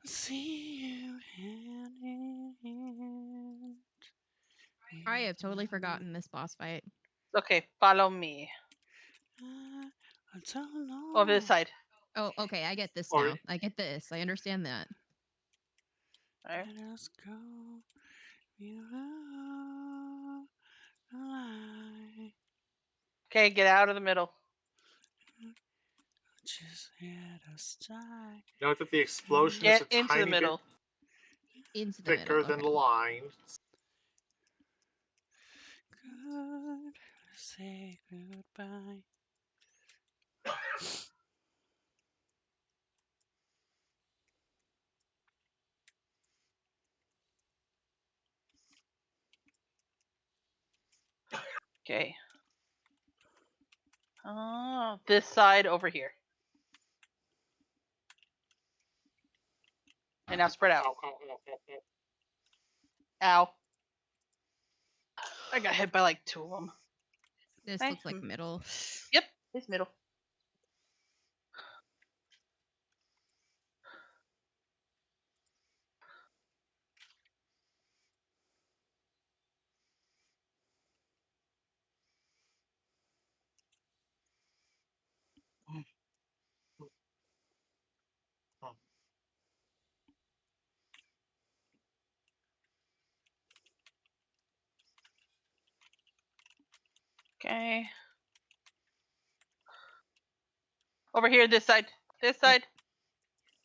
See you hand in hand. I have totally forgotten this boss fight. Okay, follow me. I don't know. Over this side. Oh, okay, I get this Or- now. I get this. I understand that. Alright. Let us go. You are alive. Okay, get out of the middle. Just let us die. Note that the explosion Get is a into the tiny bit middle. Into the middle. thicker than Okay. the line. Good. Say goodbye. Okay. Oh, this side over here. And now spread out. Ow, ow, ow, ow, ow. Ow. I got hit by like 2 of them. This Okay. looks like middle. Yep, it's middle. Okay. Over here, this side. This side.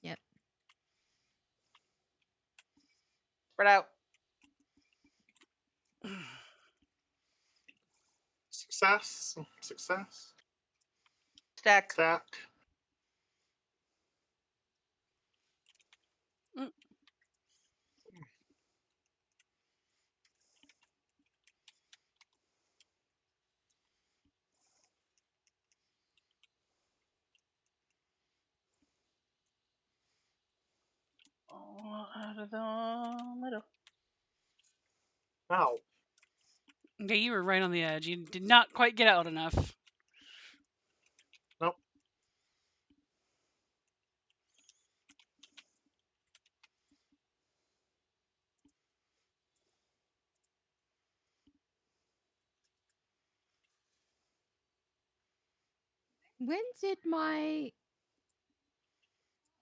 Yep. Spread out. Success. Success. Stack. Stack. Oh, out of the middle. Ow. Okay, you were right on the edge. You did not quite get out enough. Nope. When did my...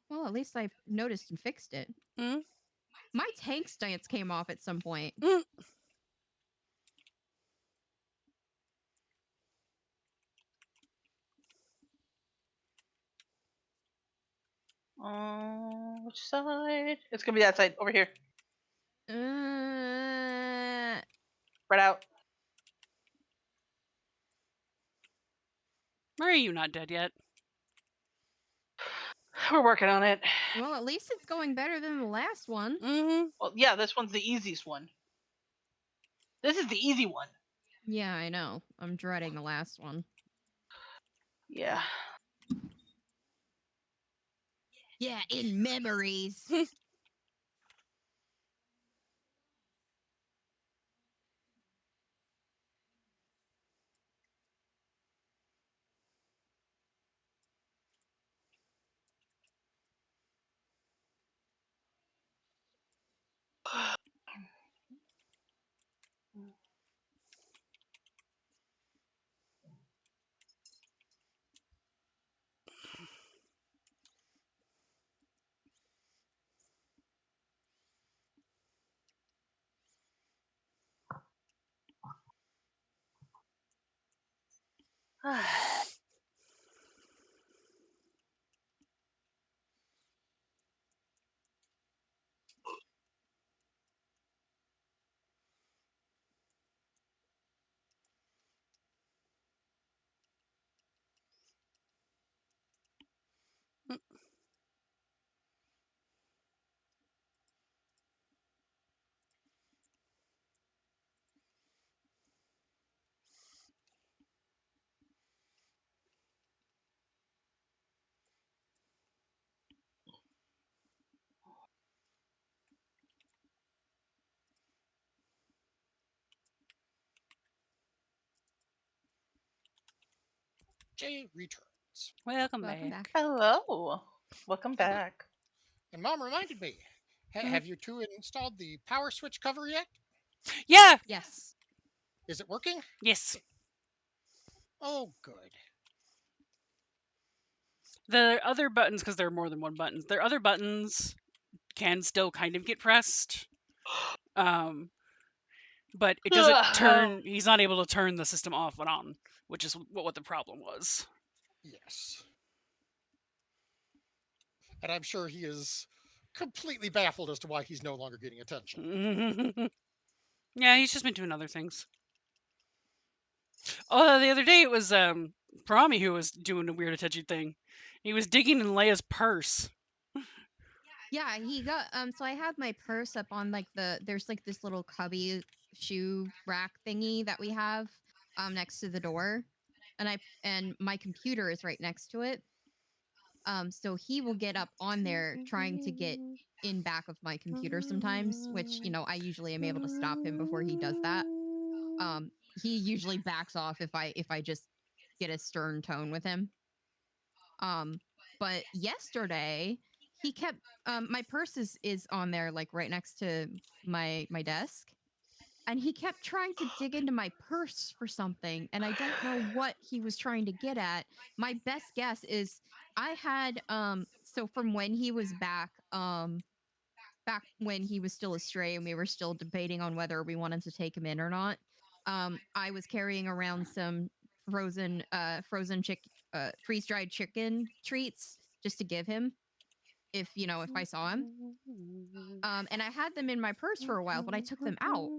Well, at least I noticed and fixed it. Mm? My tank stance came off at some point. Mm. Which side? It's gonna be that side. Over here. Spread out. Why are you not dead yet? We're working on it. Well, at least it's going better than the last one. Mm-hmm. Well, yeah, this one's the easiest one. This is the easy one. Yeah, I know. I'm dreading the last one. Yeah. Yeah, in memories. Jay returns. Welcome Welcome back. back. Hello. Welcome back. And Mom reminded me, have you two installed the power switch cover yet? Yeah. Yes. Is it working? Yes. Oh, good. The other buttons, because there are more than one button, their other buttons can still kind of get pressed. But it doesn't turn. He's not able to turn the system off and on, which is what the problem was. Yes. And I'm sure he is completely baffled as to why he's no longer getting attention. Yeah, he's just been doing other things. Oh, the other day it was Parami who was doing a weird attention thing. He was digging in Leia's purse. Yeah, he got so I have my purse up on like there's like this little cubby shoe rack thingy that we have next to the door. And my computer is right next to it. So he will get up on there trying to get in back of my computer sometimes, which, I usually am able to stop him before he does that. He usually backs off if I just get a stern tone with him. But yesterday he kept my purse is on there like right next to my desk, and he kept trying to dig into my purse for something, and I don't know what he was trying to get at. My best guess is I had so from when he was back when he was still a stray and we were still debating on whether we wanted to take him in or not. I was carrying around some frozen freeze dried chicken treats just to give him if I saw him. And I had them in my purse for a while, but I took them out,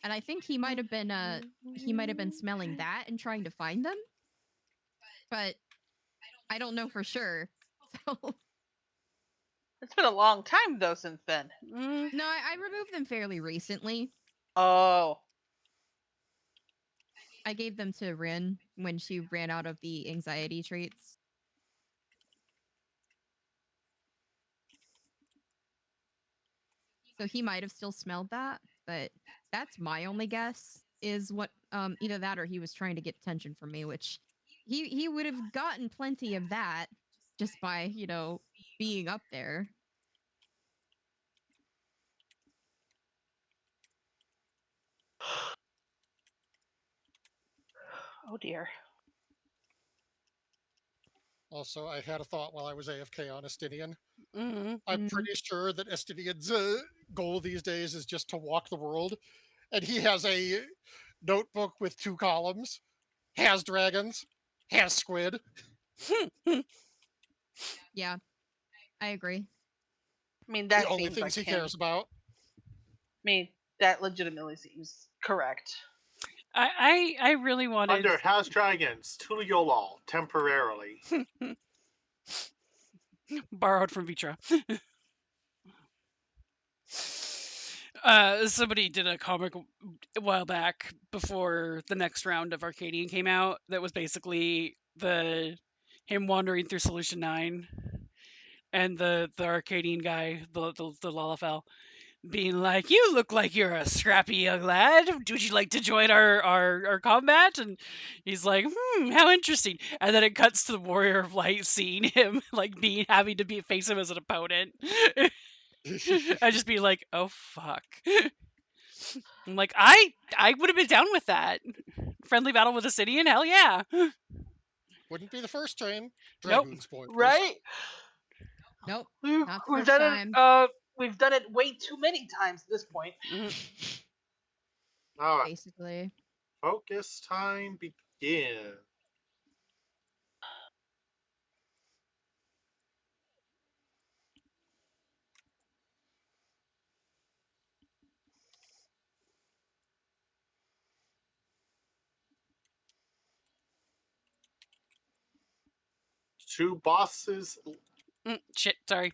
and I think he might have been smelling that and trying to find them, but I don't know for sure. So It's been a long time though since then. no, I removed them fairly recently. Oh. I gave them to Rin when she ran out of the anxiety treats. So he might have still smelled that, but that's my only guess is what either that or he was trying to get attention from me, which he would have gotten plenty of that just by, being up there. Oh dear. Also, I had a thought while I was AFK on Estinian. Mm-hmm. I'm pretty sure that Estinian's goal these days is just to walk the world. And he has a notebook with 2 columns, has dragons, has squid. Yeah, I agree. I mean, The that only seems things like he him. cares about. I mean, that legitimately seems correct. I really wanted. Under House Dragons, Tuliolol, temporarily. Borrowed from Vitra. Somebody did a comic a while back before the next round of Arcadian came out that was basically him wandering through Solution 9 and the Arcadian guy, the Lalafell, being like, "You look like you're a scrappy young lad. Would you like to join our combat?" And he's like, how interesting." And then it cuts to the Warrior of Light seeing him like having to face him as an opponent. I just be like, "Oh fuck." I'm like, I would have been down with that. Friendly battle with a Sidian? Hell yeah. Wouldn't be the first time. Nope. Dragoon spoilers. Right? Nope, We've, not the we've first done time. it. We've done it way too many times at this point. All right, Basically. focus time begin. two bosses. Shit, sorry.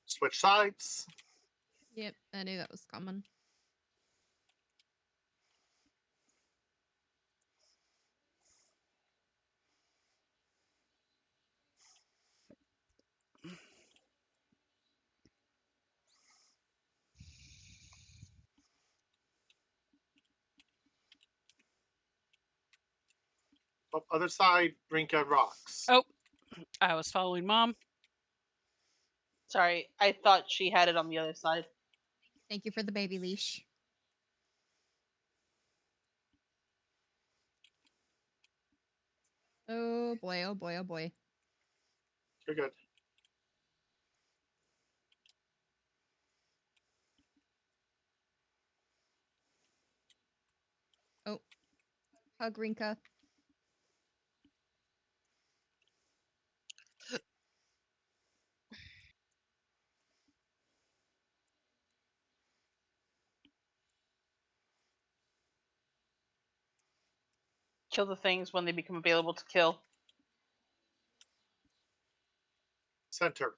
Switch sides. Yep, I knew that was coming. Oh, other side, Rinka rocks. Oh, I was following Mom. Sorry, I thought she had it on the other side. Thank you for the baby leash. Oh boy, oh boy, oh boy. You're good. Oh, hug Rinka. Kill the things when they become available to kill. Center.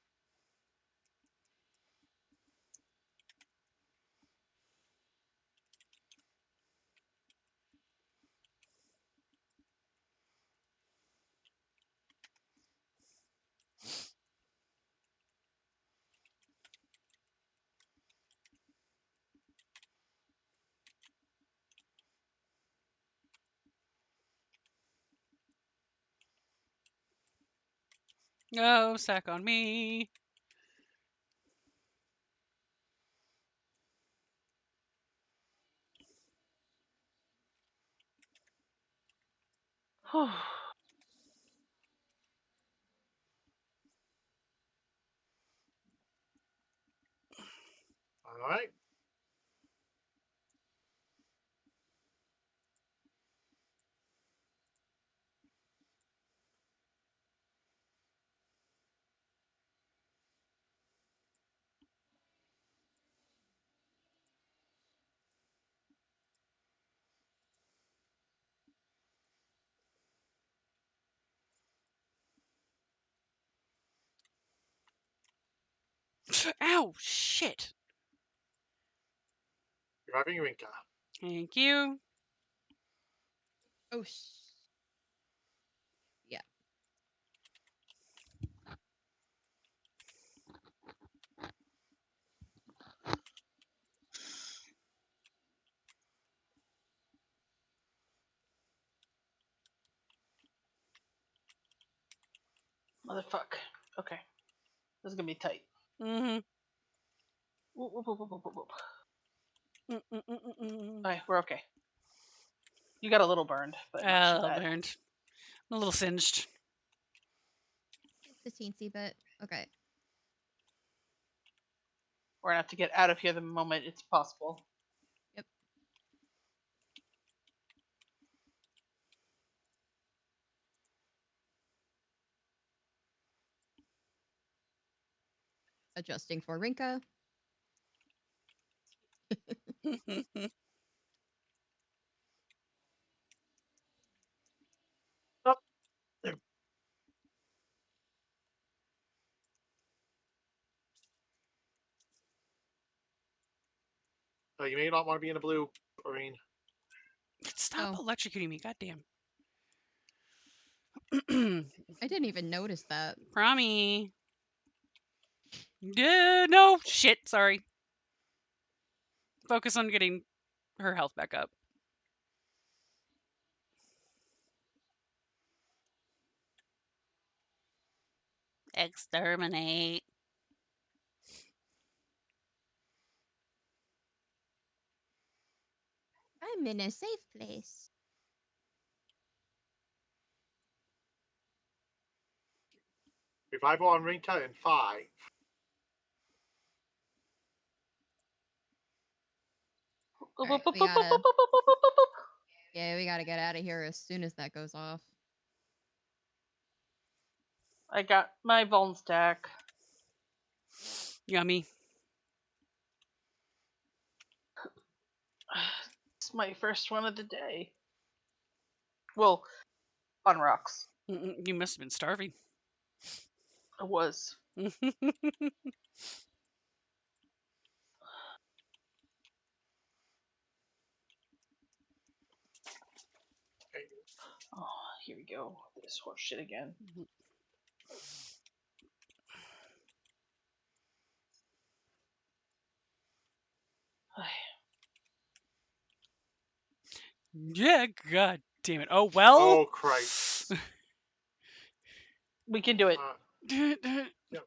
Oh, sack on me. All right. Ow, shit. You're having Rinka. Thank you. Oh, yeah. Motherfuck. Okay. This is gonna be tight. Mm-hmm. Whoop, whoop, whoop, whoop, whoop, whoop. Mm-mm-mm-mm. Alright, we're okay. You got a little burned, but not too bad. Burned. A little singed. Just a teensy bit. Okay. We're gonna have to get out of here the moment it's possible. Yep. Adjusting for Rinka. Oh, you may not want to be in the blue, Irene. Stop Oh. electrocuting me, goddamn. I didn't even notice that. Promi. No, shit, sorry. Focus on getting her health back up. Exterminate. I'm in a safe place. Revival on Rinka in 5. All right, we gotta. Yeah, we gotta get out of here as soon as that goes off. I got my Vuln stack. Yummy. It's my first one of the day. Well, on rocks. You must have been starving. I was. Oh, here we go. This horse shit again. Yeah, god damn it. Oh, well. Oh, Christ. We can do it. Yep.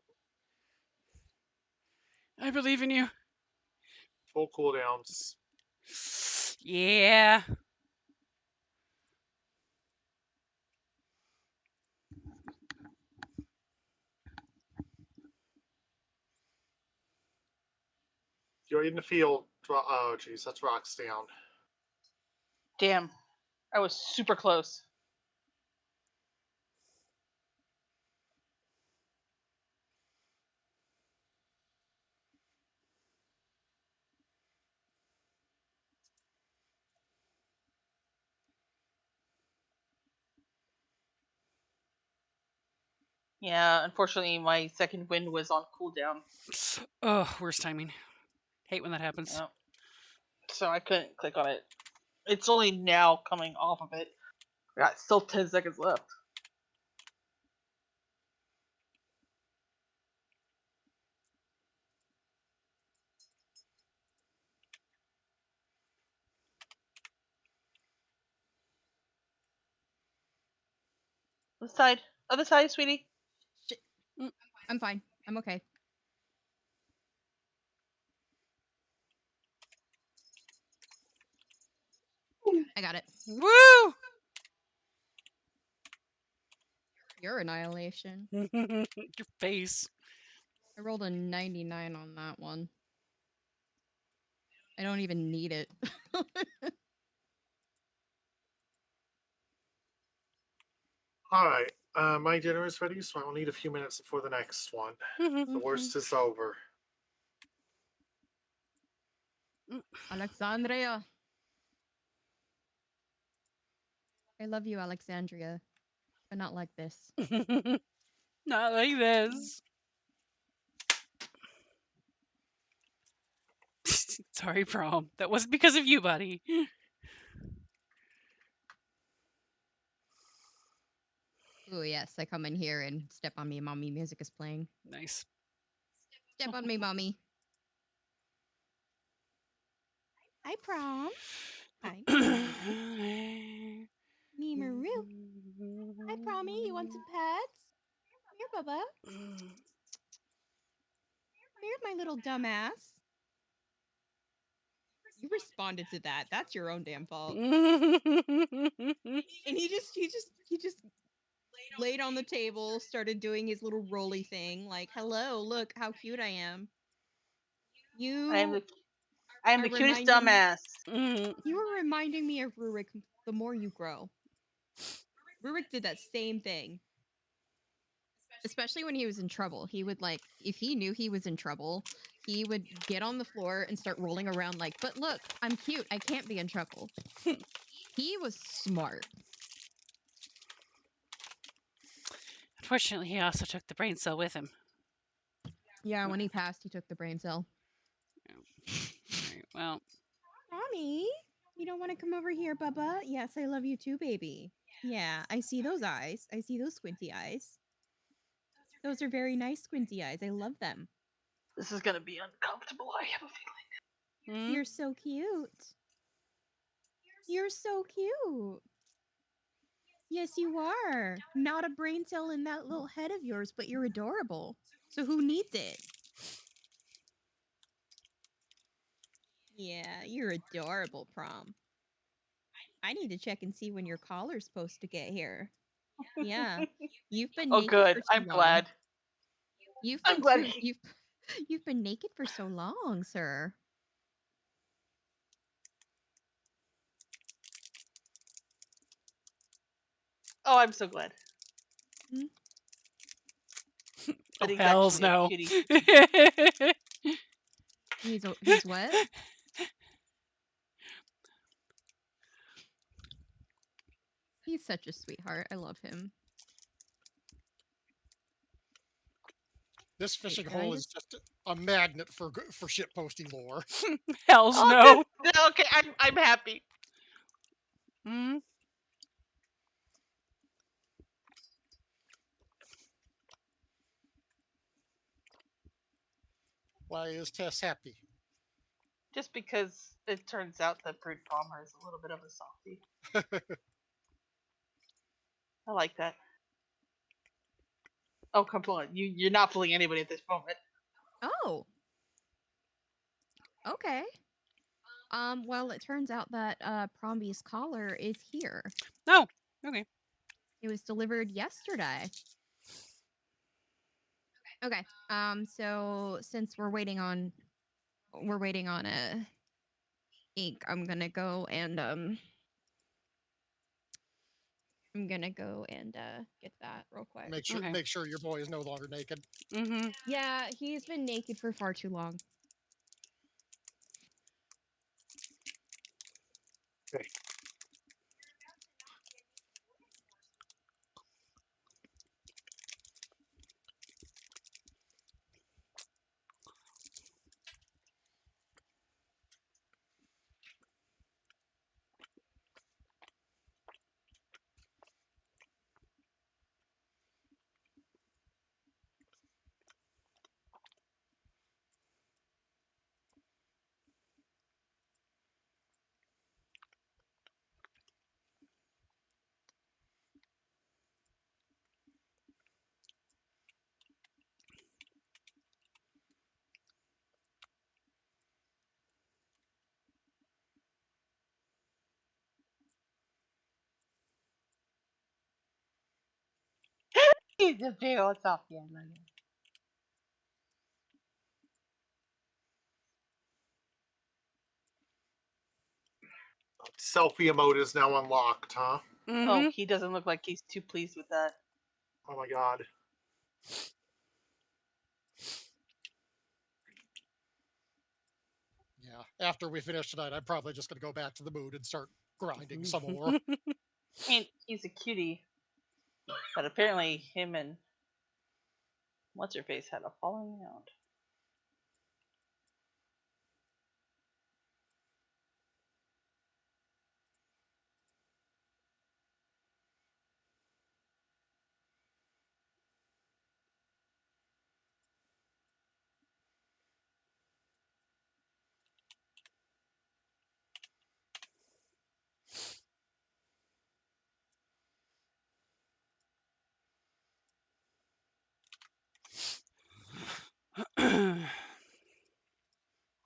I believe in you. Full cooldowns. Yeah. You're in the field. Oh, jeez, that's rocks down. Damn. I was super close. Yeah, unfortunately, my second wind was on cooldown. Oh, worst timing. Hate when that happens. Yeah. So I couldn't click on it. It's only now coming off of it. I got still 10 seconds left. Other side, sweetie. Shit. I'm fine. I'm okay. I got it. Woo! Your annihilation. Your face. I rolled a 99 on that one. I don't even need it. All right. My dinner is ready, so I will need a few minutes before the next one. The worst is over. Alexandria. I love you, Alexandria, but not like this. Not like this. Sorry, Prom. That wasn't because of you, buddy. Oh yes, I come in here and step on me, mommy. Music is playing. Nice. Step on me, mommy. Hi, Prom. Hi, me, Maru. Hi, Prommy. You want some pets? Here, Bubba. Here, my little dumbass. You responded to that. That's your own damn fault. And he just laid on the table, started doing his little rolly thing, like, "Hello, look how cute I am." You I am the are cutest reminding dumbass. you were reminding me of Rurik the more you grow. Rurik did that same thing. Especially when he was in trouble. He would like if he knew he was in trouble, he would get on the floor and start rolling around like, "But look, I'm cute. I can't be in trouble." He was smart. Unfortunately, he also took the brain cell with him. Yeah, when he passed, he took the brain cell. Alright, well. Mommy, you don't want to come over here, Bubba? Yes, I love you too, baby. Yeah, I see those eyes. I see those squinty eyes. Those are very nice squinty eyes. I love them. This is gonna be uncomfortable, I have a feeling. You're so cute. You're so cute. Yes, you are. Not a brain cell in that little head of yours, but you're adorable. So who needs it? Yeah, you're adorable, Prom. I need to check and see when your collar's supposed to get here. Yeah. You've been Oh, naked good. for so I'm long. glad. You've I'm been glad. you've been naked for so long, sir. Oh, I'm so glad. Hmm? Oh, But he's hells actually a no. cutie. He's what? He's such a sweetheart. I love him. This fishing can I hole is just a magnet for shitposting lore. Hells Oh, no. good. Okay, I'm happy. Mm. Why is Tess happy? Just because it turns out that Brood Palmer is a little bit of a softie. I like that. Oh, come on. You're not fooling anybody at this moment. Oh. Okay. Well, it turns out that Promby's collar is here. Oh, okay. It was delivered yesterday. Okay. So since we're waiting on ink, I'm gonna go and get that real quick. Okay. Make sure your boy is no longer naked. Mm-hmm. Yeah, he's been naked for far too long. Okay. He's a big old softie. I love it. Selfie mode is now unlocked, huh? Mm-hmm. Oh, he doesn't look like he's too pleased with that. Oh my god. Yeah. After we finish tonight, I'm probably just going to go back to the mood and start grinding some more. I mean, he's a cutie, but apparently him and what's her face had a falling out.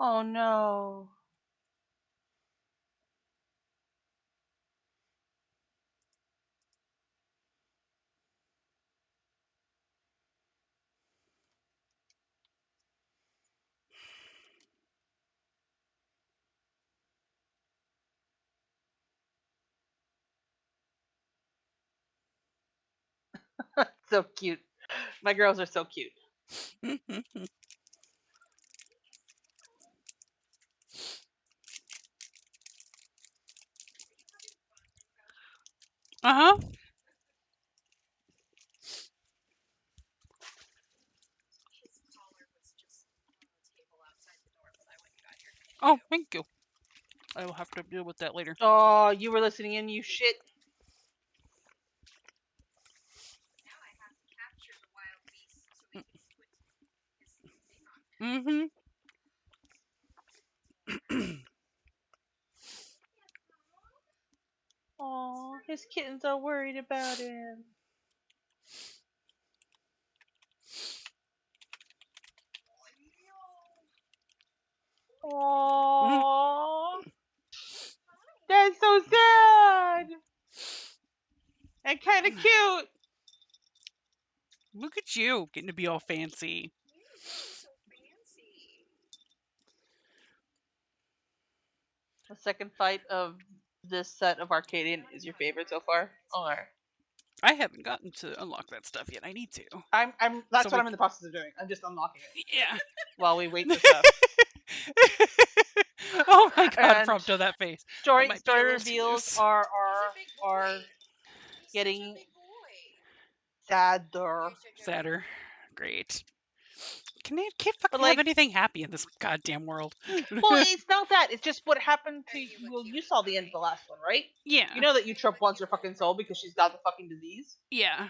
Oh no. So cute. My girls are so cute. Uh-huh. Oh, thank you. I will have to deal with that later. Oh, you were listening in, you shit. Mm-hmm. Oh, his kittens are worried about him. Oh, that's so sad and kind of cute. Look at you getting to be all fancy. The second fight of this set of Arcadian is your favorite so far? Or I haven't gotten to unlock that stuff yet. I need to. that's So what I'm in the process of doing. I'm just unlocking it Yeah. while we wait for stuff. Oh my god, And Prompto, that face. That story might be a little reveals loose. are getting sadder. Sadder. Great. Can't fucking But have like, anything happy in this goddamn world. well, it's not that. It's just what happened to. Well, you saw the end of the last one, right? Yeah. You know that Utrip wants her fucking soul because she's got the fucking disease. Yeah.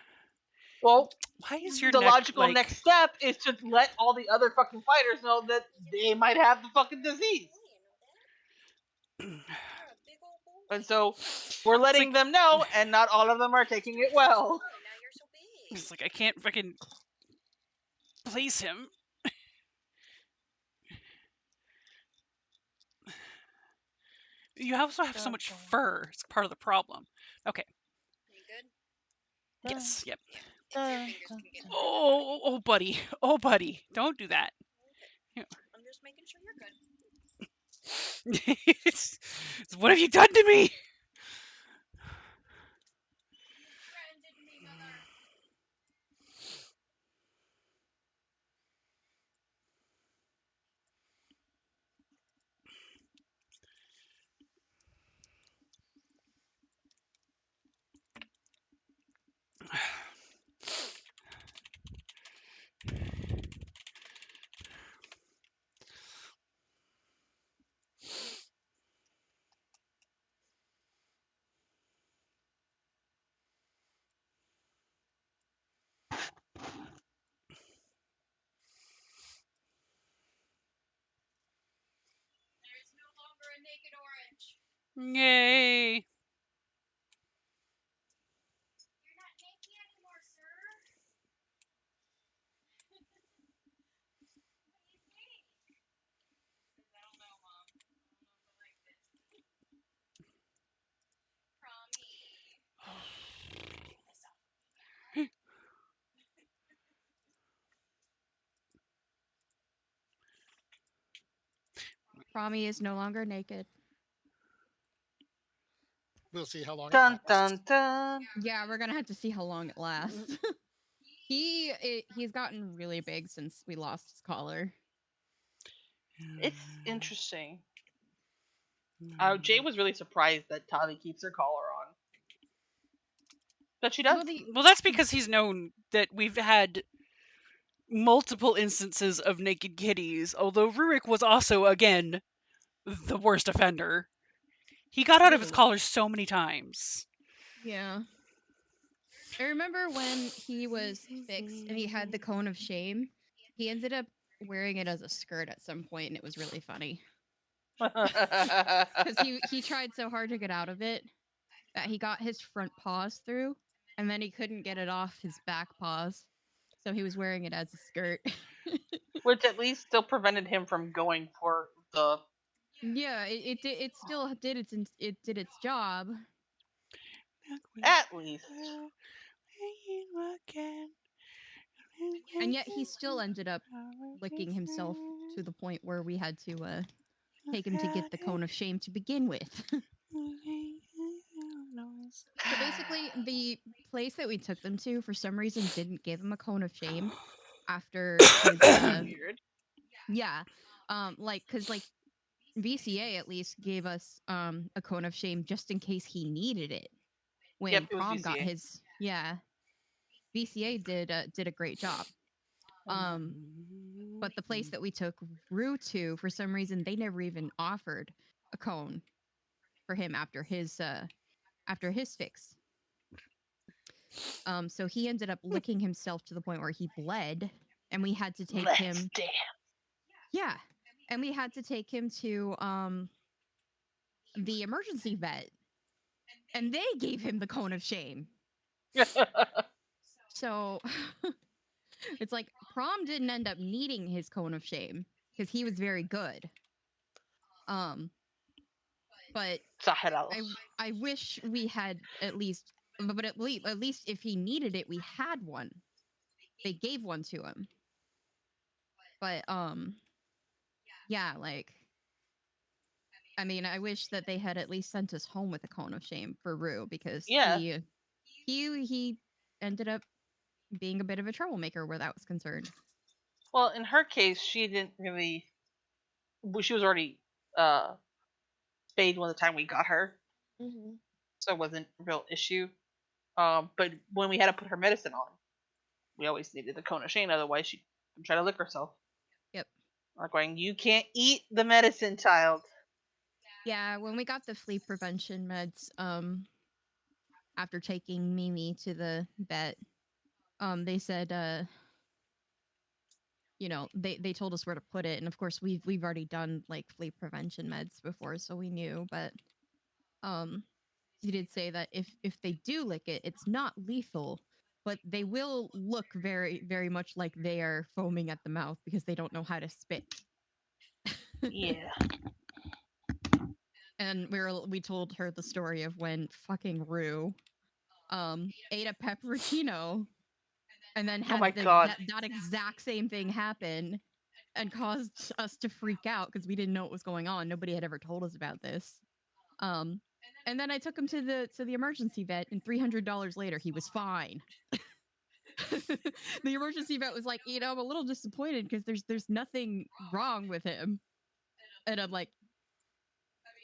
Well, Why is your the neck logical like? next step is to let all the other fucking fighters know that they might have the fucking disease. And so we're letting like- them know, and not all of them are taking it well. It's like I can't fucking place him. You also have so much fur. It's part of the problem. Okay. Yes. Yep. Oh, buddy. Oh, buddy. Don't do that. I'm just making sure you're good. What have you done to me? There's no longer a naked orange. Yay. You're not naked anymore, sir. What do you think? I don't know, Mom. I don't know if I like this. Promi is no longer naked. We'll see how long it Dun lasts. dun dun. Yeah, we're gonna have to see how long it lasts. He's gotten really big since we lost his collar. It's interesting. Jay was really surprised that Tavi keeps her collar on. But she does. Well, that's because he's known that we've had multiple instances of naked kitties, although Rurik was also, again, the worst offender. He got out of his Really? collar so many times. Yeah. I remember when he was fixed and he had the cone of shame. He ended up wearing it as a skirt at some point, and it was really funny because he tried so hard to get out of it that he got his front paws through, and then he couldn't get it off his back paws, so he was wearing it as a skirt. Which at least still prevented him from going for the. Yeah, it still did its job. At least. And yet he still ended up licking himself to the point where we had to take him to get the cone of shame to begin with. So basically, the place that we took them to, for some reason, didn't give him a cone of shame after his. Weird. Yeah, because VCA at least gave us a cone of shame just in case he needed it when Yep, it was Prom got VCA. his. Yeah, VCA did a great job. But the place that we took Rue to, for some reason, they never even offered a cone for him after his fix. So he ended up licking himself to the point where he bled, and we had to take Let's him. dance. Yeah, and we had to take him to the emergency vet, and they gave him the cone of shame. So it's like Prom didn't end up needing his cone of shame because he was very good. But I wish we had at least, but at least if he needed it, we had one. They gave one to him. But yeah, like, I mean, I wish that they had at least sent us home with a cone of shame for Rue because Yeah. he ended up being a bit of a troublemaker where that was concerned. Well, in her case, she didn't really. She was already spayed when the time we got her, Mm-hmm. so it wasn't a real issue. But when we had to put her medicine on, we always needed the cone of Shane, otherwise she'd try to lick herself. Yep. Like going, you can't eat the medicine, child. Yeah, when we got the flea prevention meds, after taking Mimi to the vet, they said, you know, they told us where to put it, and of course we've already done like flea prevention meds before, so we knew, but he did say that if they do lick it, it's not lethal, but they will look very very much like they are foaming at the mouth because they don't know how to spit. Yeah. And we told her the story of when fucking Rue ate a pepperoncino and then Oh had my god. that exact same thing happen and caused us to freak out because we didn't know what was going on. Nobody had ever told us about this. And then I took him to the emergency vet, and $300 later, he was fine. The emergency vet was like, you know, I'm a little disappointed because there's nothing wrong with him, and I'm like,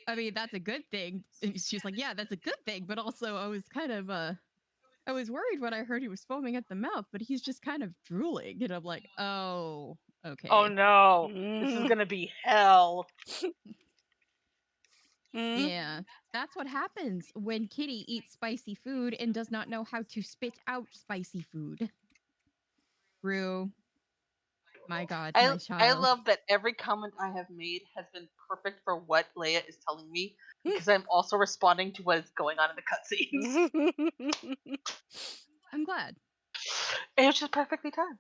I mean, that's a good thing. And she's like, yeah, that's a good thing, but also I was kind of I was worried when I heard he was foaming at the mouth, but he's just kind of drooling, and I'm like, oh, okay. Oh no. This is Mm. gonna be hell. Mm. Yeah, that's what happens when Kitty eats spicy food and does not know how to spit out spicy food. Rue, my God, my I child. love that every comment I have made has been perfect for what Leia is telling me because I'm also responding to what is going on in the cutscenes. I'm glad. It was just perfectly timed.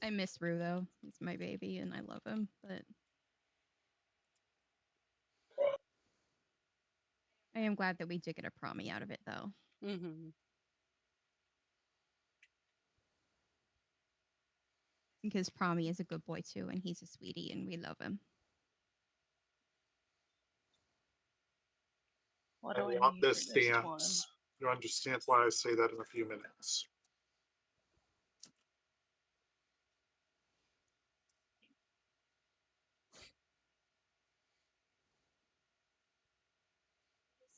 I miss Rue though. He's my baby and I love him, but I am glad that we did get a Promi out of it though. Mhm. Because Promi is a good boy too and he's a sweetie and we love him. What do I I want need this for this one? dance. You understand why I say that in a few minutes.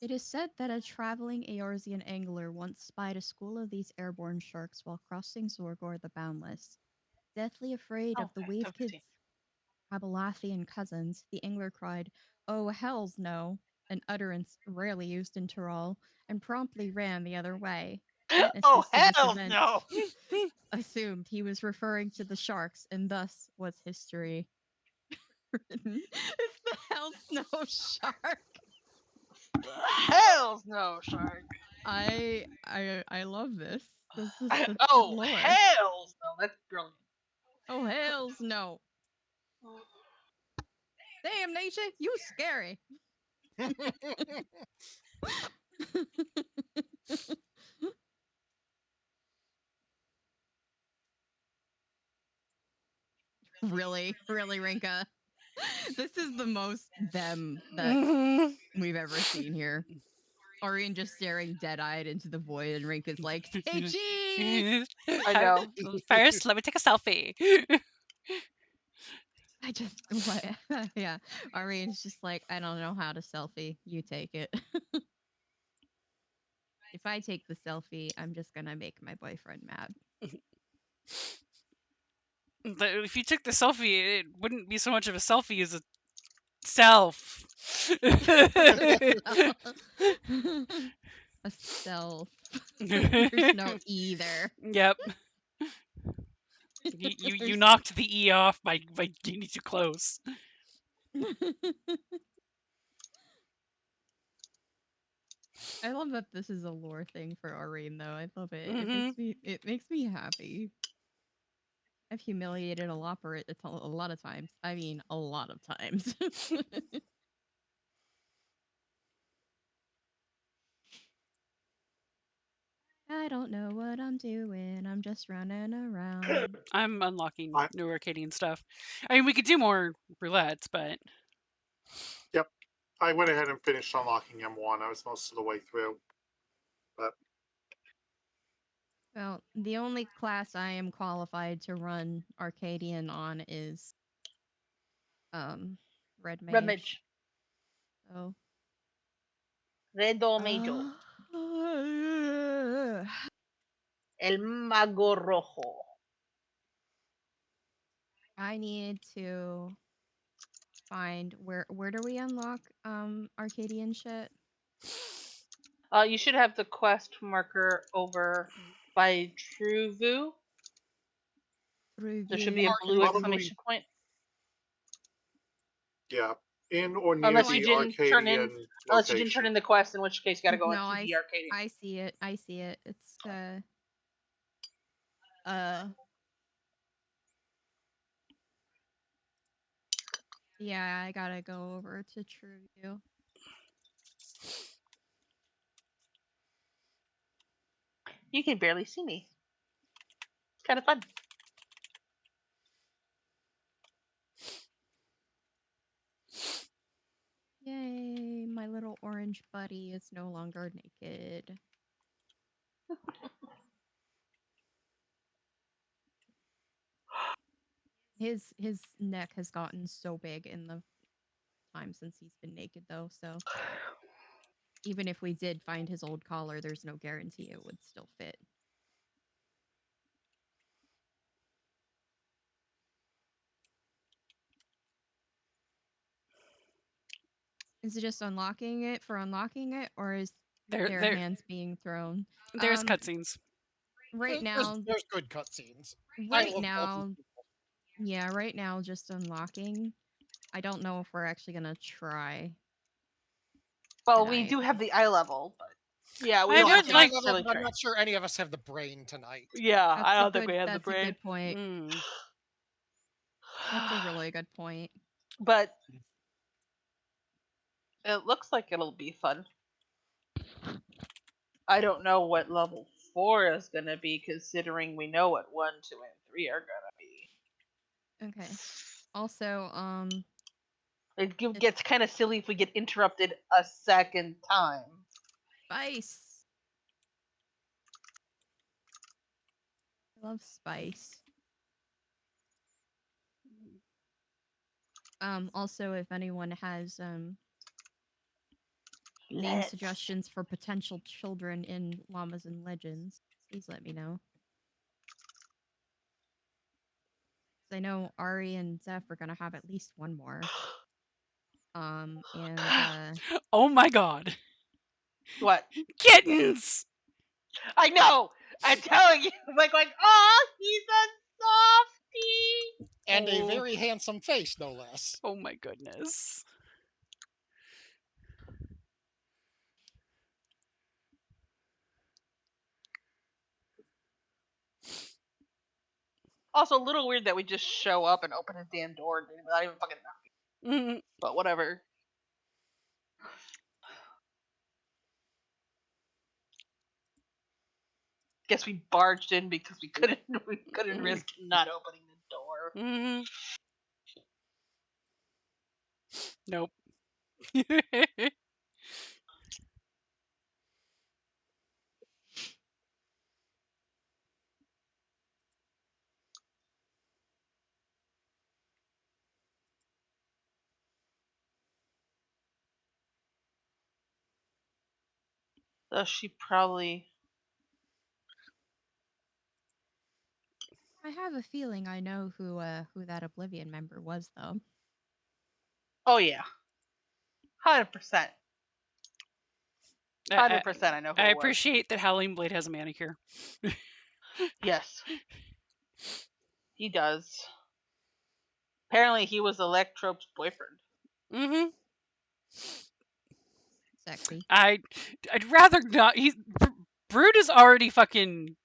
It is said that a traveling Eorzean angler once spied a school of these airborne sharks while crossing Zorgor the Boundless. Deathly afraid Oh, of the okay, Wave so Kids' 15. Abelathian cousins, the angler cried, "Oh, hells no," an utterance rarely used in Tyrol, and promptly ran the other way. Oh Witnesses to this hell event no! assumed he was referring to the sharks, and thus was history written. It's the Hell Snow Shark. Hells no, shark! I love this. This is such good Oh lore. hells no! That's brilliant. Oh hells no. Damn nature, you scary. Really, Rinka. This is the most them that Mhm. we've ever seen here. Orion just staring dead-eyed into the void, and Rinka's like, "Say cheese." I know. First, let me take a selfie. I just what? Yeah, Orion's just like, I don't know how to selfie. You take it. If I take the selfie, I'm just gonna make my boyfriend mad. If you took the selfie, it wouldn't be so much of a selfie as a self. A self. There's no either. Yep. You knocked the E off by getting too close. I love that this is a lore thing for Aurene, though. I love it. Mhm. It makes me happy. I've humiliated a lot for it a lot of times. I mean, a lot of times. I don't know what I'm doing. I'm just running around. I'm unlocking I, new Arcadian stuff. I mean, we could do more roulettes, but yep, I went ahead and finished unlocking M1. I was most of the way through. But Well, the only class I am qualified to run Arcadian on is Red Red Mage. Mage. So Redo Mejo. Uh, El Mago Rojo. I need to find where do we unlock Arcadian shit? You should have the quest marker over by Truvu. Through There should view. be a blue Probably- exclamation point. Yeah, in or near Unless No, you the didn't turn in, Arcadian unless you didn't turn in location. the quest, in which case you gotta go No, into the Arcadian. I see it. I see it. It's uh yeah, I gotta go over to True View. You can barely see me. It's kind of fun. Yay, my little orange buddy is no longer naked. His neck has gotten so big in the time since he's been naked though, so even if we did find his old collar, there's no guarantee it would still fit. Is it just unlocking it for unlocking it, or is there There hands being thrown? there's cutscenes. Right now, There's good cutscenes. right now, yeah, right now, just unlocking. I don't know if we're actually gonna try. Well, we tonight. do have the eye level, but yeah, we I don't would have to like- necessarily I'm try. not sure any of us have the brain tonight. Yeah, That's I a don't think good- we have the that's brain. a good point. Mm. That's a really good point. But it looks like it'll be fun. I don't know what level 4 is gonna be, considering we know what 1, 2, and 3 are gonna be. Okay. Also, Gets kind of silly if we get interrupted a second time. spice. I love spice. Also, if anyone has name Let's. suggestions for potential children in Llamas and Legends, please let me know. 'Cause I know Ari and Zeph are gonna have at least one more. And Oh my god. What? Kittens! I know! I'm telling you! I'm like, oh, he's a softie! And a Oh. very handsome face, no less. Oh my goodness. Also, a little weird that we just show up and open his damn door without even fucking knocking. Mm. But whatever. Guess we barged in because we couldn't risk not opening the door. Mm. Nope. So she probably. I have a feeling I know who that Oblivion member was though. Oh yeah, 100%. I, 100%. I know who I it was. appreciate that Howling Blade has a manicure. Yes, he does. Apparently, he was Electrope's boyfriend. Mm-hmm. Sexy. I'd rather not. Brood is already fucking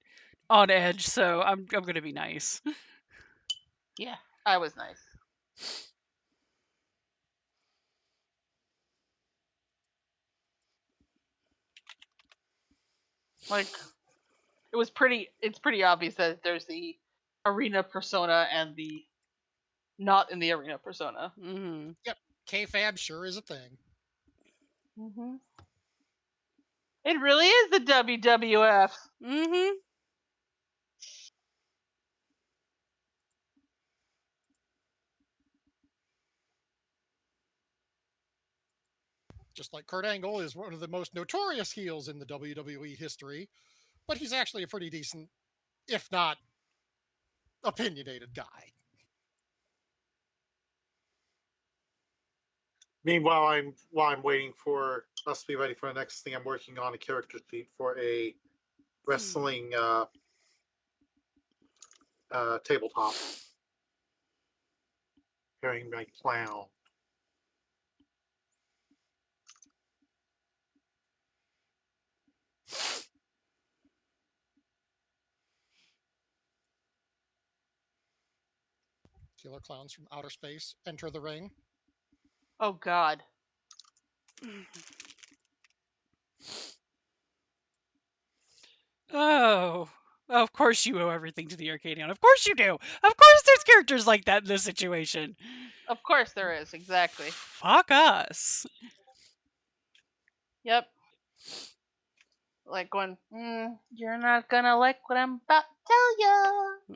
on edge, so I'm gonna be nice. Yeah, I was nice. Like, it's pretty obvious that there's the arena persona and the not in the arena persona. Mm-hmm. Yep, K-Fab sure is a thing. Mm-hmm. It really is the WWF. Mm-hmm. Just like Kurt Angle is one of the most notorious heels in the WWE history, but he's actually a pretty decent, if not opinionated guy. Meanwhile, while I'm waiting for us to be ready for the next thing, I'm working on a character sheet for a wrestling tabletop, preparing my clown. Killer clowns from outer space enter the ring. Oh God. Oh. Of course you owe everything to the Arcadian. Of course you do. Of course there's characters like that in this situation. Of course there is, exactly. Fuck us. Yep. Like going, you're not gonna like what I'm about to tell ya.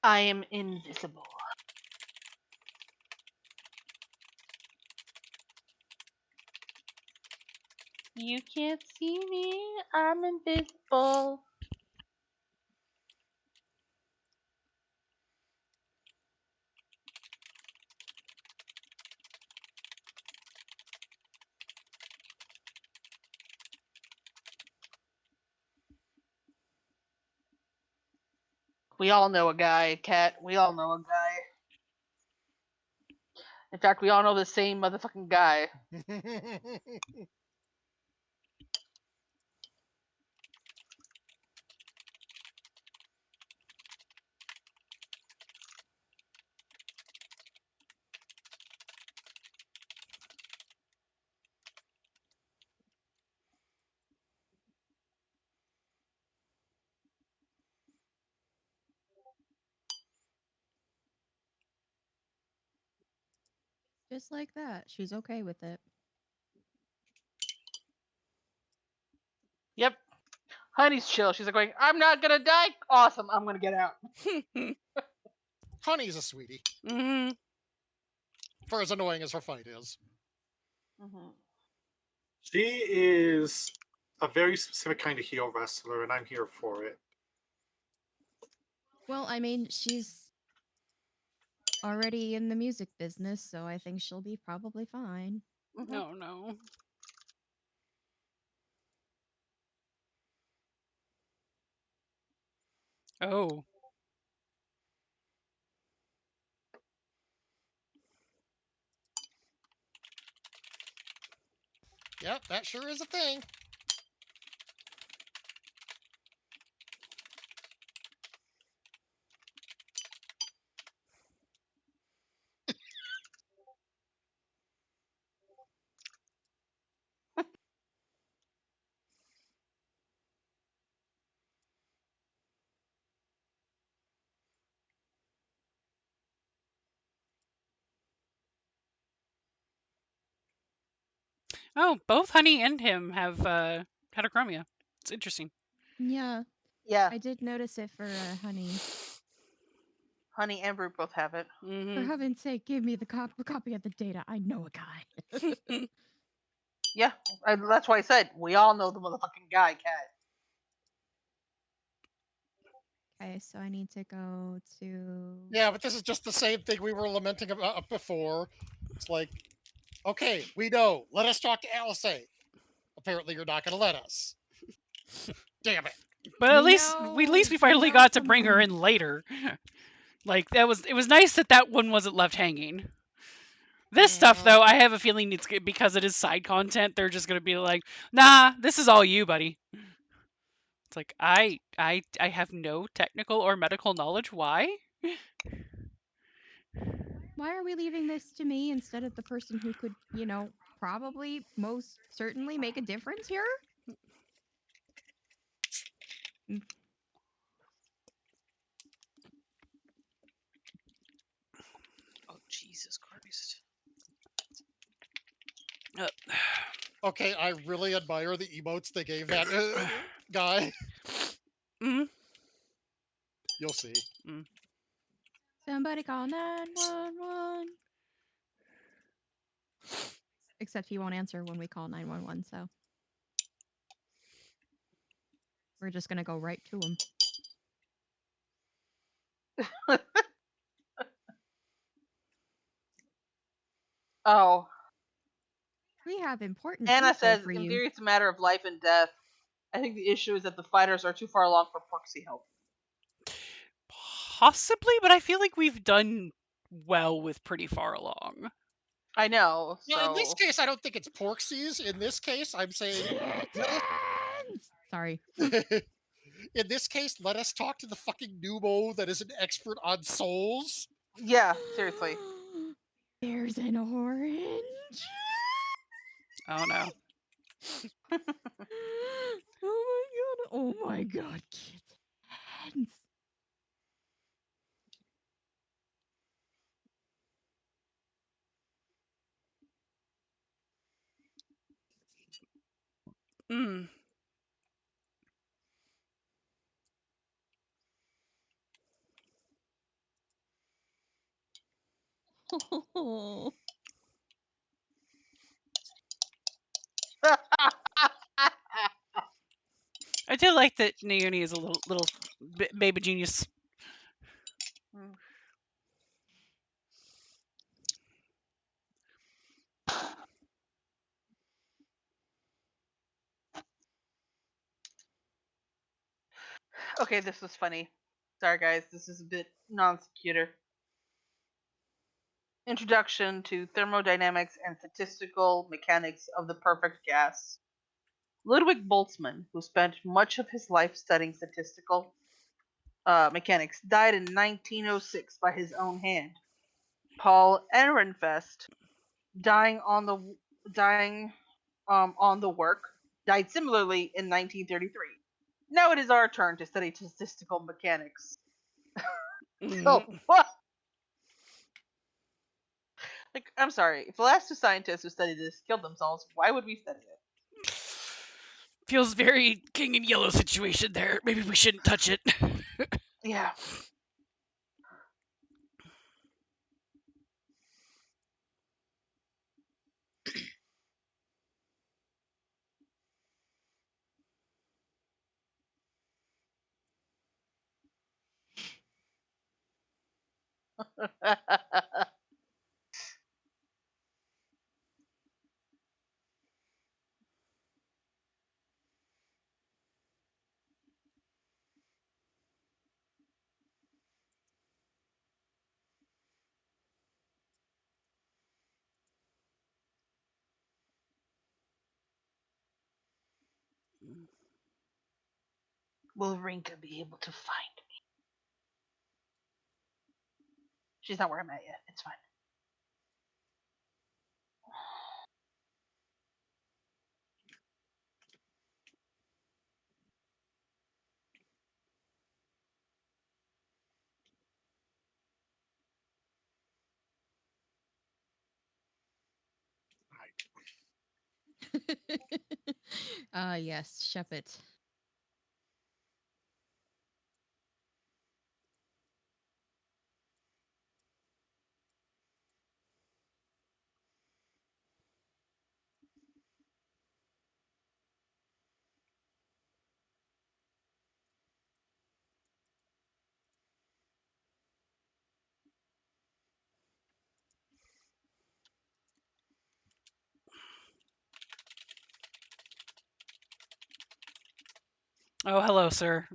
I am invisible. You can't see me. I'm invisible. We all know a guy, Cat. We all know a guy. In fact, we all know the same motherfucking guy. Just like that. She's okay with it. Yep. Honey's chill. She's like going, I'm not gonna die. Awesome. I'm gonna get out. Honey's a sweetie, Mm-hmm. for as annoying as her fight is. Mm-hmm. She is a very specific kind of heel wrestler, and I'm here for it. Well, I mean, she's already in the music business, so I think she'll be probably fine. Mm-hmm. No, no. Oh. Yep, that sure is a thing. Oh, both Honey and him have catachromia. It's interesting. Yeah, Yeah. I did notice it for Honey. Honey and Brute both have it. For Mm-hmm. heaven's sake, give me the copy of the data. I know a guy. Yeah. That's why I said we all know the motherfucking guy, Cat. Okay, so I need to go to. Yeah, but this is just the same thing we were lamenting about before. It's like, okay, we know. Let us talk to Alisaie. Apparently, you're not going to let us. Damn it. But at least we finally got to bring her in later. Like it was nice that one wasn't left hanging. This stuff though, I have a feeling it's because it is side content. They're just gonna be like, nah, this is all you, buddy. It's like I have no technical or medical knowledge. Why? Why are we leaving this to me instead of the person who could, probably most certainly make a difference here? Jesus Christ. Okay, I really admire the emotes they gave that guy. Mm, You'll see. Somebody call 911. Except he won't answer when we call 911, so we're just gonna go right to him. Oh, We have important Anna info says, for in you. theory, it's a matter of life and death. I think the issue is that the fighters are too far along for proxy help. possibly, but I feel like we've done well with pretty far along. I know. So Well, in this case, I don't think it's Porksies. In this case, I'm saying, Sorry. in this case, let us talk to the fucking Numo that is an expert on souls. yeah, seriously. There's an orange. Oh no. Oh my god. Oh my god, kittens. Mm. Oh. I do like that Naomi is a little baby genius. Okay, this was funny. Sorry, guys. This is a bit non sequitur. Introduction to Thermodynamics and Statistical Mechanics of the Perfect Gas. Ludwig Boltzmann, who spent much of his life studying statistical mechanics, died in 1906 by his own hand. Paul Ehrenfest, dying on the work, died similarly in 1933. Now it is our turn to study statistical mechanics. So Mm. what? Like, I'm sorry. If the last two scientists who studied this killed themselves, why would we study it? Feels very King in Yellow situation there. Maybe we shouldn't touch it. Yeah. Will Rinka be able to find me? She's not where I'm at yet. It's fine. Yes, shep it. Oh, hello, sir.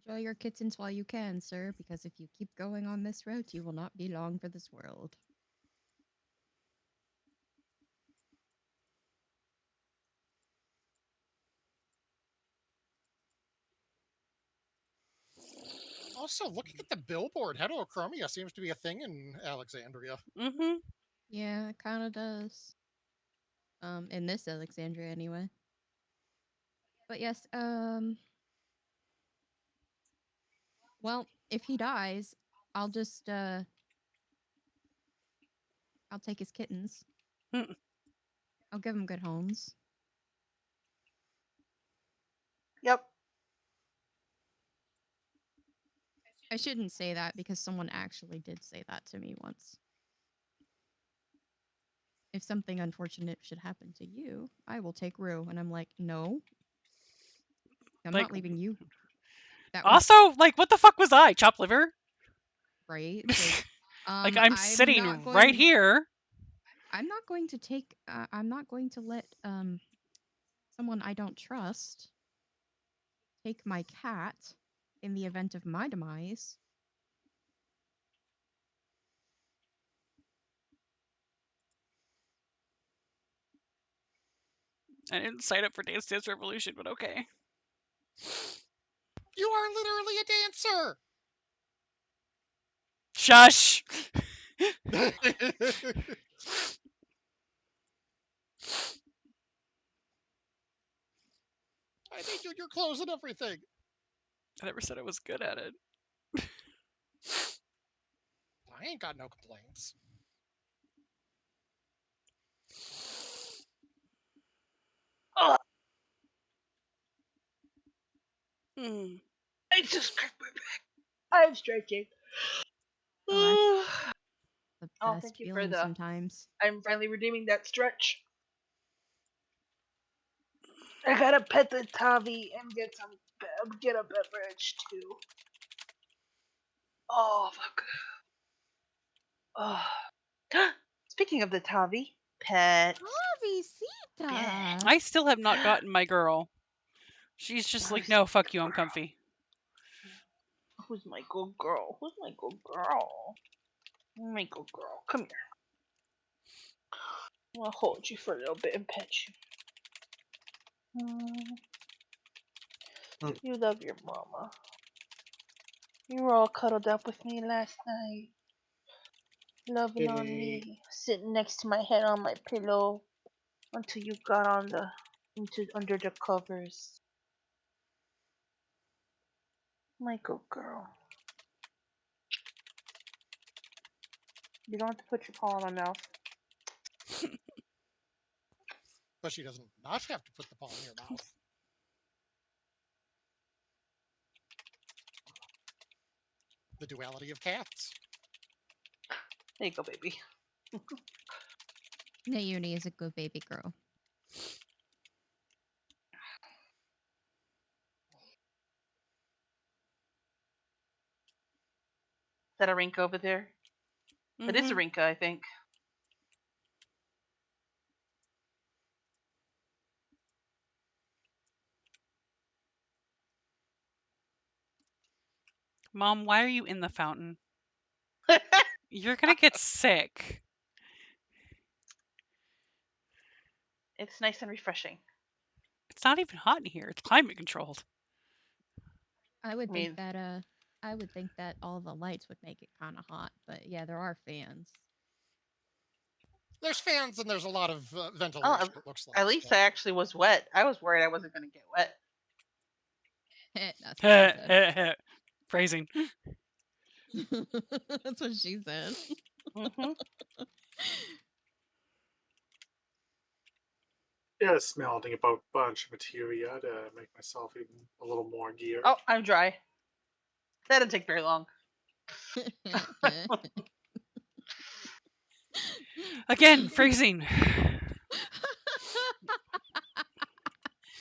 Enjoy your kittens while you can, sir, because if you keep going on this road, you will not be long for this world. Also, looking at the billboard, heterochromia seems to be a thing in Alexandria. Mm-hmm. Yeah, it kind of does. In this Alexandria anyway. But yes, well, if he dies, I'll just I'll take his kittens. Mm. I'll give him good homes. Yep. I shouldn't say that because someone actually did say that to me once. If something unfortunate should happen to you, I will take Rue. And I'm like, no, I'm Like, not leaving you. That was also, like, what the fuck was I? Chop liver? right. Like, Like, I'm I'm sitting not right going. here. I'm not going to take. I'm not going to let someone I don't trust take my cat in the event of my demise. I didn't sign up for Dance Dance Revolution, but okay. You are literally a dancer. Shush! I made you your clothes and everything. I never said I was good at it. I ain't got no complaints. Ugh, Mm. I just cracked my back. I'm stretching. Oh, the Oh, best thank you for feeling the. sometimes. I'm finally redeeming that stretch. I gotta pet the Tavi and get a beverage too. Oh fuck. Oh. Speaking of the Tavi, pet. Visita. I still have not gotten my girl. She's just like, no, fuck you, I'm comfy. Who's my good girl? Who's my good girl? My good girl. Come here. I'll hold you for a little bit and pet you. You love your mama. You were all cuddled up with me last night. Loving on me. Sitting next to my head on my pillow. Until you got on the under the covers. My good girl. You don't have to put your paw in my mouth. But she doesn't not have to put the paw in your mouth. The duality of cats. There you go, baby. Nayuni is a good baby girl. Is that a Rinka over there? It is a Rinka, I think. Mom, why are you in the fountain? You're gonna get sick. It's nice and refreshing. It's not even hot in here. It's climate controlled. I would I think mean, that all the lights would make it kind of hot, but yeah, there are fans. There's fans and there's a lot of oh, ventilation. It looks like. at least so. I actually was wet. I was worried I wasn't going to get wet. That's what she said. Phrasing. That's what she said. Mm-hmm. Yeah, smelting about a bunch of materia to make myself even a little more gear. Oh, I'm dry. That didn't take very long. Again, phrasing.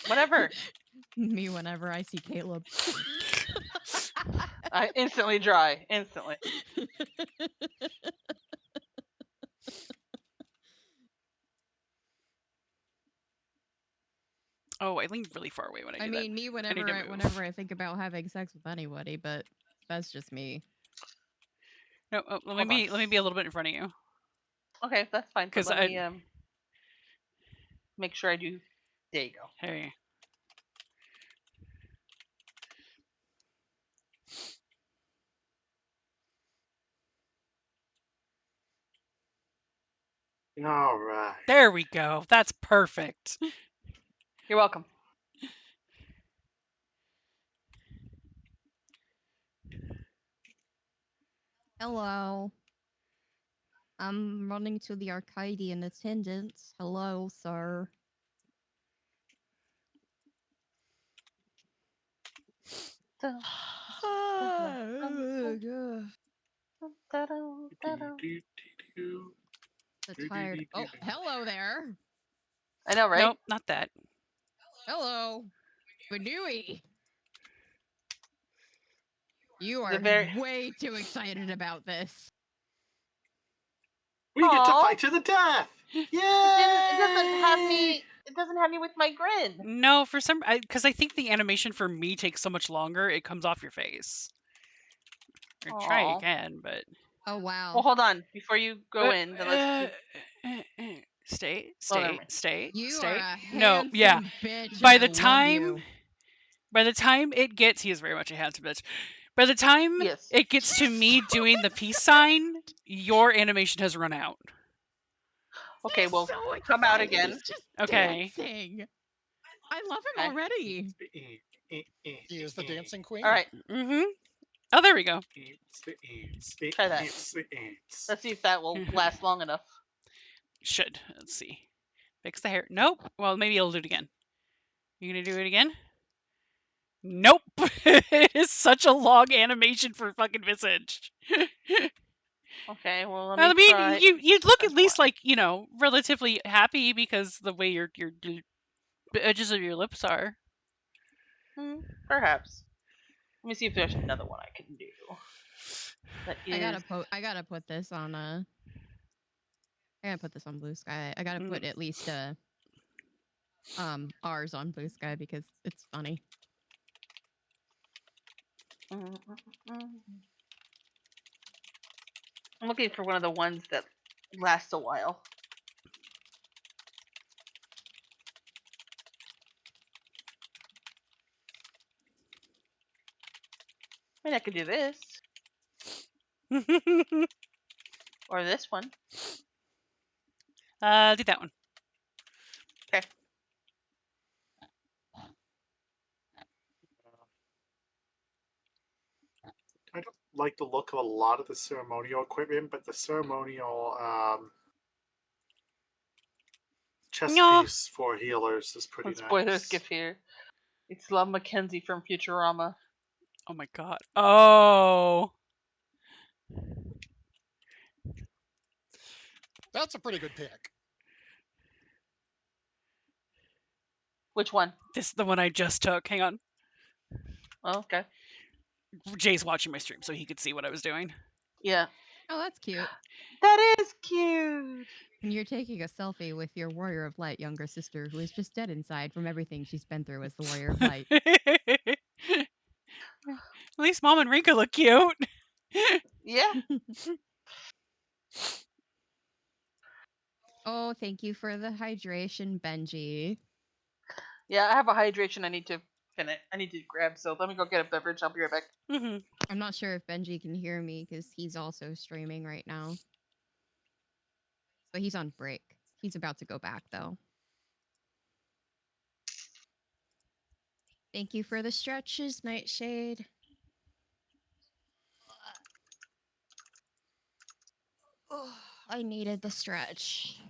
Whatever. Me whenever I see Caleb. I instantly dry. Instantly. Oh, I lean really far away when I do I mean, that. me I need whenever to move. whenever I think about having sex with anybody, but that's just me. No, let Hold me on. be a little bit in front of you. Okay, that's fine. But 'Cause let me make sure I do. There you go. Hey. All right. There we go. That's perfect. You're welcome. Hello. I'm running to the arcade in attendance. Hello, sir. The tired. Oh, hello there. I know, right? Nope, not that. Hello, Banui. You The are very- way too excited about this. We get to Aw. fight to the death. Yay! It doesn't have me. It doesn't have me with my grin. No, for some, because I think the animation for me takes so much longer. It comes off your face. Or try Aw. again, but Oh wow. Well, hold on. Before you go in, then let's do. Stay, Oh, never stay, mind. stay, You stay. are a No, handsome yeah. bitch. By and the I love time, you. by the time it gets, he is very much a handsome bitch. By the time Yes. it gets to me doing the peace sign, your animation has run out. Okay, He's well, so come out excited. again. He's just Okay. dancing. I love him Okay. already. He is the dancing queen. All right. Mm-hmm. Oh, there we go. Try that. Let's see if that will last long enough. Should. Let's see. Fix the hair. Nope. Well, maybe I'll do it again. You gonna do it again? Nope. It is such a long animation for fucking Visage. Okay. Well, let I me mean, try. you look at That's least why. like, relatively happy because the way your edges of your lips are. Perhaps. Let me see if there's another one I can do. That is. I gotta put this on I gotta put this on Blue Sky. I gotta put at least ours on Blue Sky because it's funny. I'm looking for one of the ones that lasts a while. I mean, I could do this or this one. Do that one. Okay. I don't like the look of a lot of the ceremonial equipment, but the ceremonial chest Yeah. piece for healers is pretty Spoilers nice. give here. It's Love Mackenzie from Futurama. Oh my god. Oh. That's a pretty good pick. Which one? This is the one I just took. Hang on. Oh, okay. Jay's watching my stream so he could see what I was doing. Yeah. Oh, that's cute. That is cute. And you're taking a selfie with your Warrior of Light younger sister who is just dead inside from everything she's been through as the Warrior of Light. At least Mom and Rinka look cute. Yeah. Oh, thank you for the hydration, Benji. Yeah, I have a hydration I need to finish. I need to grab, so let me go get a beverage. I'll be right back. Mm-hmm. I'm not sure if Benji can hear me because he's also streaming right now. But he's on break. He's about to go back though. Thank you for the stretches, Nightshade. Oh, I needed the stretch.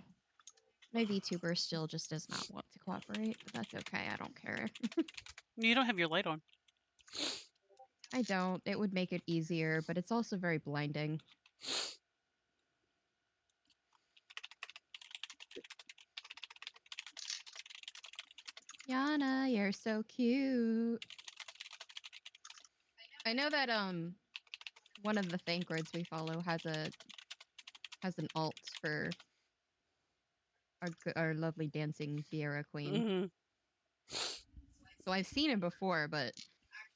My VTuber still just does not want to cooperate, but that's okay. I don't care. You don't have your light on. I don't. It would make it easier, but it's also very blinding. Yana, you're so cute. I know that one of the Thancreds we follow has an alt for our lovely dancing Sierra Queen. Mm-hmm. So I've seen him before, but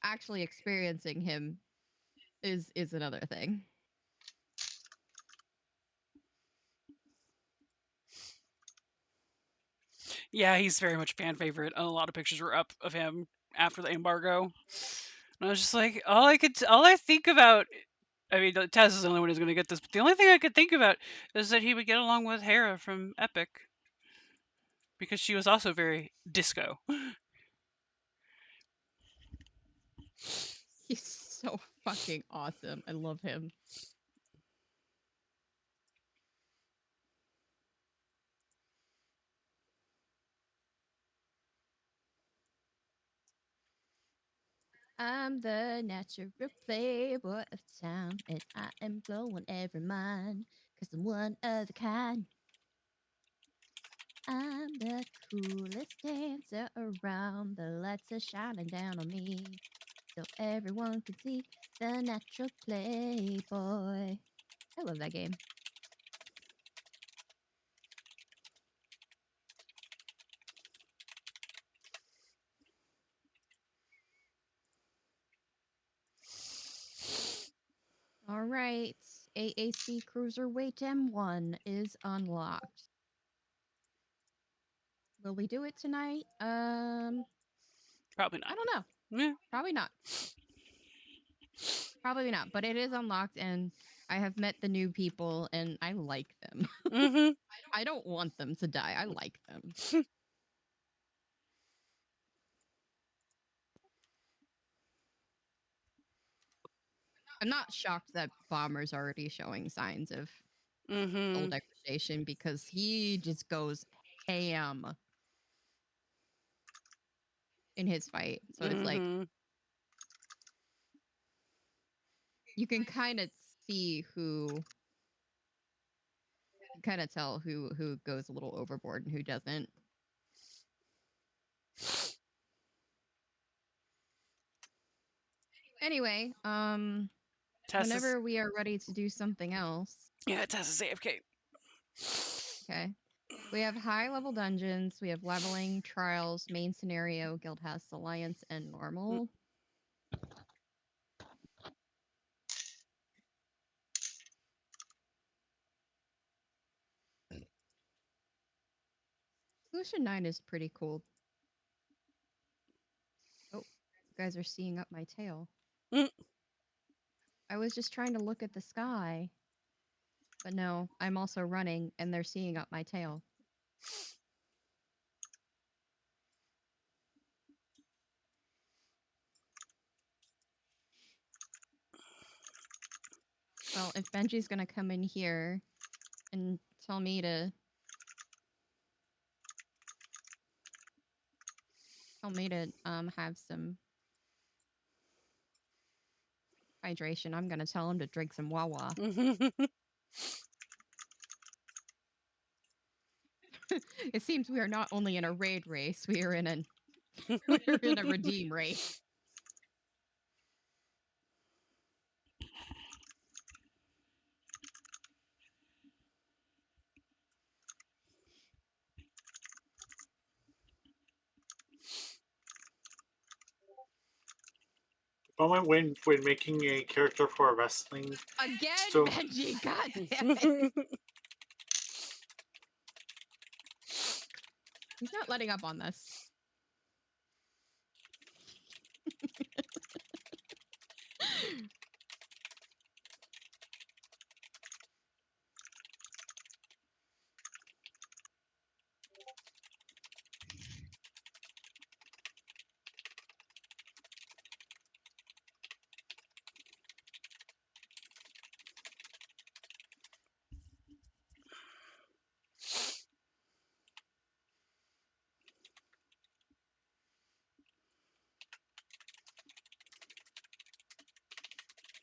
actually experiencing him is another thing. Yeah, he's very much fan favorite. And a lot of pictures were up of him after the embargo. And I was just like, all I think about. I mean, Taz is the only one who's going to get this, but the only thing I could think about is that he would get along with Hera from Epic because she was also very disco. He's so fucking awesome. I love him. I'm the natural playboy of town, and I am blowing every mind, 'cause I'm one of a kind. I'm the coolest dancer around, the lights are shining down on me, so everyone can see the natural playboy. I love that game. All right, AAC Cruiserweight M1 is unlocked. Will we do it tonight? Probably not. I don't know. Yeah. Probably not. Probably not. But it is unlocked, and I have met the new people, and I like them. Mm-hmm. I don't want them to die. I like them. I'm not shocked that Bomber's already showing signs of Mm-hmm. soul degradation because he just goes ham in his fight. So it's like Mm-hmm. you can kind of see who you kind of tell who goes a little overboard and who doesn't. Anyway, Tess is whenever we are ready to do something else, Tess is AFK. okay. We have high level dungeons, we have leveling, trials, main scenario, guildhouse, alliance, and normal. Solution 9 is pretty cool. Oh, you guys are seeing up my tail. Mm. I was just trying to look at the sky. But no, I'm also running and they're seeing up my tail. Well, if Benji's gonna come in here and tell me to have some hydration, I'm gonna tell him to drink some Wawa. It seems we are not only in a raid race, we are in we're in a redeem race. Moment when making a character for a wrestling. Again, So- Benji, god damn it. He's not letting up on this.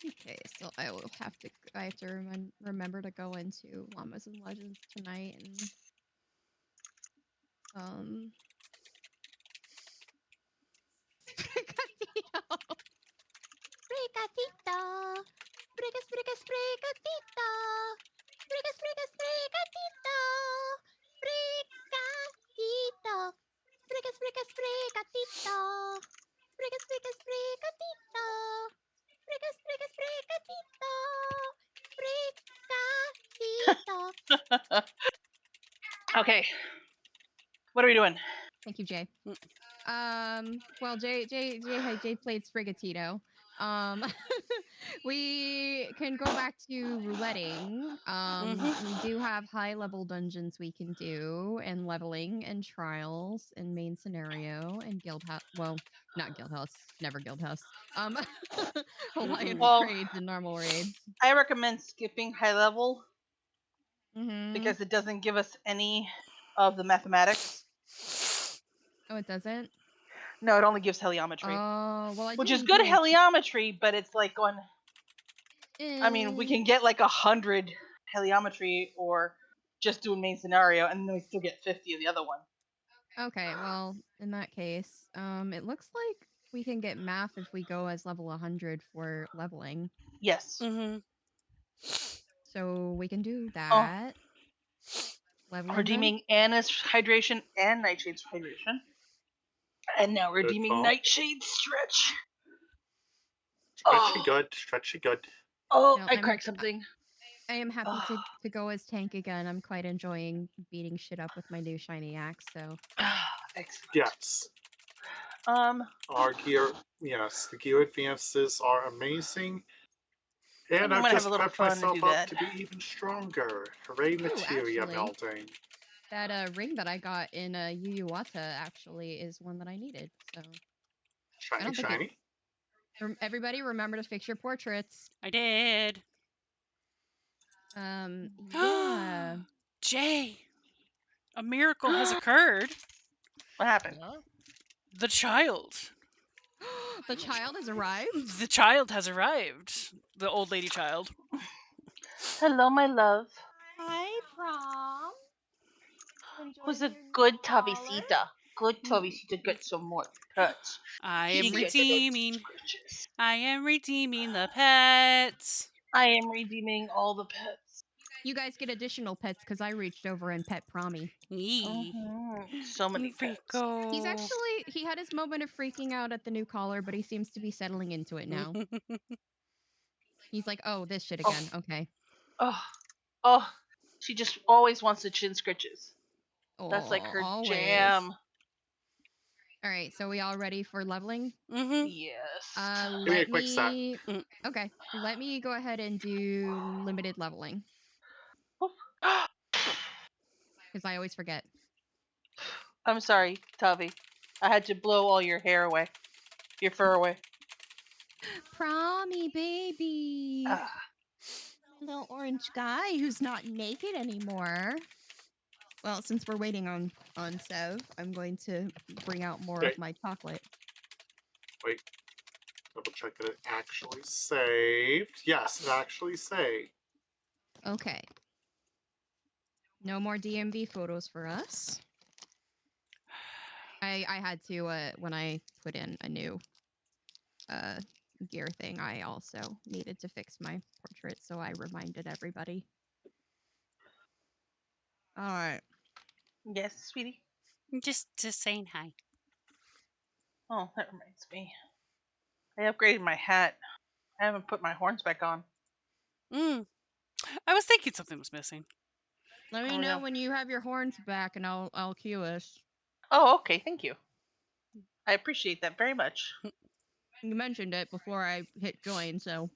Okay, so I have to remember to go into Llamas and Legends tonight and Sprigatito. Sprigatito. Sprigatito. Sprigatito. Sprigatito. Sprika, sprikatito. Sprika, sprika, sprikatito. Sprika, sprika, sprikatito. Sprikatito. Okay. What are we doing? Thank you, Jay. Well, Jay played Sprigatito. We can go back to rouletting. We do have high level dungeons we can do, and leveling, and trials, and main scenario, and guild house. Well, not guild house, never guild house. Alliance Well, raids and normal raids. I recommend skipping high level Mm-hmm. because it doesn't give us any of the mathematics. Oh, it doesn't. No, it only gives heliometry, Oh, well, I which do is good enjoy. heliometry, but it's like going. I mean, we Eh. can get like 100 heliometry or just do a main scenario, and then we still get 50 of the other one. Okay, well, in that case, it looks like we can get math if we go as level 100 for leveling. Yes. Mm-hmm. So we can do Oh, that. Leveling redeeming Anna's hydration and Nightshade's hydration. And now redeeming call. Nightshade's stretch. Stretchy Oh, good, stretchy good. oh, No, I cracked something. I am happy Oh. to go as tank again. I'm quite enjoying beating shit up with my new shiny axe, so. Excellent. Yes. Our gear, yes, the gear advances are amazing. And I'm I've gonna have just a little prepped fun to myself do up that. to be even stronger. Hooray, materia actually, melting. that ring that I got in Yuyuwata actually is one that I needed, so. I Shiny, don't think shiny. everybody remember to fix your portraits. I did. Yeah. Jay, a miracle has occurred. What happened? Yeah. The child. The child has arrived? The child has arrived. The old lady child. Hello, my love. Hi, Prom. Who's Enjoying a your new good collar? Tavisita? Good Tavisita gets some more pets. I He am gets redeeming. scratches. I am redeeming the pets. I am redeeming all the pets. You guys get additional pets because I reached over and pet Promi. Yee. So many pets. Rico. He had his moment of freaking out at the new collar, but he seems to be settling into it now. He's like, oh, this shit Oh. again. Okay. Oh, she just always wants the chin scritches. That's like her always. jam. All right, so we all ready for leveling? Yes. Give me a Let quick set. me. Okay, let me go ahead and do limited leveling because I always forget. I'm sorry, Tavi. I had to blow all your hair away. Your fur away. Promi, baby. Ah. Little orange guy who's not naked anymore. Well, since we're waiting on Sev, I'm going to bring out more of my chocolate. Wait. Double check that it actually saved. Yes, it actually saved. Okay. No more DMV photos for us. I had to when I put in a new gear thing, I also needed to fix my portrait, so I reminded everybody. All right. Yes, sweetie. Just saying hi. Oh, that reminds me. I upgraded my hat. I haven't put my horns back on. I was thinking something was missing. Let me know when you have your horns back, and I'll cue us. Oh, okay. Thank you. I appreciate that very much. You mentioned it before I hit join, so.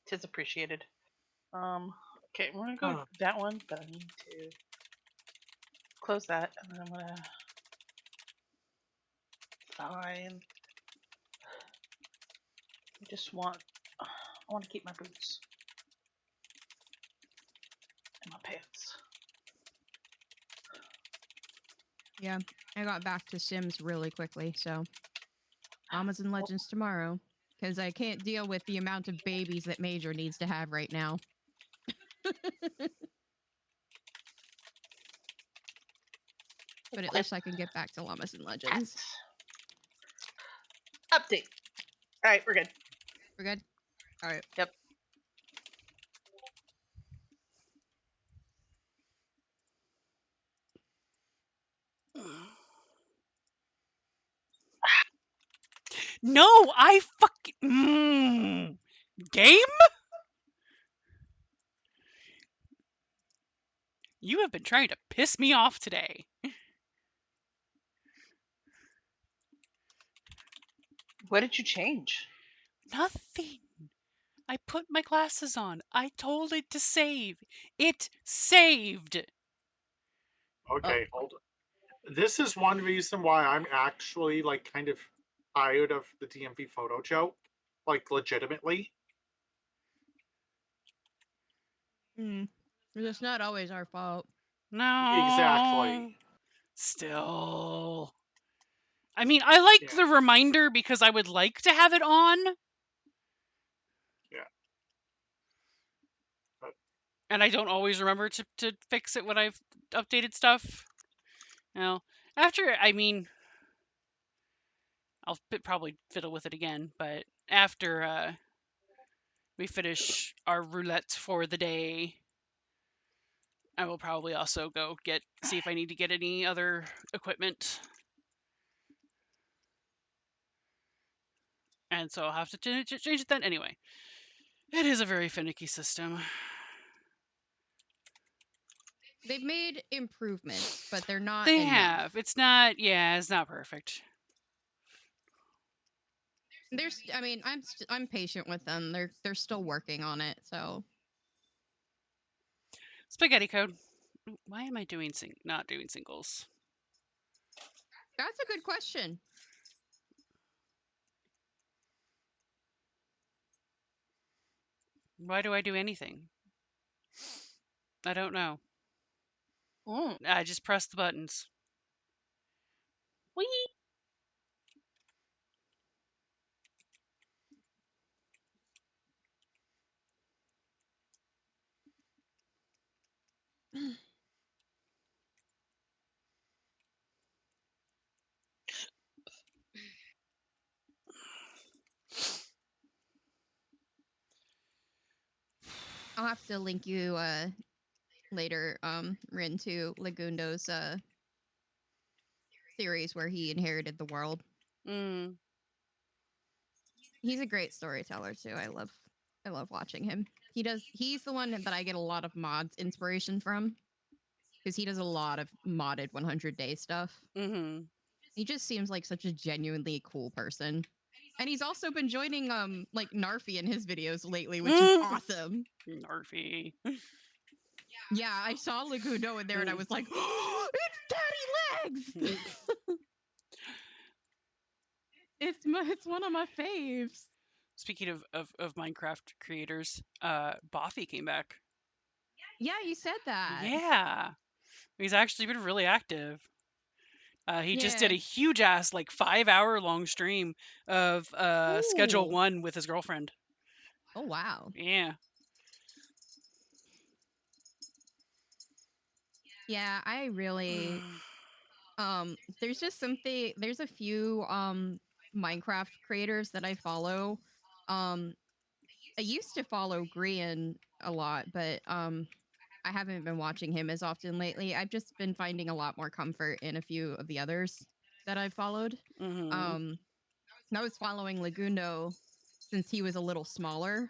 Tis appreciated. Okay, we're gonna go that one, but I need to close that, and then I'm gonna find. I want to keep my boots and my pants. Yeah, I got back to Sims really quickly, so. Llamas and Legends tomorrow. Because I can't deal with the amount of babies that Major needs to have right now. But at least I can get back to Llamas and Legends. Update. All right, we're good. We're good? All right. Yep. No, I fucking game. You have been trying to piss me off today. What did you change? Nothing. I put my glasses on. I told it to save. It saved. Okay, hold on. This is one reason why I'm actually like kind of tired of the DMV photo joke. Like legitimately. It's not always our fault. No. Exactly. Still. I mean, I like Yeah. the reminder because I would like to have it on. Yeah. But And I don't always remember to fix it when I've updated stuff. Now, after, I mean, I'll probably fiddle with it again, but after we finish our roulette for the day, I will probably also go see if I need to get any other equipment. And so I'll have to change it then. Anyway, it is a very finicky system. They've made improvements, but they're not They enough. have. It's not, yeah, it's not perfect. I mean, I'm patient with them. They're still working on it. So Spaghetti code. Why am I doing not doing singles? that's a good question. Why do I do anything? I don't know. Mm. I just press the buttons. Wee. I'll have to link you later, Rin, to Lagundo's series where he inherited the world. Mm. He's a great storyteller too. I love watching him. He's the one that I get a lot of mods inspiration from because he does a lot of modded 100 day stuff. Mm-hmm. He just seems like such a genuinely cool person. And he's also been joining like Narfi in his videos lately, which is awesome. Narfy. Yeah, I saw Laguno in there and I was like, oh, it's Daddy Legs! it's one of my faves. Speaking of Minecraft creators, Bothy came back. Yeah, you said that. Yeah. He's actually been really active. He just did Yeah. a huge ass, like 5 hour long stream of Schedule Ooh. 1 with his girlfriend. Oh wow. Yeah. Yeah, I really there's just something there's a few Minecraft creators that I follow. Um I used to follow Grian a lot, but I haven't been watching him as often lately. I've just been finding a lot more comfort in a few of the others that I've followed. Mm-hmm. I was following Lagundo since he was a little smaller.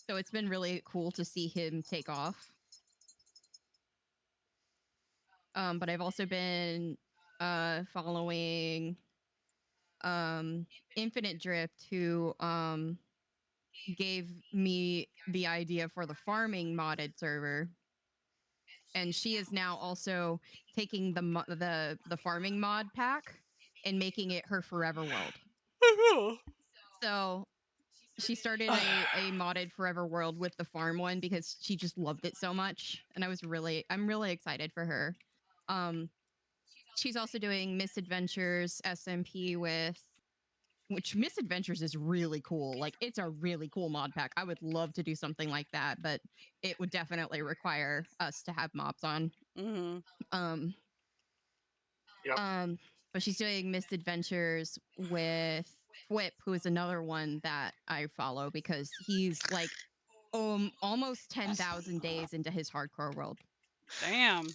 So it's been really cool to see him take off. But I've also been following Infinite Drift, who gave me the idea for the farming modded server, and she is now also taking the farming mod pack and making it her forever world. So she started a modded forever world with the farm one because she just loved it so much, and I'm really excited for her. Um, she's also doing Misadventures SMP with which Misadventures is really cool. Like it's a really cool mod pack. I would love to do something like that, but it would definitely require us to have mobs on. Mm-hmm. Um Yep. but she's doing Misadventures with Whip, who is another one that I follow because he's like almost 10,000 days into his hardcore world. Damn.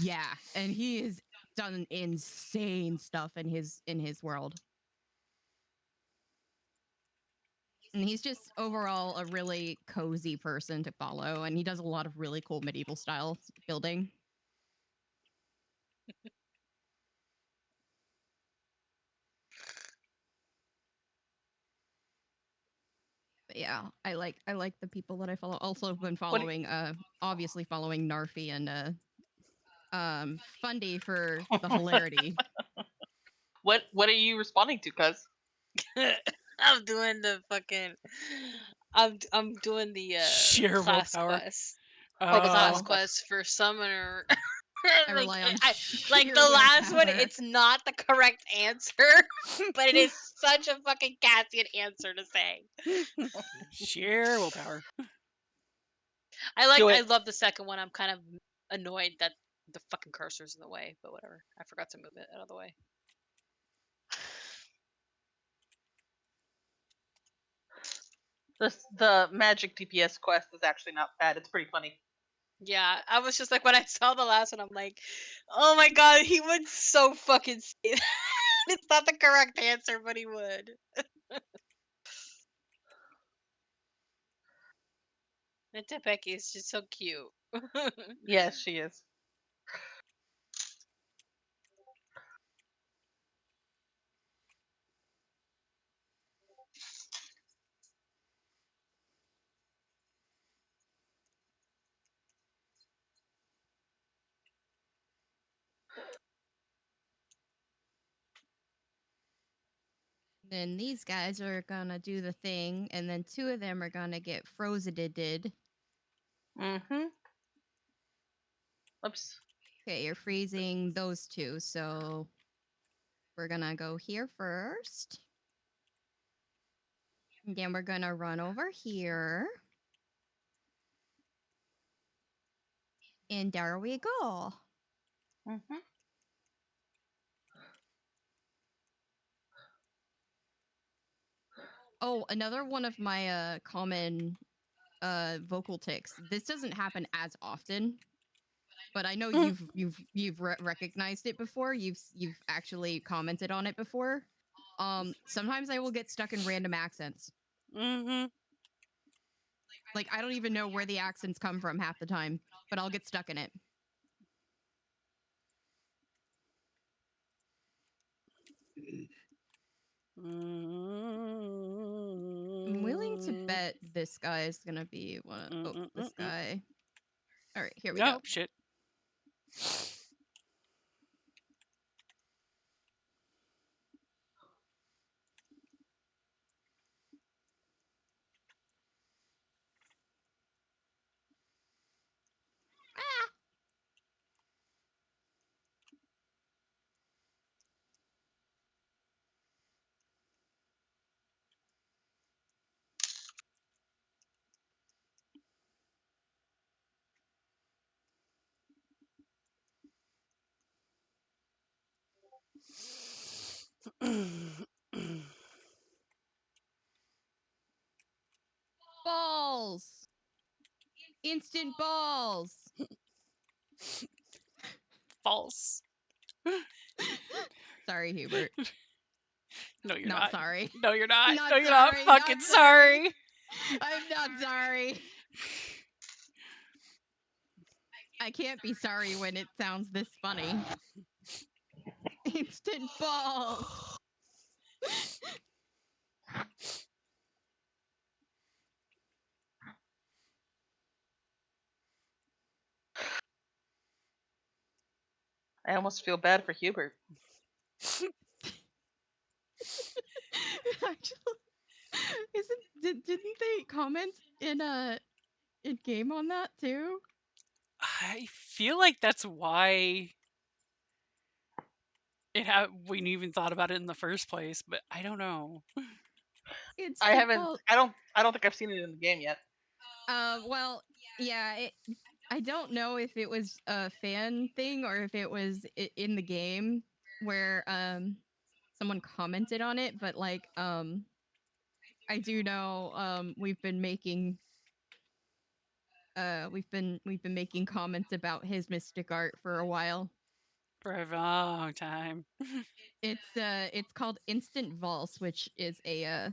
Yeah, and he has done insane stuff in his world. And he's just overall a really cozy person to follow, and he does a lot of really cool medieval style building. But yeah, I like the people that I follow. Also been following obviously following Narfi and Fundy for the hilarity. What are you responding to, cuz? I'm doing the fucking. I'm doing the Sheer class willpower. quest. Oh, the Class class Oh, quest. quest for summoner. I like rely on like sheer the last one, willpower. it's not the correct answer, but it is such a fucking Cassian answer to say. sheer willpower. Do I it. love the second one. I'm kind of annoyed that the fucking cursor's in the way, but whatever. I forgot to move it out of the way. The magic DPS quest is actually not bad. It's pretty funny. Yeah, I was just like when I saw the last one, I'm like, oh my god, he would so fucking say that. It's not the correct answer, but he would. And Tepeki is just so cute. Yes, she is. Then these guys are gonna do the thing, and then two of them are gonna get frozen. Mm-hmm. Oops. Okay, you're freezing those two, so we're gonna go here first. And then we're gonna run over here. And there we go. Mm-hmm. Oh, another one of my common vocal tics. This doesn't happen as often, but I know you've recognized it before. You've actually commented on it before. Sometimes I will get stuck in random accents. Mm-hmm. Like I don't even know where the accents come from half the time, but I'll get stuck in it. I'm willing to bet this guy is gonna be one. Oh, this guy. All right, here we go. Oh, shit. Balls. Instant balls. False. Sorry, Hubert. No, you're Not not. sorry. No, you're not. Not No, you're not sorry. fucking Not sorry. I'm not sorry. I can't be sorry when it sounds this funny. Instant balls. I almost feel bad for Hubert. Actually, didn't they comment in game on that too? I feel like that's why we even thought about it in the first place, but I don't know. I Instant haven't. balls. I don't think I've seen it in the game yet. Well, yeah. I don't know if it was a fan thing or if it was in the game where someone commented on it, but like I do know we've been making making comments about his mystic art for a while. For a long time. It's called Instant Valse, which is a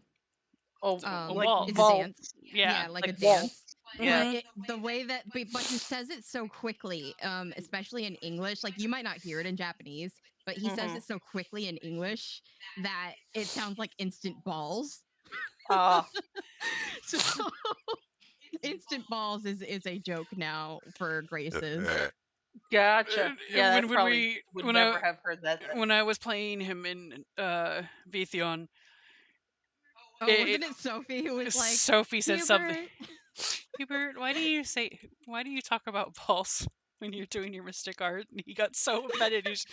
Oh, A like waltz. It's a vault. dance. Yeah. Like a Like waltz. dance. Yeah. But the way that, but he says it so quickly, especially in English. Like you might not hear it in Japanese, but he says Mhm. it so quickly in English that it sounds like instant balls. Uh, So instant balls is a joke now for Grace's. gotcha. Yeah, when I when probably we would when never I have heard that then. when I was playing him in Vitheon, Oh, wasn't it Sophie who was like, Sophie said something. Hubert? Hubert, why do you talk about Pulse when you're doing your mystic art? And he got so offended. He's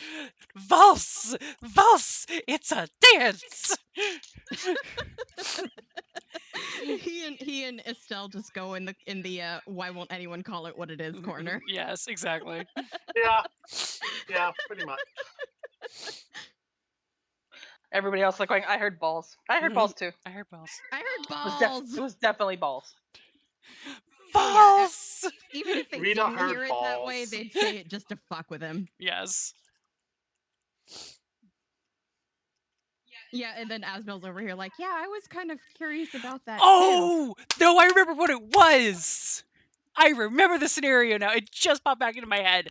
Valse, Valse, it's a dance. he and Estelle just go in the why won't anyone call it what it is corner. Yes, exactly. Yeah, yeah, pretty much. Everybody else like going, I heard balls. I heard Mhm. balls too. I heard balls. I heard It was, balls. it was definitely balls. Oh, yeah. Balls. Even if they Rita didn't heard hear it that way, balls. they'd say it just to fuck with him. Yes. Yeah, and then Asbel's over here like, yeah, I was kind of curious about that too. Oh no, I remember what it was. I remember the scenario now. It just popped back into my head.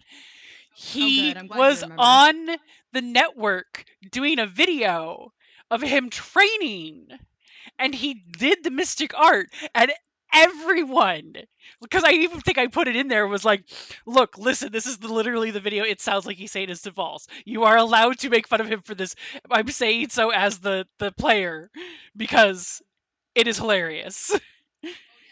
He good. I'm glad you was remember. on the network doing a video of him training, and he did the mystic art, and everyone, because I even think I put it in there, was like, look, listen, this is literally the video. It sounds like he's saying it's false. You are allowed to make fun of him for this. I'm saying so as the player because it is hilarious.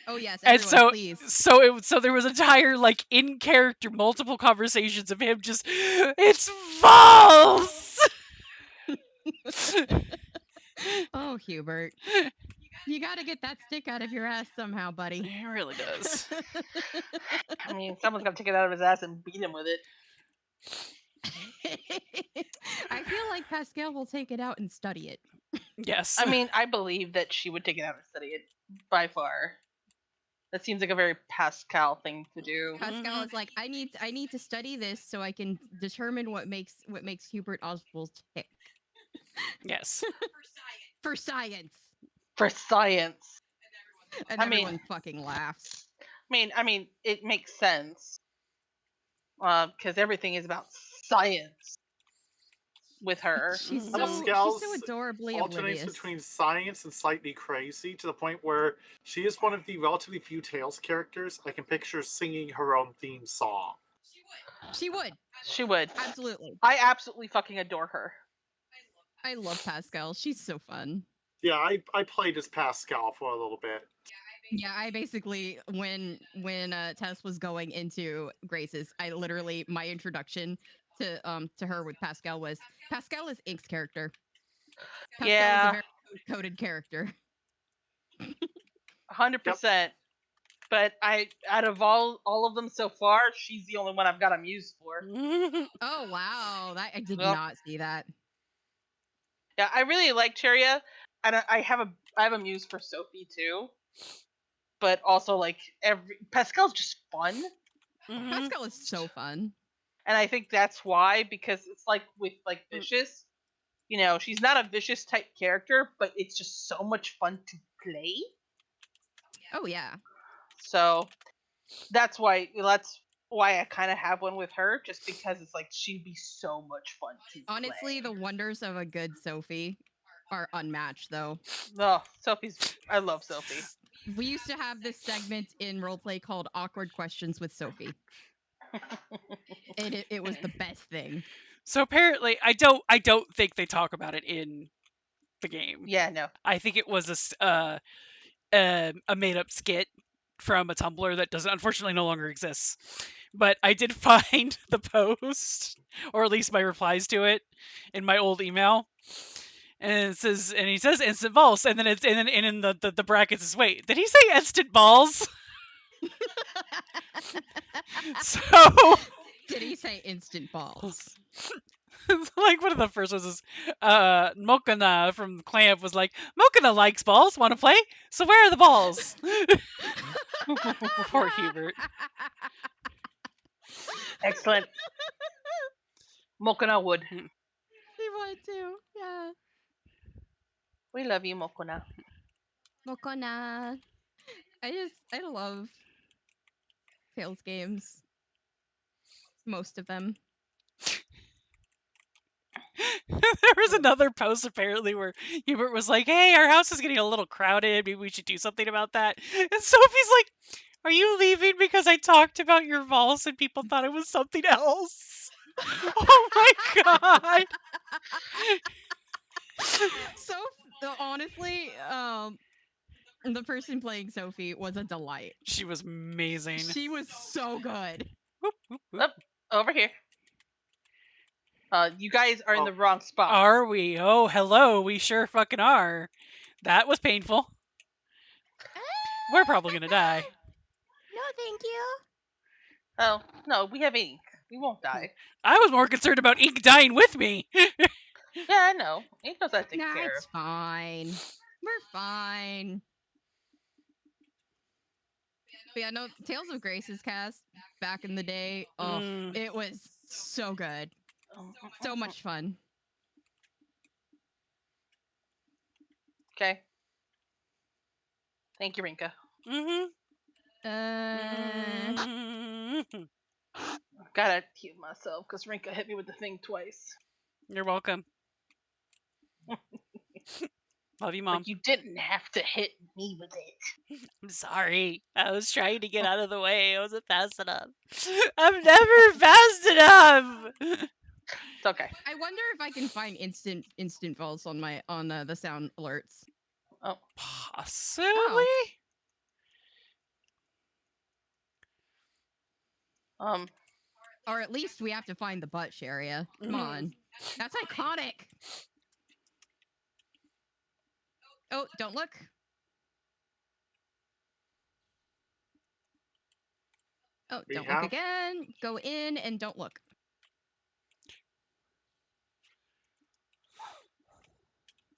Oh yes, And everyone, please. so there was entire like in character multiple conversations of him just it's false. Oh, Hubert. You got to get that stick out of your ass somehow, buddy. It really does. I mean, someone's got to take it out of his ass and beat him with it. I feel like Pascal will take it out and study it. Yes. I mean, I believe that she would take it out and study it by far. That seems like a very Pascal thing to do. Pascal is like, I need to study this so I can determine what makes Hubert Oswald tick. Yes. For science. For science. And I mean- everyone fucking laughs. I mean, it makes sense. Because everything is about science with her. She's Pascal's so adorably alternates oblivious. between science and slightly crazy to the point where she is one of the relatively few Tales characters I can picture singing her own theme song. She would. She would. Absolutely. I absolutely fucking adore her. I love Pascal. She's so fun. Yeah, I played as Pascal for a little bit. Yeah, I basically when Tess was going into Grace's, I literally my introduction to her with Pascal was Pascal is Ink's character. Pascal is Yeah. a very coded character. 100%. But out of all of them so far, she's the only one I've got a muse for. Oh wow, I did Well- not see that. Yeah, I really like Cheria, and I have a muse for Sophie too. But also like Pascal's just fun, Pascal is so fun. and I think that's why, because it's like with like Vicious, you know, she's not a vicious type character, but it's just so much fun to play. Oh yeah. So that's why I kind of have one with her, just because it's like she'd be so much fun to Honestly, play. the wonders of a good Sophie are unmatched though. Oh, I love Sophie. We used to have this segment in roleplay called Awkward Questions with Sophie. And it was the best thing. So apparently, I don't think they talk about it in the game. Yeah, no. I think it was a made up skit from a Tumblr that doesn't unfortunately no longer exists. But I did find the post, or at least my replies to it, in my old email. And it says, and he says instant balls, and then and in the brackets is wait, did he say instant balls? So Did he say instant balls? like one of the first ones is Mokana from Clamp was like, Mokana likes balls, wanna play? So where are the balls? Poor Hubert. Excellent. Mokona would. He would too. Yeah. We love you, Mokona. Mokona. I love Tales games. Most of them. There was another post apparently where Hubert was like, "Hey, our house is getting a little crowded. Maybe we should do something about that." And Sophie's like, "Are you leaving because I talked about your Vols and people thought it was something else?" Oh my god! So honestly, the person playing Sophie was a delight. She was amazing. She was so good. Whoop, whoop, whoop. Up, over here. You guys are in Oh. the wrong spot. Are we? Oh, hello. We sure fucking are. That was painful. We're probably gonna die. No, thank you. Oh, no, we have ink. We won't die. I was more concerned about Ink dying with me. Yeah, I know. Ink knows how to take Nah, care it's of. fine. We're fine. But yeah, no, Tales of Grace's cast back in the day, oh, Mm. it was so good. So much fun. Okay. Thank you, Rinka. Mm-hmm. Uh, Mm-hmm. Gotta heal myself because Rinka hit me with the thing twice. You're welcome. Love you, Mom. Like, you didn't have to hit me with it. I'm sorry. I was trying to get out of the way. I wasn't fast enough. I'm never fast enough. It's okay. I wonder if I can find instant falls on my the sound alerts. Oh, Possibly. um, Or at least we have to find the butt area. Come Mhm. on. That's iconic. Oh, don't look. Oh, We don't look have- again. Go in and don't look.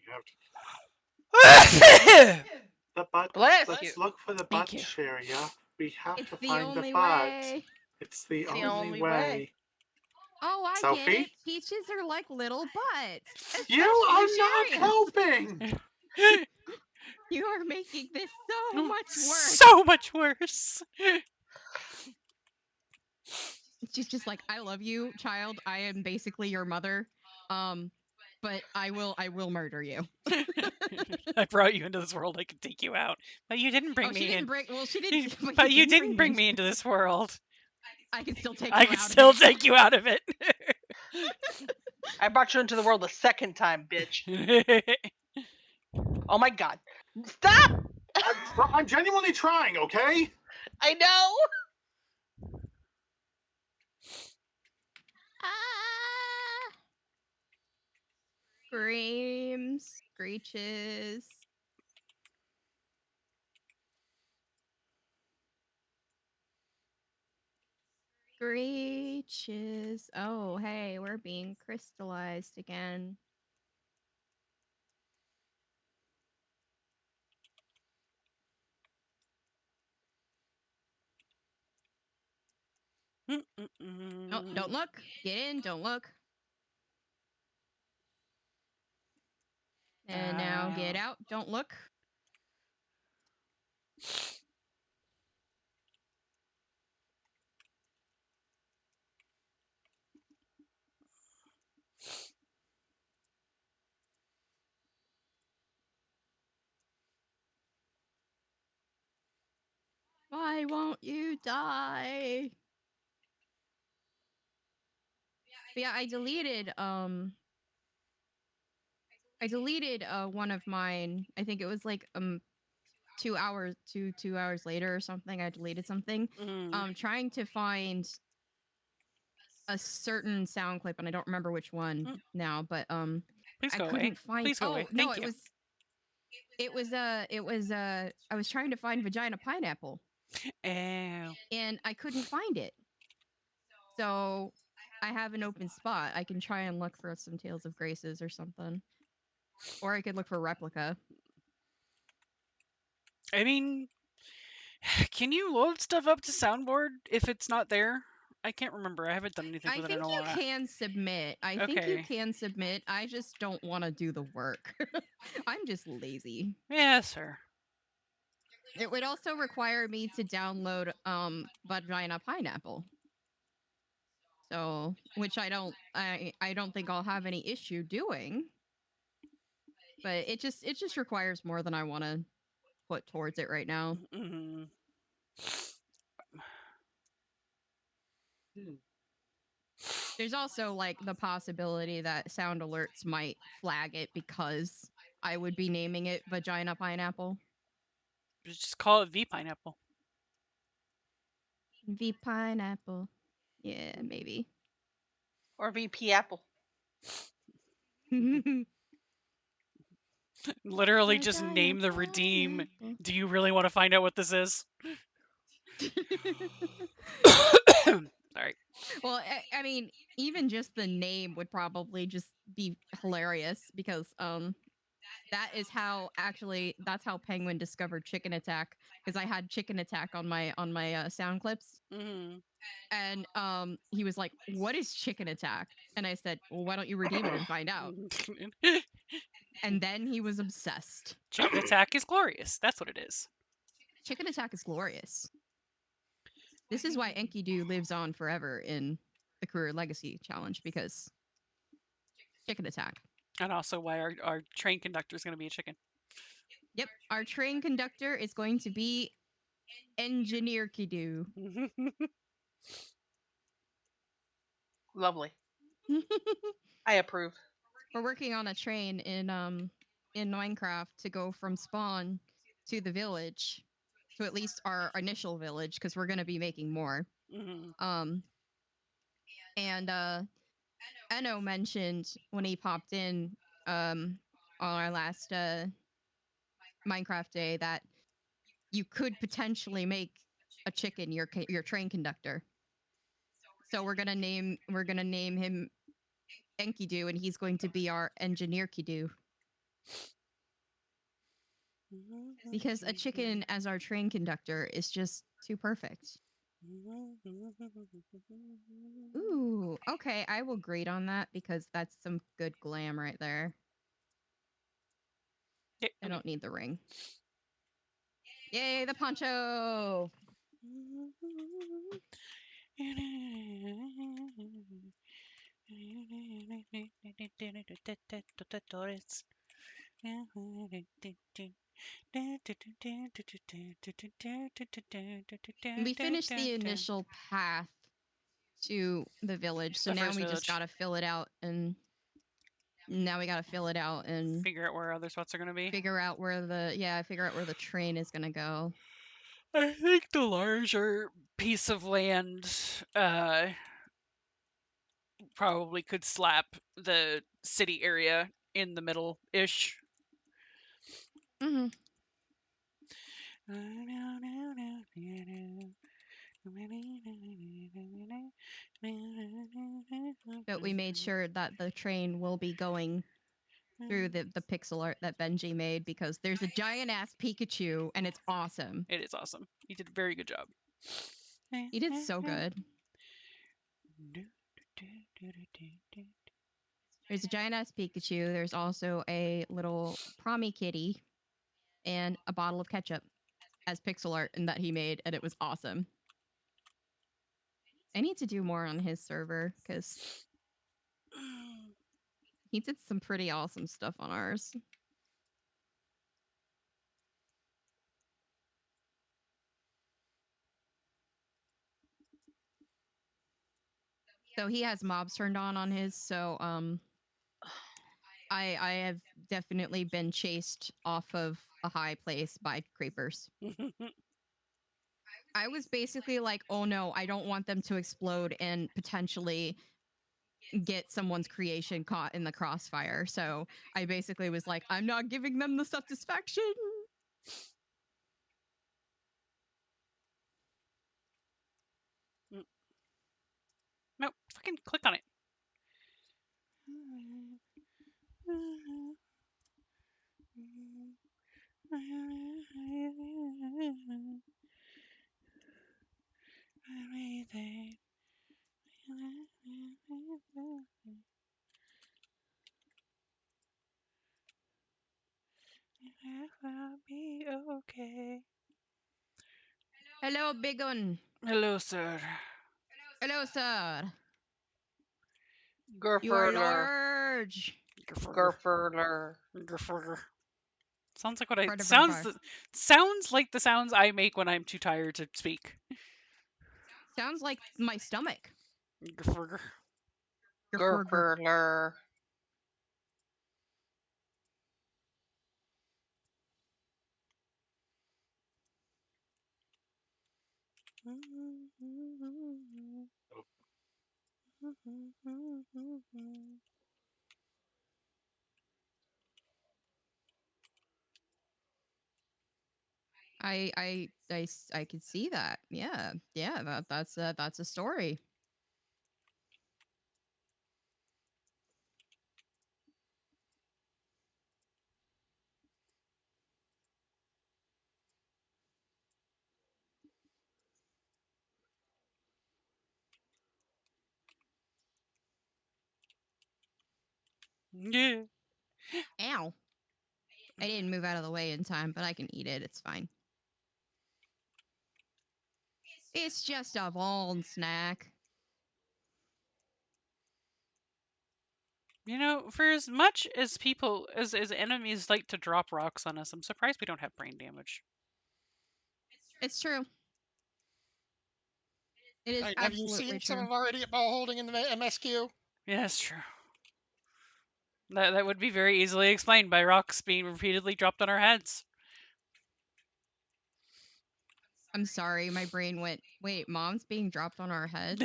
We have to- Thank the butt. Bless Let's you. look for the Thank butt you. area. We have It's to the find the only butt. way. It's the It's the only only way. way. Oh, I Sophie? get it. Peaches are like little butts. You Especially are not Cherries. helping. You are making this so much worse. So much worse. She's just like, I love you, child. I am basically your mother. But I will murder you. I brought you into this world. I could take you out, but you didn't bring Oh, me she didn't in. bring. Well, she didn't. But you didn't bring me into this world. I can still take I you could out still of it. take you out of it. I brought you into the world the second time, bitch. Oh my god. Stop! I'm genuinely trying. Okay. I know! Ah! Screams, screeches. Screeches. Oh, hey, we're being crystallized again. Oh, don't look. Get in, don't look. And now get out, don't look. Why won't you die? But yeah, I deleted one of mine. I think it was like 2 hours later or something. I deleted something. Trying to find a certain sound clip, and I don't remember which one now, but Please I go away. couldn't find. Please go away. No, Thank you. it was I was trying to find vagina pineapple, Ew. and I couldn't find it. So I have an open spot. I can try and look for some Tales of Graces or something, or I could look for replica. I mean, can you load stuff up to soundboard if it's not there? I can't remember. I haven't done anything I with it in think a you while. can submit. I think you Okay. can submit. I just don't want to do the work. I'm just lazy. Yeah, sir. It would also require me to download Vagina Pineapple. So, which I don't think I'll have any issue doing, but it just requires more than I want to put towards it right now. Hmm. There's also like the possibility that sound alerts might flag it because I would be naming it Vagina Pineapple. Just call it V pineapple. V Pineapple. Yeah, maybe. Or VP Apple. Literally just Vagina name the redeem. Pineapple. Do you really want to find out what this is? Sorry. Well, I mean, even just the name would probably just be hilarious because that's how Penguin discovered Chicken Attack, because I had Chicken Attack on my sound clips, Hmm. and he was like, "What is Chicken Attack?" And I said, "Well, why don't you redeem him and find out?" And then he was obsessed. Chicken attack is glorious. That's what it is. Chicken Attack is glorious. This is why Enkidu lives on forever in the Career Legacy Challenge, because Chicken Attack. And also why our train conductor is going to be a chicken. Yep, our train conductor is going to be Engineer Kidu. Lovely. I approve. We're working on a train in Minecraft to go from spawn to the village, to at least our initial village, because we're gonna be making more. Hmm. And Enno mentioned when he popped in on our last Minecraft day that you could potentially make a chicken your train conductor. So we're gonna name him Enkidu, and he's going to be our engineer Kidu. Because a chicken as our train conductor is just too perfect. Ooh, okay, I will grade on that because that's some good glam right there. Yeah, I don't need the ring. Yay, the poncho! We finished the initial path to the village, so The now first we just village. gotta fill it out, and now we gotta fill it out and Figure out where other spots are going to be. figure out where the train is gonna go. I think the larger piece of land probably could slap the city area in the middle ish. Mm-hmm. But we made sure that the train will be going through the pixel art that Benji made, because there's a giant ass Pikachu and it's awesome. It is awesome. You did a very good job. He did so good. There's a giant ass Pikachu. There's also a little Promi kitty and a bottle of ketchup as pixel art and that he made, and it was awesome. I need to do more on his server because he did some pretty awesome stuff on ours. So he has mobs turned on his, so I have definitely been chased off of a high place by creepers. I was basically like, oh no, I don't want them to explode and potentially get someone's creation caught in the crossfire. So I basically was like, I'm not giving them the satisfaction. Nope, fucking click on it. It will be okay. Hello, big one. Hello, sir. Hello, sir. You are Gerfurler. large. Gerfurger. Gerfurler. Gerfurger. Sounds like what I Brr. sounds like the sounds I make when I'm too tired to speak. Sounds like my stomach. Gerfurger. Gerfurler. I could see that. Yeah, that's a story. Yeah. Ow. I didn't move out of the way in time, but I can eat it. It's fine. It's just a bone snack. You know, for as much as people as enemies like to drop rocks on us, I'm surprised we don't have brain damage. It's true. It is Have you absolutely seen some true. of our idiot ball holding in the MSQ? Yeah, that's true. That would be very easily explained by rocks being repeatedly dropped on our heads. I'm sorry, my brain went, wait, mom's being dropped on our head?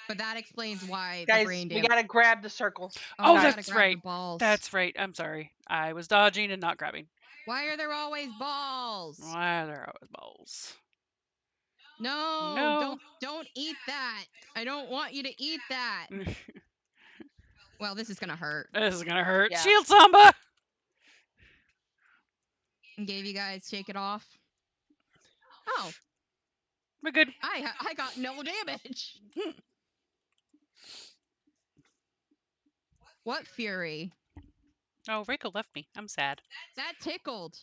But that explains why the Guys, brain we damage. gotta grab the circles. Oh, we Guys. gotta that's grab right. the balls. That's right. I'm sorry. I was dodging and not grabbing. Why are there always balls? Why are there always balls? No, No. don't eat that. I don't want you to eat that. Well, this is gonna hurt. This is gonna hurt. Yeah. Shield Samba! Gave you guys shake it off. Oh, We're good. I got no damage. What fury? Oh, Reiko left me. I'm sad. That tickled.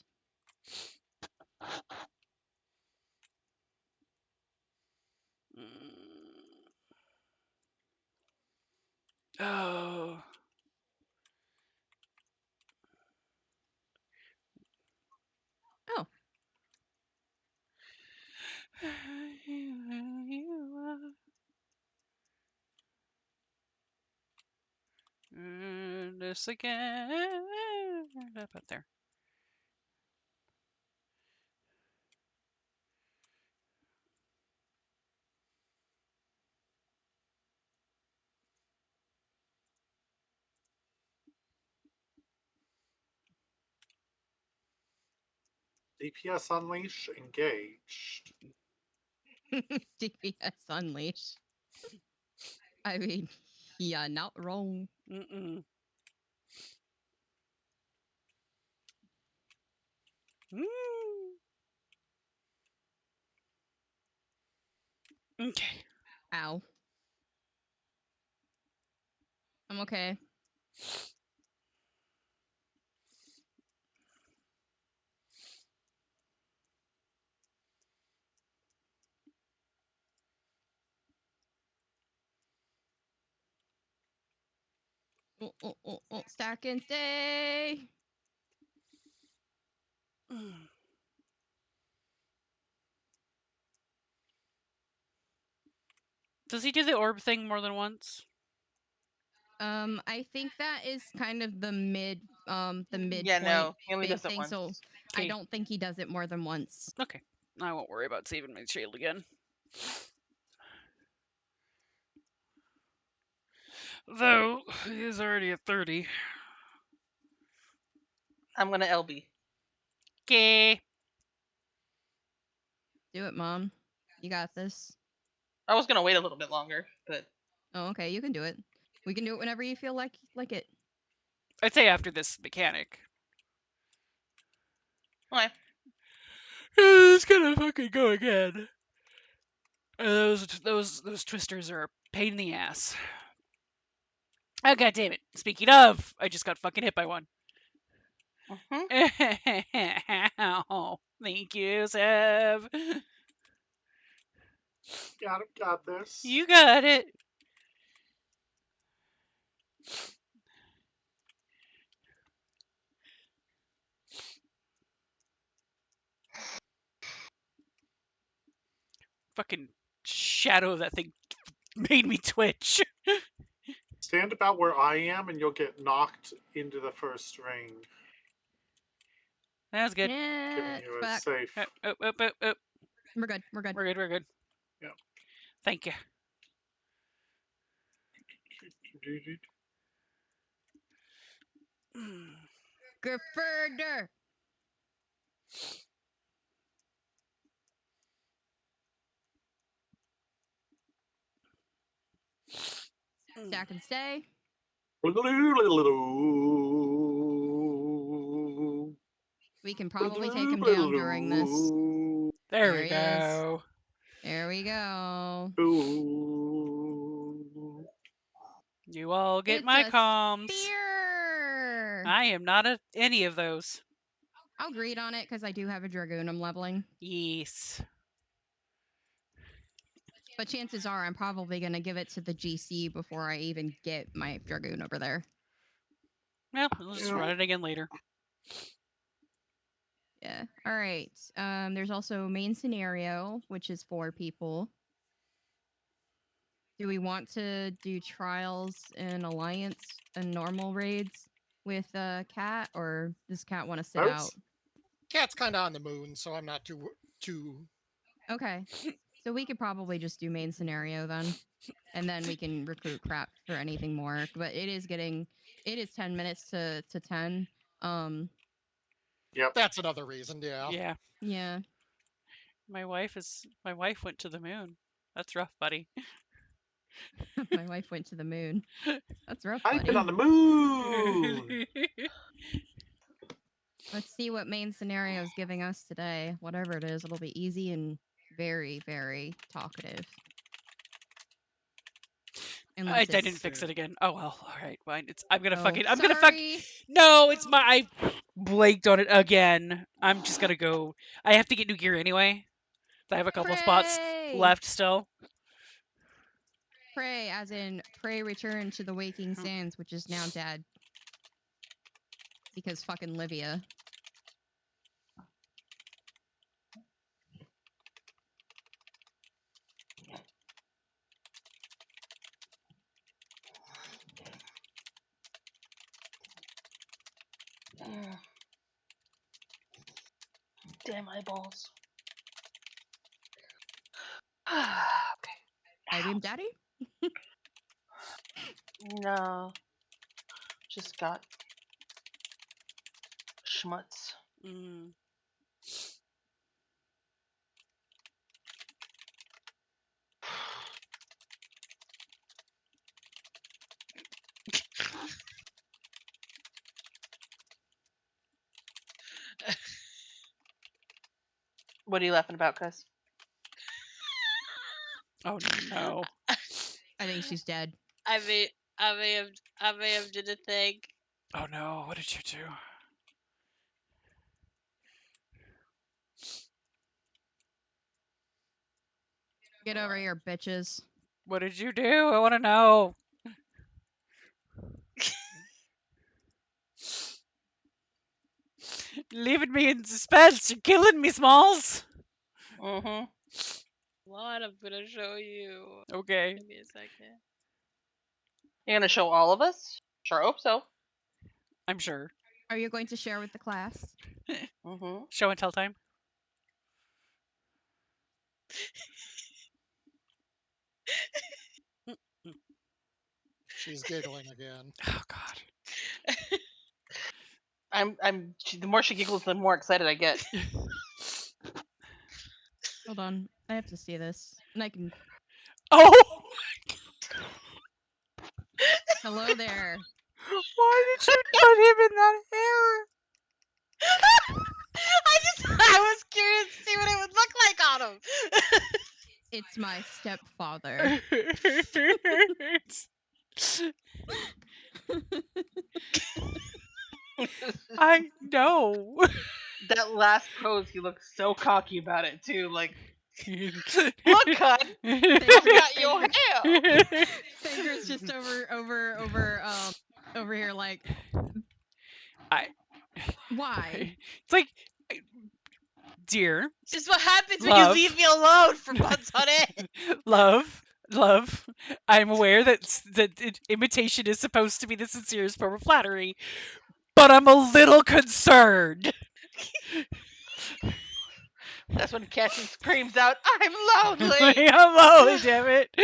Oh. Oh. This again. Up there. DPS Unleash engaged. DPS Unleash. I mean, yeah, not wrong. Mm-mm. Okay. Ow. I'm okay. Stack and stay. Does he do the orb thing more than once? I think that is kind of the midpoint Yeah, no, he only big does it thing. once. So I Okay. don't think he does it more than once. Okay. I won't worry about saving my shield again. Though, he is already at 30. I'm gonna LB. Okay. Do it, Mom. You got this. I was gonna wait a little bit longer, but Oh, okay, you can do it. We can do it whenever you feel like it. I'd say after this mechanic. okay. It's gonna fucking go again. Those twisters are a pain in the ass. Oh, god damn it. Speaking of, I just got fucking hit by one. Mm-hmm. Ow. Thank you, Seb. Got this. You got it. Fucking shadow of that thing made me twitch. Stand about where I am, and you'll get knocked into the first ring, That's good. Yeah, giving you a back. safe. Up. We're good. We're good. We're good. We're good. Yeah. Thank you. Grifferder. Stack and stay. We can probably take him down during this. There There we he go. There we go. You all get It's my a comms. spear. I am not any of those. I'll greed on it because I do have a dragoon I'm leveling. Yes. But chances are I'm probably going to give it to the GC before I even get my dragoon over there. Well, we'll just run it again later. Yeah. All right. There's also main scenario, which is 4 people. Do we want to do trials and alliance and normal raids with Cat, or does Cat want to sit out? Cat's kind of on the moon, so I'm not too. Okay. So we could probably just do main scenario then. And then we can recruit crap for anything more. But it is 10 minutes to 10. Yep. That's another reason. Yeah. Yeah. Yeah. My wife went to the moon. That's rough, buddy. My wife went to the moon. That's rough, I've buddy. been on the moon. Let's see what main scenario is giving us today. Whatever it is, it'll be easy and very, very talkative. I didn't fix it again. Oh well. All right. Fine. I'm gonna No, it's I blanked on it again. I'm just gonna go. I have to get new gear anyway. I have a couple spots left still. Prey, as in Prey Return to the Waking Sands, which is now dead. Because fucking Livia. Damn eyeballs. Okay. I beam daddy? No. Just got schmutz. Mm. What are you laughing about, cuz? Oh no. I think she's dead. I may have did a thing. Oh no. What did you do? Get over here, bitches. What did you do? I want to know. Leaving me in suspense. You're killing me, Smalls. Mm-hmm. What? I'm gonna show you. Okay. Give me a second. You're gonna show all of us? Sure hope so. I'm sure. Are you going to share with the class? Mm-hmm. Show and tell time. She's giggling again. Oh God. The more she giggles, the more excited I get. Hold on. I have to see this. And I can. Oh. Hello there. Why did you put him in that hair? I was curious to see what it would look like on him. It's my stepfather. I know. that last pose, he looked so cocky about it too. Like, look, hun, I've got your hair. Fingers just over here like I. why? It's like, dear, This is what happens when you Love. leave me alone for months on end. love. I'm aware that imitation is supposed to be the sincerest form of flattery, but I'm a little concerned. That's when Cassie screams out, "I'm lonely." I'm lonely, damn it.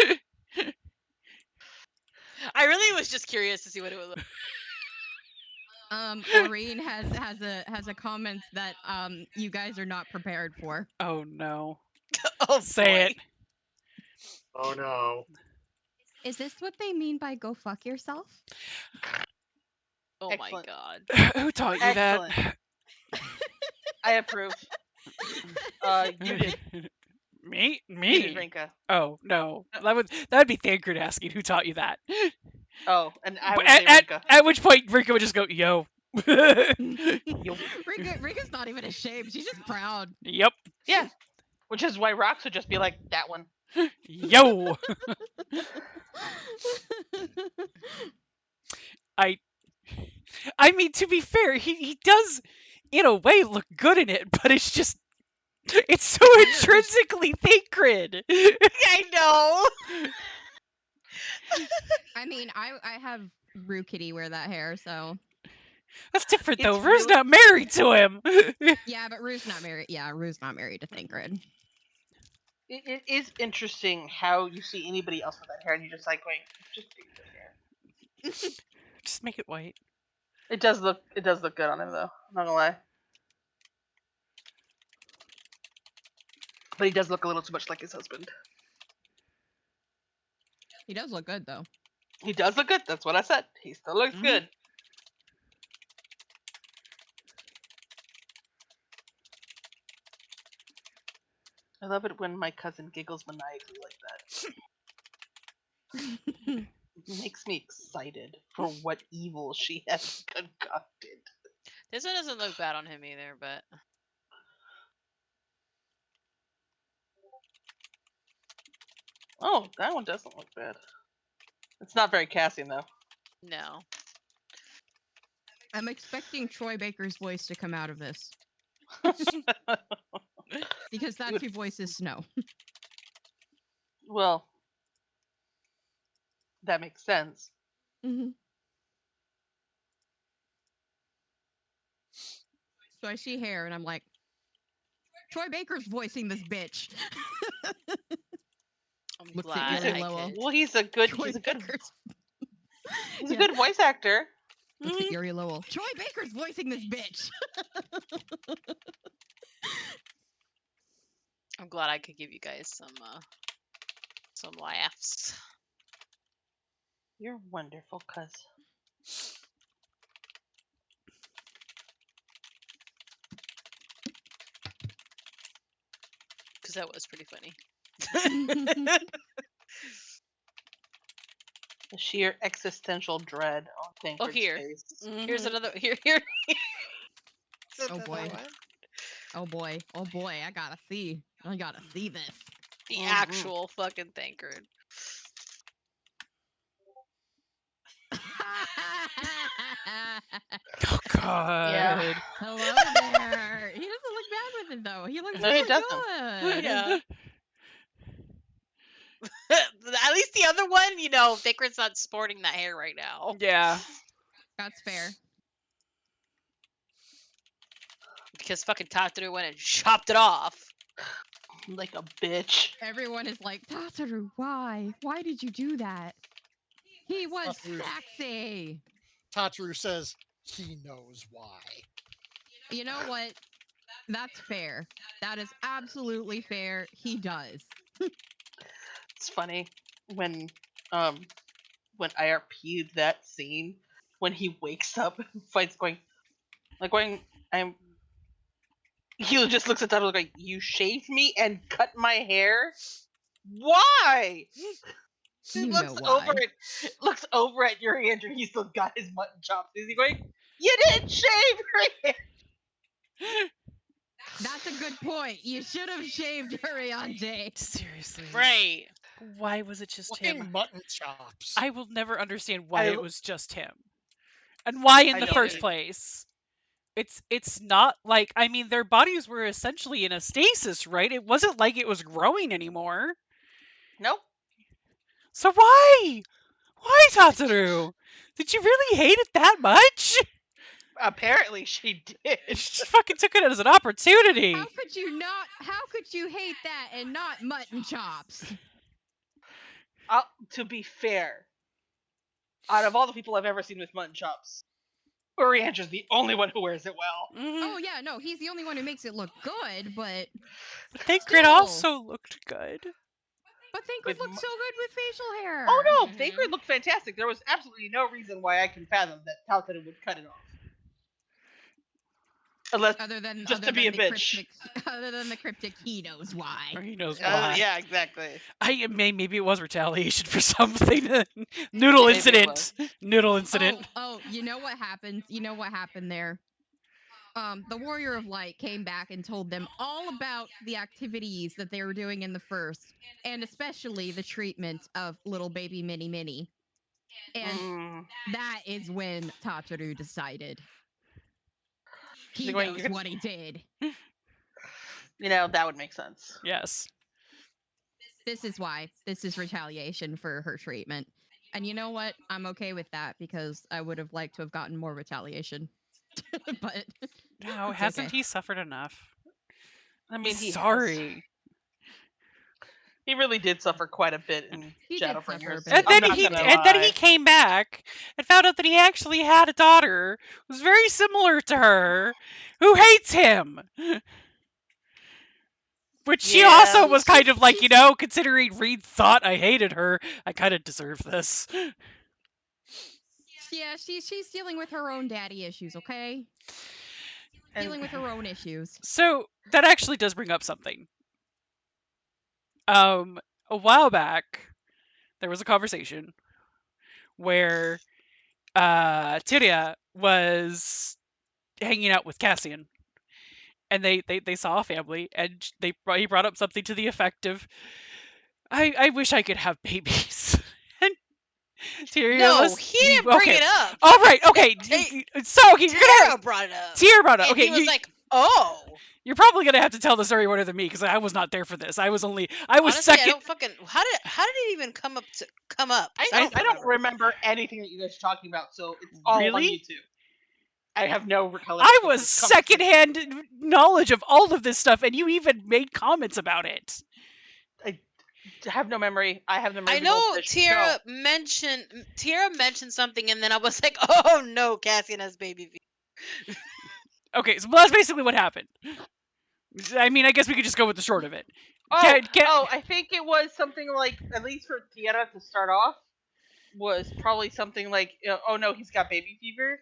I really was just curious to see what it would look. Aureen has a comment that you guys are not prepared for. Oh no. Oh, Say boy. it. Oh no. Is this what they mean by go fuck yourself? Oh Excellent. my god. Who taught you Excellent. that? I approve. You did. Me? You did, Me? Rinka. Oh no. That would be Thancred asking who taught you that. Oh, and I would At, say at, Rinka. at which point Rinka would just go, yo. Rika's not even ashamed. She's just proud. Yep. Yeah. Which is why Rox would just be like, that one. Yo. I mean, to be fair, he does in a way look good in it, but it's just it's so intrinsically Thancred. I know. I mean, I have Rue Kitty wear that hair, so That's different though. It's Rue's really- not married to him. yeah, but Rue's not married. Yeah, Rue's not married to Thancred. It is interesting how you see anybody else with that hair and you're just like going, just do your hair. Just make it white. It does look good on him though. I'm not gonna lie. But he does look a little too much like his husband. He does look good though. He does look good. That's what I said. He still looks Mhm. good. I love it when my cousin giggles maniacally like that. It makes me excited for what evil she has concocted. This one doesn't look bad on him either, but Oh, that one doesn't look bad. It's not very Cassian though. no. I'm expecting Troy Baker's voice to come out of this because that's Would- who voices Snow. Well, that makes sense. So I see hair and I'm like, Troy Baker's voicing this bitch. I'm Looks at glad Yuri I Lowell. could. Well, he's a good Troy he's a good Baker's he's a Yeah. good voice actor. Looks at Yuri Lowell. Troy Baker's voicing this bitch. I'm glad I could give you guys some laughs. You're wonderful, cuz. Because that was pretty funny. The sheer existential dread on Thancred's here. face. Here's Mhm. another here. Oh, boy. Oh boy. Oh boy. I gotta see. I gotta see this. The Mhm. actual fucking Thancred. Oh God. Hello there. He doesn't look bad with it though. He looks No, he really doesn't. good. Yeah. At least the other one, you know, Thancred's not sporting that hair right now. Yeah. That's fair. Because fucking Tataru went and chopped it off. Like a bitch. Everyone is like, Tataru, why? Why did you do that? He was Tataru. sexy. Tataru says he knows why. You know what? That's fair. That is absolutely fair. He does. It's funny when IRP'd that scene when he wakes up and fights going he just looks at Tataru like, you shaved me and cut my hair? Why? He You looks know why. over at Yuri and he's still got his mutton chops. Is he going, you didn't shave your hair? That's a good point. You should have shaved Ariante. Seriously. Right. Why was it just him? Fucking mutton chops. I will never understand why I- it was just him. And why in I the don't first either. place? It's not like, I mean, their bodies were essentially in a stasis, right? It wasn't like it was growing anymore. Nope. So why? Why, Tataru? Did you really hate it that much? Apparently she did. She fucking took it as an opportunity. How could you not? How could you hate that and not mutton chops? To be fair, out of all the people I've ever seen with mutton chops, Oriandra's the only one who wears it well. Mhm. Oh yeah, no, he's the only one who makes it look good, but Thancred still. also looked good. but Thancred With looks so good with facial hair. Oh no, Mhm. Thancred looked fantastic. There was absolutely no reason why I can fathom that Talcott would cut it off. Unless Other than just other to be than a the bitch. cryptic, other than the cryptic, he knows why. He knows why. Yeah, exactly. Maybe it was retaliation for something. Noodle Maybe it incident. Noodle incident. Oh, you know what happens? You know what happened there? The Warrior of Light came back and told them all about the activities that they were doing in the first, and especially the treatment of little baby Mini Mini. And Mm. that is when Tataru decided. He You're going- knows you're- what he did. You know, that would make sense. Yes. This is why. This is retaliation for her treatment. And you know what? I'm okay with that because I would have liked to have gotten more retaliation. But No, it's hasn't okay. he suffered enough? I mean, he has. Sorry. He really did suffer quite a bit in He did Shadowbringers. suffer a bit. And I'm then not he gonna and then he lie. came back and found out that he actually had a daughter who's very similar to her, who hates him. Which she Yeah. also was kind She's- of like, you she's- know, considering Reed thought I hated her, I kind of deserve this. Yeah, she's dealing with her own daddy issues, okay? And- Dealing with her own issues. So that actually does bring up something. A while back, there was a conversation where Tyria was hanging out with Cassian, and they saw a family, and he brought up something to the effect of, I wish I could have babies. And Tyria No, was he didn't bring okay. it up. All right, okay. Hey, So okay, you're Tara gonna brought it up. Tyria brought it. And Okay, he was like, "Oh." you're probably gonna have to tell the story better than me because I was not there for this. I was Honestly, second. I don't fucking. How did it even come up? I don't remember anything that you guys are talking about, so it's all on Really? YouTube. I have no recollection. I of was this conversation. secondhand knowledge of all of this stuff, and you even made comments about it. I have no memory. I have the memory. I of know goldfish. Tara mentioned something, and then I was like, "Oh no, Cassian has baby fever." Okay, so that's basically what happened. I mean, I guess we could just go with the short of it. Oh, I think it was something like, at least for Tiara to start off, was probably something like, "Oh no, he's got baby fever."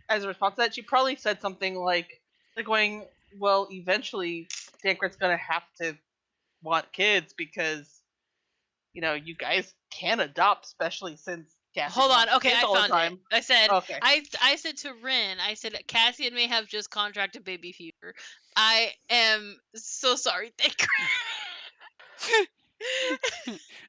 As a response to that, she probably said something like going, "Well, eventually, Tancred's gonna have to want kids because, you guys can adopt, especially since Cassian Hold on. wants Okay, kids I all the found time." it. I said, Okay. I said to Rin, I said Cassian may have just contracted baby fever. I am so sorry. Thank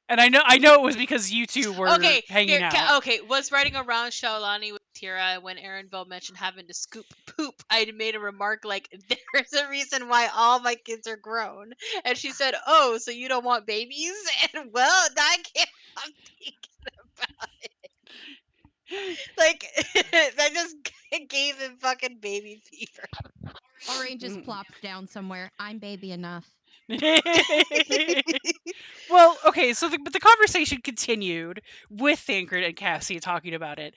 And I know it was because you two were okay, hanging out. okay. Was riding around Shaolani with Tira when Aaron Bell mentioned having to scoop poop. I made a remark like, "There's a reason why all my kids are grown," and she said, "Oh, so you don't want babies?" And well, I can't. I'm thinking about it. Like, I just gave him fucking baby fever. Orange just plops down somewhere. I'm baby enough. Well, okay, so but the conversation continued with Thancred and Cassie talking about it,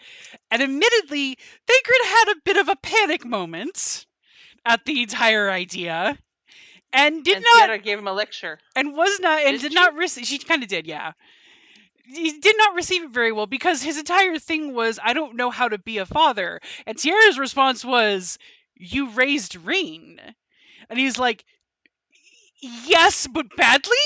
and admittedly, Thancred had a bit of a panic moment at the entire idea, and And Tiara gave him a lecture. and was not and Did did she? not receive. She kind of did, yeah. He did not receive it very well because his entire thing was, I don't know how to be a father, and Tiara's response was, "You raised Rain," and he's like, "Yes, but badly."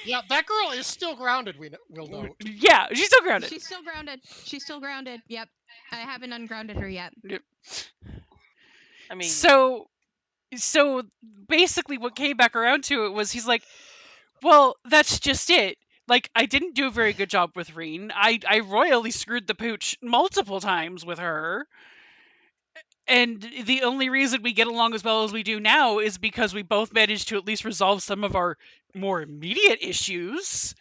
Yeah, that girl is still grounded. We'll note. Yeah, she's still grounded. She's still grounded. She's still grounded. Yep. I haven't ungrounded her yet. I mean, So So basically, what came back around to it was he's like, well, that's just it. Like, I didn't do a very good job with Reen. I royally screwed the pooch multiple times with her. And the only reason we get along as well as we do now is because we both managed to at least resolve some of our more immediate issues.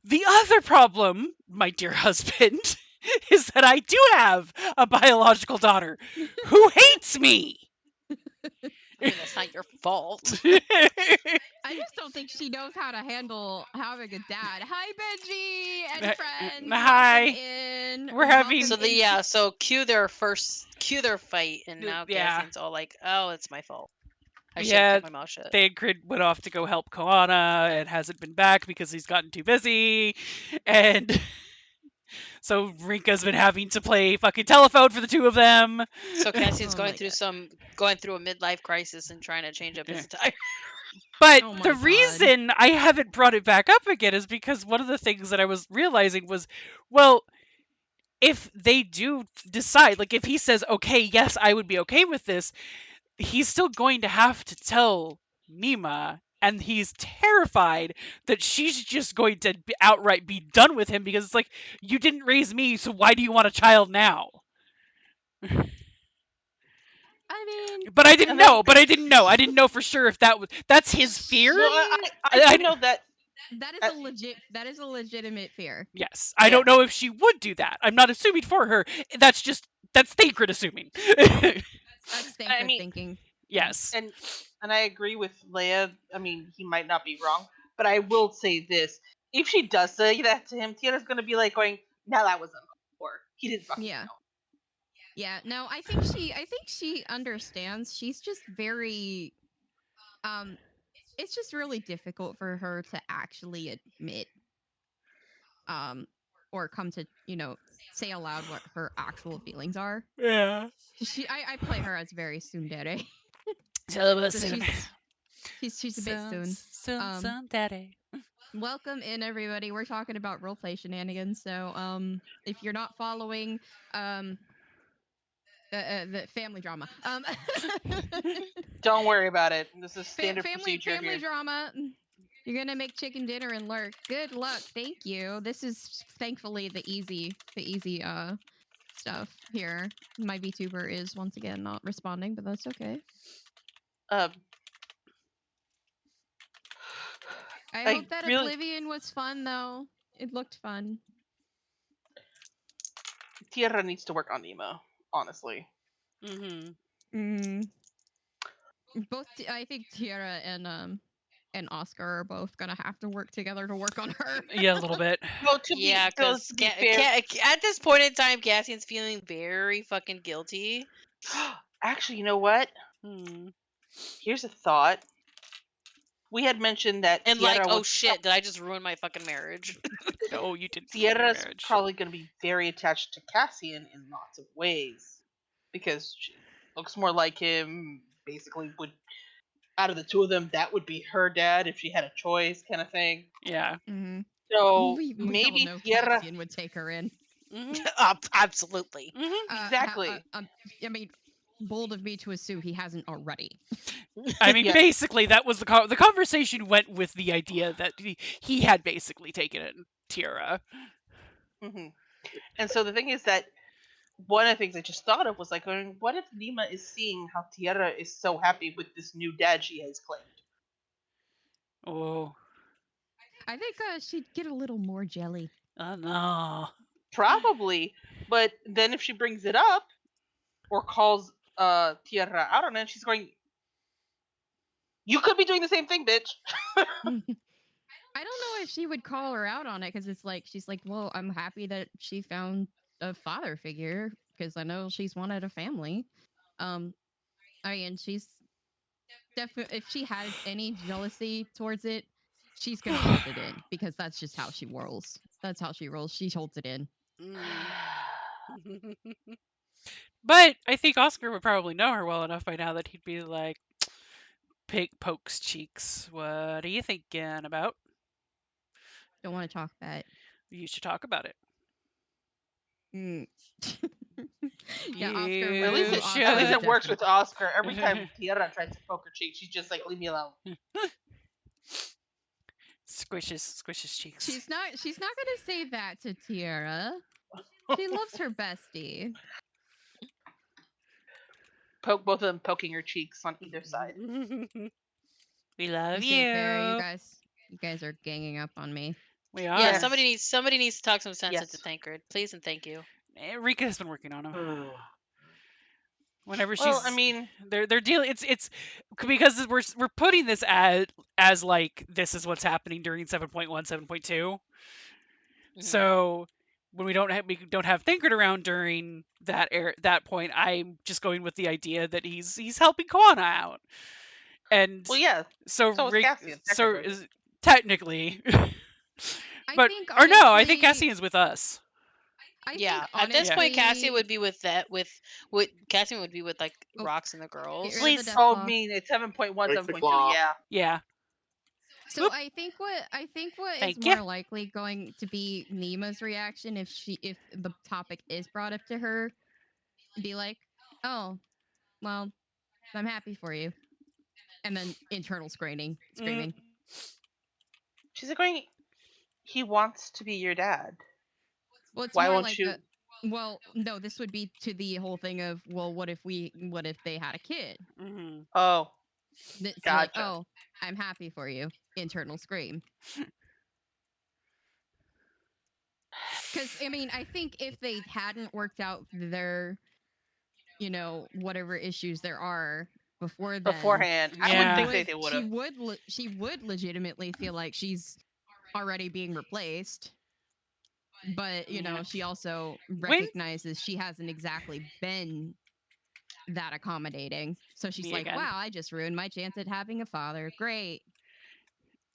The other problem, my dear husband, is that I do have a biological daughter who hates me. I mean, that's not your fault. I just don't think she knows how to handle having a dad. Hi, Benji and Uh, friends. hi. Welcome in. We're having- Welcome So in. so cue their fight, and now Yeah. Cassian's all like, "Oh, it's my fault. I should have Yeah, kept my mouth shut." Thancred went off to go help Koana and hasn't been back because he's gotten too busy. And so Rinka's been having to play fucking telephone for the two of them. So Cassian's Oh going my through God. going through a midlife crisis and trying to change up his attire. But Oh my the God. reason I haven't brought it back up again is because one of the things that I was realizing was, well, if they do decide, like if he says, okay, yes, I would be okay with this, he's still going to have to tell Nima, and he's terrified that she's just going to outright be done with him because it's like, you didn't raise me, so why do you want a child now? I mean, But I didn't And then- know. But I didn't know. I didn't know for sure if that's his fear. Well, I do know that. that is a legitimate fear. Yes, I don't Yeah. know if she would do that. I'm not assuming for her. That's Thancred assuming. That's Stanford mean- thinking. Yes. And I agree with Leia. I mean, he might not be wrong, but I will say this: if she does say that to him, Tiana's gonna be like going, "Now that was uncalled for. He didn't fucking Yeah. know." Yeah, no, I think she understands. She's just very it's just really difficult for her to actually admit or come to, say aloud what her actual feelings are. Yeah. I play her as very tsundere. So So she's a bit soon. daddy. Welcome in, everybody. We're talking about roleplay shenanigans. So if you're not following the family drama. Don't worry about it. This is standard family procedure here. drama. You're gonna make chicken dinner and lurk. Good luck. Thank you. This is thankfully the easy stuff here. My VTuber is once again not responding, but that's okay. Um, I I hope that really- Oblivion was fun though. It looked fun. Tierra needs to work on Nemo, honestly. Mm-hmm. I think Tiara and Oscar are both gonna have to work together to work on her. Yeah, a little bit. Well, Yeah, because to be fair, at this point in time, Cassian's feeling very fucking guilty. actually, you know what? Hmm. Here's a thought. We had mentioned that And Tierra like, oh was shit, did I just ruin my fucking marriage? No, you didn't. ruin your Tierra's marriage. probably going to be very attached to Cassian in lots of ways because she looks more like him. Basically, would out of the two of them, that would be her dad if she had a choice, kind of thing. Yeah. Mm-hmm. So We all maybe know Tierra. Cassian would take her in. Mm-hmm. Absolutely. Mm-hmm. Exactly. I mean, bold of me to assume he hasn't already. I mean, Yeah. basically, that was the conversation went with the idea that he had basically taken it, Tierra. hmm And so the thing is that one of the things I just thought of was like, what if Nima is seeing how Tierra is so happy with this new dad she has claimed? Oh. I think she'd get a little more jelly. Oh no. Probably, but then if she brings it up or calls Tierra out on it, she's going, "You could be doing the same thing, bitch." I don't know if she would call her out on it because it's like she's like, well, I'm happy that she found a father figure because I know she's wanted a family. I mean, she's definitely if she has any jealousy towards it, she's gonna hold it in because that's just how she rolls. That's how she rolls. She holds it in. But I think Oscar would probably know her well enough by now that he'd be like, "Pig pokes cheeks. What are you thinking about? Don't want to talk that. You should talk about it." Mm. Yeah, Oscar You At least would. it, Oscar at least would it works with definitely. Oscar. Every time Tierra tries to poke her cheek, she's just like, "Leave me alone." squishes cheeks. She's not. She's not gonna say that to Tiara. She loves her bestie. Poke both of them, poking her cheeks on either side. We love You see, Farrah, you. you guys are ganging up on me. We Yeah, are. Yes. somebody needs to talk some sense into Yes. Tancred, please and thank you. Rika has been working on him. Whenever Well, I she's mean, they're dealing, it's because we're putting this as like this is what's happening during 7.1 7.2. Mhm. So when we don't have Thancred around during that point, I'm just going with the idea that he's helping Koana out. And well, yeah. so So is Cassian, so technically. is technically I but think or no, I think honestly. Cassian's with us. I Yeah, think at this point, Cassie honestly. would be with that with Cassie would be with like Oh, Rocks and the get girls. rid of the Please. death Oh, claw. mean it's 7.1, Break the 7.2. claw. Yeah. Yeah. So Whoop. I think what is Thank you. more likely going to be Nima's reaction if the topic is brought up to her, be like, "Oh, well, I'm happy for you," and then internal screaming. She's like, going, he wants to be your dad. Well, it's Why more won't like you? well, no, this would be to the whole thing of, well, what if they had a kid? Mm-hmm. Oh, It's like, gotcha. oh, I'm happy for you. Internal scream. Because I mean, I think if they hadn't worked out their, whatever issues there are before then, Beforehand, I wouldn't think they would have. she would legitimately feel like she's already being replaced. But Yeah. she also When recognizes she hasn't exactly been that accommodating. So she's me like, again. wow, I just ruined my chance at having a father. Great.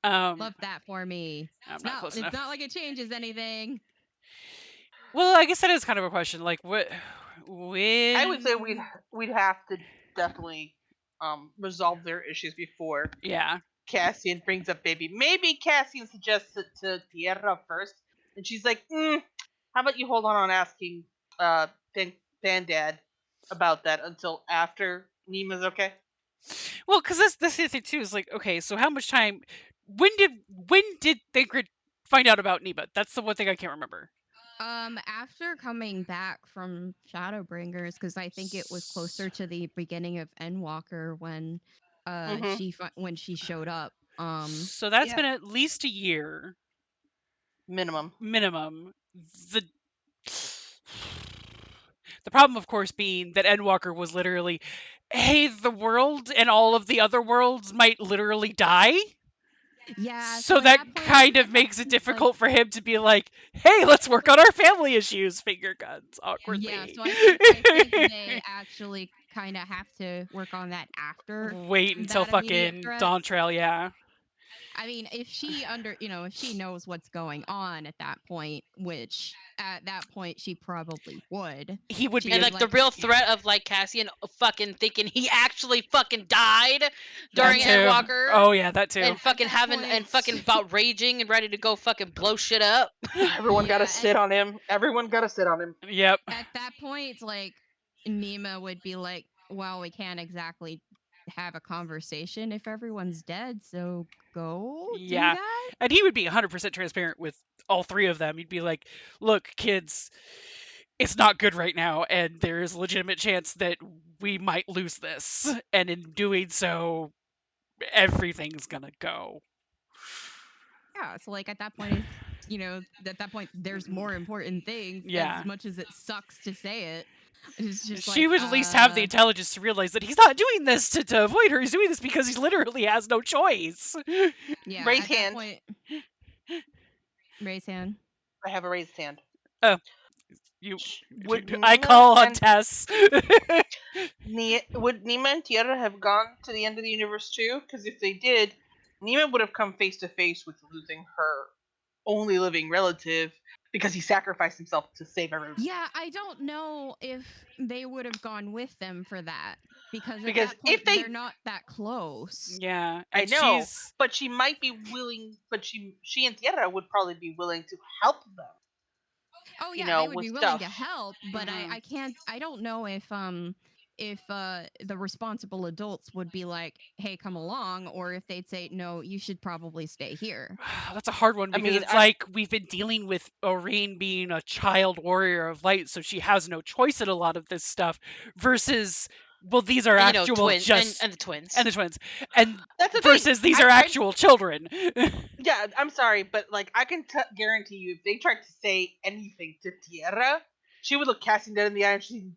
Love that for me. I'm It's not close it's enough. not like it changes anything. Well, I guess that is kind of a question. Like, what? When? I would say we'd have to definitely resolve their issues before Yeah. Cassian brings up baby. Maybe Cassian suggests it to Tierra first, and she's like, "How about you hold on asking Bandad about that until after Nima's okay?" Well, because that's the thing too. Is like, okay, so how much time? When did Thancred find out about Neba? That's the one thing I can't remember. After coming back from Shadowbringers, because I think it was closer to the beginning of Endwalker when when she showed up. So that's Yeah. been at least a year Minimum. minimum. The the problem, of course, being that Endwalker was literally, hey, the world and all of the other worlds might literally die. Yeah, So so at that that point, kind of makes it difficult for him to be like, hey, let's work on our family issues, finger guns, awkwardly. Yeah, so I think they actually kind of have to work on that after Wait until that immediate fucking threat. Dawntrail, yeah. I mean, if she knows what's going on at that point, which at that point she probably would. He would She'd be And a, like the real threat of like Cassian fucking thinking he actually fucking died during too. Endwalker. Oh yeah, that too. And fucking At that having and fucking point- about raging and ready to go fucking blow shit up. Everyone Yeah, gotta sit on him. Everyone gotta sit on him. Yep. At that point, like Nima would be like, "Well, we can't exactly have a conversation if everyone's dead, so go do Yeah. that." And he would be 100% transparent with all three of them. He'd be like, look, kids, it's not good right now, and there is a legitimate chance that we might lose this. And in doing so, everything's gonna go. Yeah, so like at that point, at that point, there's more important things. Yeah. As much as it sucks to say it, it's just She like, would at least have the intelligence to realize that he's not doing this to avoid her. He's doing this because he literally has no choice. yeah. Raise At hand. that point, raise hand. I have a raised hand. Oh, you. Would I Nima call on and Tess. would Nima and Tierra have gone to the end of the universe too? Because if they did, Nima would have come face to face with losing her only living relative because he sacrificed himself to save everyone. Yeah, I don't know if they would have gone with them for that because at Because that point if they, they're not that close. Yeah, I and know, she's but she might be willing. But she and Tierra would probably be willing to help them. Oh you yeah, know, they would with be willing stuff. to help, but Mhm. I don't know if the responsible adults would be like, "Hey, come along," or if they'd say, "No, you should probably stay here." That's a hard one I because mean, it's like we've been dealing with Oreen being a child warrior of light, so she has no choice in a lot of this stuff. Versus, well, these are And, you know, actual twin just and the twins. and the twins, and that's the thing. versus these are actual children. Yeah, I'm sorry, but like I can guarantee you, if they tried to say anything to Tierra, she would look Cassian dead in the eye and she'd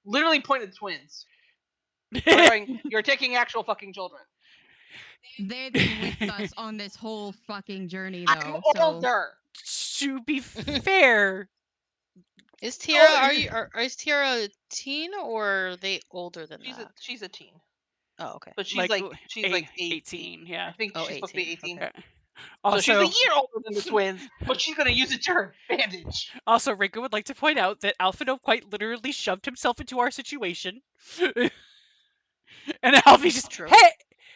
literally point at the twins, going, "You're taking actual fucking children." They've been with us on this whole fucking journey, I'm though. So older. To be fair, Is Tiara is Tiara a teen or are they older than that? She's a teen, Oh, okay. but she's like like 18, 18. yeah. I think Oh, she's supposed to be 18. 18. Okay. Yeah. So she's a Also, year older than the twins, but she's gonna use it to her advantage. also, Rinko would like to point out that Alphino quite literally shoved himself into our situation, and Alfie's just True.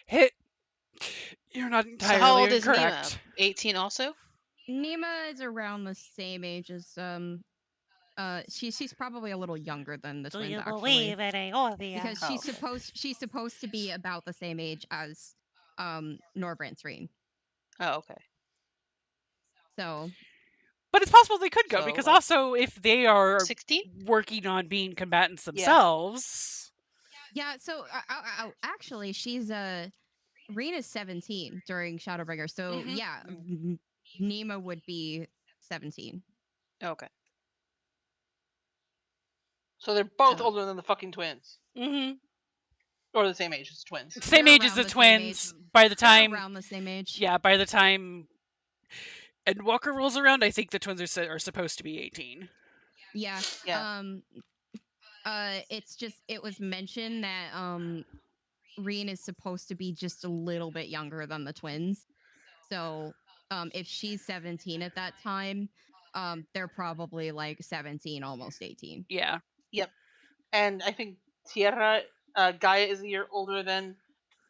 hey, you're not So how entirely old is Nima? incorrect. 18 also? Nima is around the same age as she's probably a little younger than the twins actually. in a Orthia? Because Oh, she's supposed to be about the same age as Norbrand Serene. Oh, okay. So But it's possible they could go So, because like, also if they are 16? working on being combatants Yeah. themselves. yeah, so actually she's Rena's 17 during Shadowbringer. So Mhm. yeah, Nima would be 17. Okay. So they're both So- older than the fucking twins, Mm-hmm. or the same age as twins. Same They're age as around the the same age. twins. By the They're time, around the same age. yeah, by the time Endwalker rolls around, I think the twins are supposed to be 18. Yeah. Yeah. It's just it was mentioned that Reen is supposed to be just a little bit younger than the twins. So if she's 17 at that time, they're probably like 17, almost 18. Yeah. Yep. And I think Tierra, Gaia is a year older than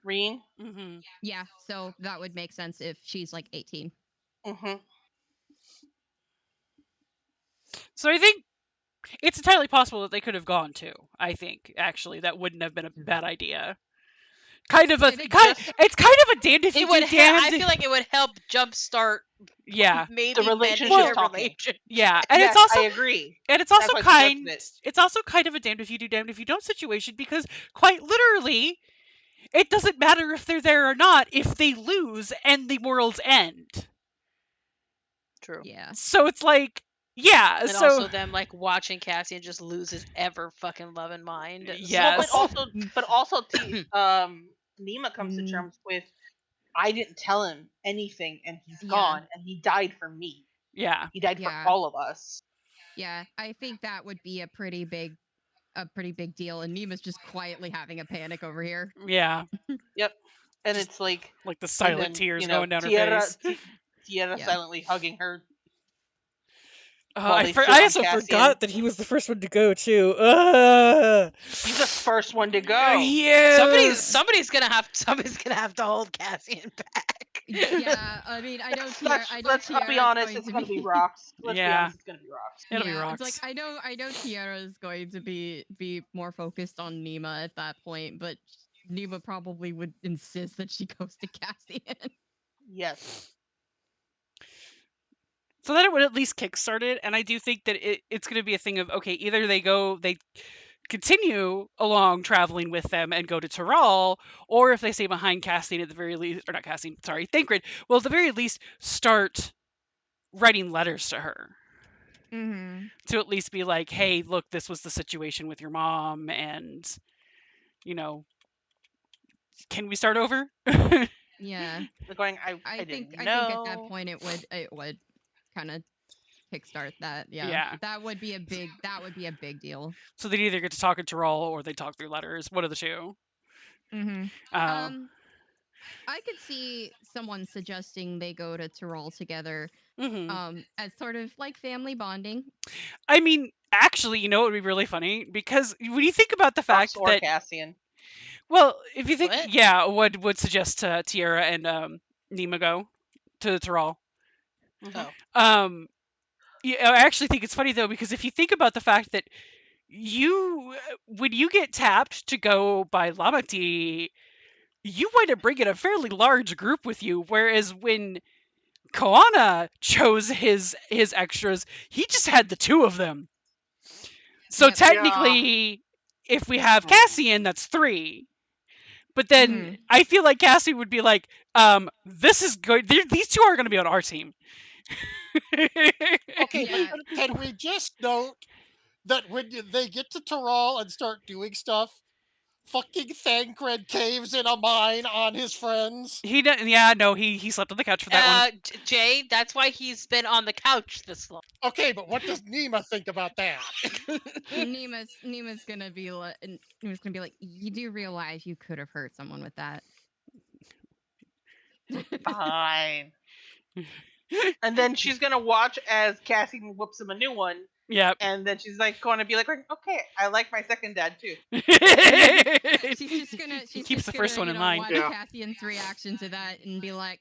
Reen. Mm-hmm. Yeah, so that would make sense if she's like 18. Mm-hmm. So I think it's entirely possible that they could have gone too. I think actually that wouldn't have been a bad idea. Kind of a I think it's kind of a damned if It you would do, damned. I feel like it would help jumpstart yeah, maybe The relationship mending their talking. relationship. yeah, and Yes, it's also I agree. and it's also That's why I kind suggested it. it's also kind of a damned if you do, damned if you don't situation because quite literally it doesn't matter if they're there or not if they lose and the world's end. True. Yeah. So it's like, yeah, And so also them like watching Cassian just lose his ever fucking loving mind. Yes. Well, but also, Nima comes to Mm. terms with, I didn't tell him anything, and he's Yeah. gone, and he died for me. yeah, He died Yeah. for all of us. Yeah, I think that would be a pretty big deal, and Nima's just quietly having a panic over here. yeah, Yep. And Just it's like like the and silent then, tears going down Tierra, her face. Tierra Yeah. silently hugging her. Oh, While I they sit I on also Cassian. forgot that he was the first one to go too. Ugh. He's the first one to go. Yeah. Somebody's gonna have to hold Cassian back. Yeah, I mean, I know Tiara. I'll be honest, it's gonna be Rocks. Let's be Yeah. honest, it's gonna be Rocks. It'll be Yeah, rocks. it's like I know Tiara is going to be more focused on Nima at that point, but Nima probably would insist that she goes to Cassian. Yes. So that it would at least kickstart it, and I do think that it's going to be a thing of okay, either they continue along traveling with them and go to Tyrrell, or if they stay behind Cassian at the very least, or not Cassian, sorry, Thancred, will at the very least start writing letters to her. Mm-hmm. To at least be like, hey, look, this was the situation with your mom, and can we start over? Yeah, They're going. I think didn't I know. think at that point it would kind of kickstart that. Yeah. Yeah. That would be a big deal. So they'd either get to talk in Tyrrell or they talk through letters. One of the two. Mm-hmm. Uh, I could see someone suggesting they go to Tyrrell together, mhm. as sort of like family bonding. I mean, actually, you know what would be really funny? Because when you think about the Rocks fact or that, Cassian. well, if you think, What? yeah, would suggest Tiara and Nima go to the Tyrrell. Mhm. Oh. Yeah, I actually think it's funny though, because if you think about the fact that when you get tapped to go by Lamati, you wind up bringing a fairly large group with you, whereas when Koana chose his extras, he just had the two of them. So Yep. technically, if we have Hmm. Cassian, that's 3. But then I feel like Cassie would be like, this is good. These 2 are going to be on our team. Okay, but Yeah. can we just note that when they get to Terral and start doing stuff, fucking Thancred caves in a mine on his friends? He slept on the couch for that one. Jay, that's why he's been on the couch this long. Okay, but what does Nima think about that? Nima's gonna be like, you do realize you could have hurt someone with that. Fine. And then she's gonna watch as Cassie whoops him a new one, Yep. and then she's like going to be like, okay, I like my second dad too. She's just gonna keeps the first one in line. watch Yeah. Cassian's reaction to that and be like,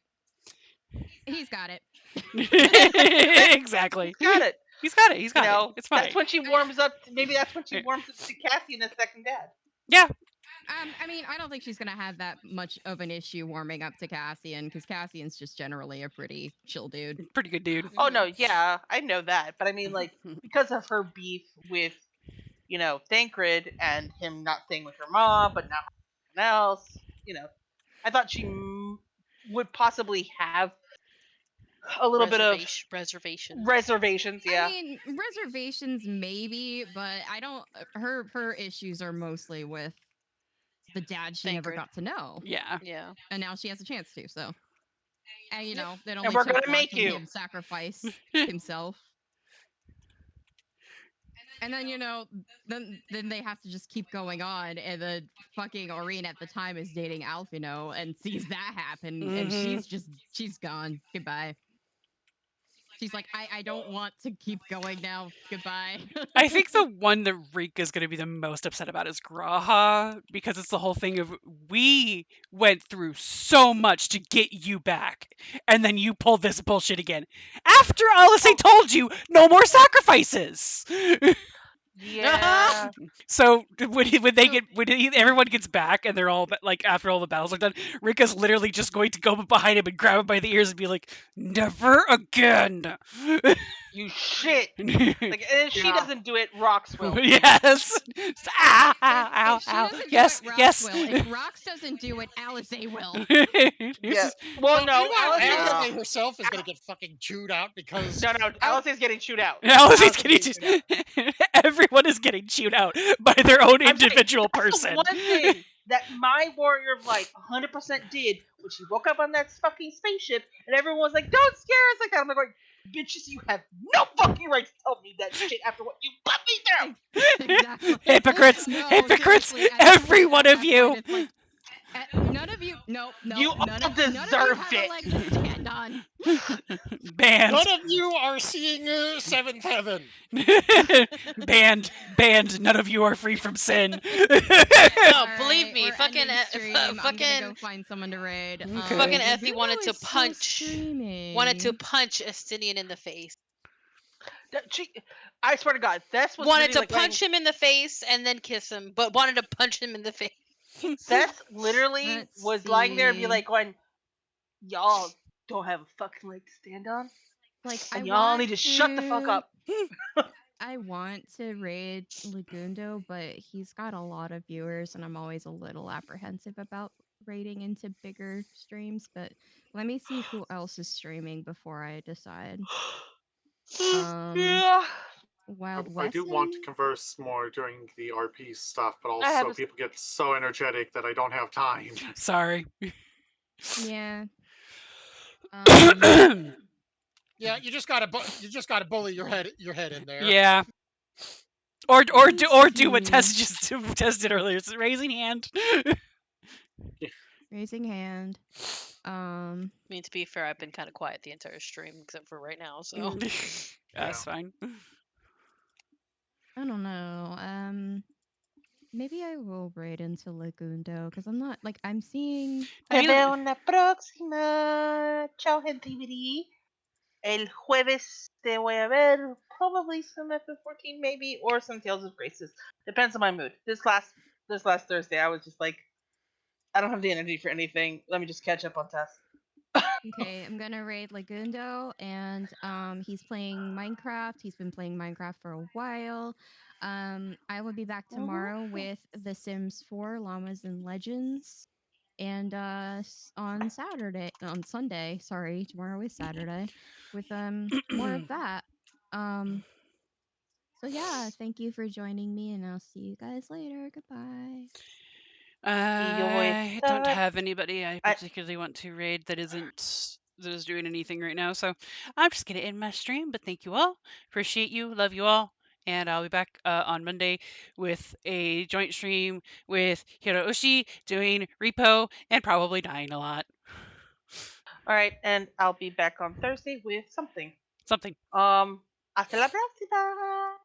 he's got it. Exactly. Got it. He's got it. He's You got know, it. It's fine. that's when she warms up. Maybe that's when she warms up to Cassie and his second dad. Yeah. I mean, I don't think she's gonna have that much of an issue warming up to Cassian because Cassian's just generally a pretty chill dude. Pretty good dude. Oh no, yeah, I know that, but I mean, like, because of her beef with, Thancred and him not staying with her mom, but not anyone else, I thought she would possibly have a little bit of reservations. reservations. Yeah. I mean, reservations maybe, but I don't. Her issues are mostly with the dad she never Thancred. got to know, Yeah. Yeah. and now she has a chance to. So, and it And only we're took gonna make watching you. him sacrifice himself. And then then they have to just keep going on, and the fucking Aurene at the time is dating Alphino and sees that happen, and she's gone. Goodbye. She's like, I don't want to keep going now. Goodbye. I think the one that Rika is going to be the most upset about is Graha, because it's the whole thing of we went through so much to get you back, and then you pulled this bullshit again. After Alice told you no more sacrifices. Yeah. So everyone gets back and they're all like, after all the battles are done, Rika's literally just going to go behind him and grab him by the ears and be like, "Never again." You shit. Like, and if she doesn't do it, Rox will. Yes. Ow, ow, if she ow. doesn't Yes, do it, Rox yes. will. If Rox doesn't do it, Alisaie will. Yeah. Well, no, Alisaie herself is gonna get fucking chewed out because No, Alisaie's getting chewed out. Alisaie's getting everyone is getting chewed out by their own I'm saying, individual that's the person. one thing that my warrior of light 100% did when she woke up on that fucking spaceship, and everyone was like, "Don't scare us like that." I'm like, bitches, you have no fucking right to tell me that shit after what you put me through. Exactly. Hypocrites, No, hypocrites, seriously, at that every point- one at of that you. point, it's like, none of you. No. You all none of deserved you have it. a leg to stand on. Banned. none of you are seeing Seventh Heaven. Banned. None of you are free from sin. No, believe Alright, me, we're fucking ending stream. I'm gonna go fucking find someone to raid. Okay. fucking Lagundo Effie wanted to is still punch streaming. Estinian in the face. I swear to God, Thess was Wanted to literally, like, punch him in the face and then kiss him, but wanted to punch him in the face. Thess literally Let's was lying there and be see. like, going, "Y'all don't have a fucking leg to stand on, Like, and y'all need to shut the fuck up." I want to raid Lagundo, but he's got a lot of viewers, and I'm always a little apprehensive about raiding into bigger streams. But let me see who else is streaming before I decide. Yeah. Wild I West. do want to converse more during the RP stuff, but I have also a- people get so energetic that I don't have time. Sorry. Yeah. Yeah, you just gotta bully your head in there. Yeah. Or do what Let's Tess did earlier. It's raising hand. raising hand. I mean, to be fair, I've been kind of quiet the entire stream except for right now, so. That's fine. I don't know. Maybe I will raid into Lagundo because I'm not like I'm seeing. I Te mean, veo en la próxima. Ciao, gente. El jueves te voy a ver probably some FF14 maybe or some Tales of Graces. Depends on my mood. This last Thursday I was just like, I don't have the energy for anything. Let me just catch up on tasks. Okay, I'm gonna raid Lagundo, and he's playing Minecraft. He's been playing Minecraft for a while. I will be back tomorrow with The Sims 4 Llamas and Legends, and on Sunday. Sorry, tomorrow is Saturday, with more of that. Um, so yeah, thank you for joining me, and I'll see you guys later. Goodbye. Y yo voy a I don't estar. have anybody I particularly want to raid that is doing anything right now, so I'm just gonna end my stream. But thank you all, appreciate you, love you all, and I'll be back on Monday with a joint stream with Hiroshi doing repo and probably dying a lot. All right, and I'll be back on Thursday with something. Something. Hasta la próxima.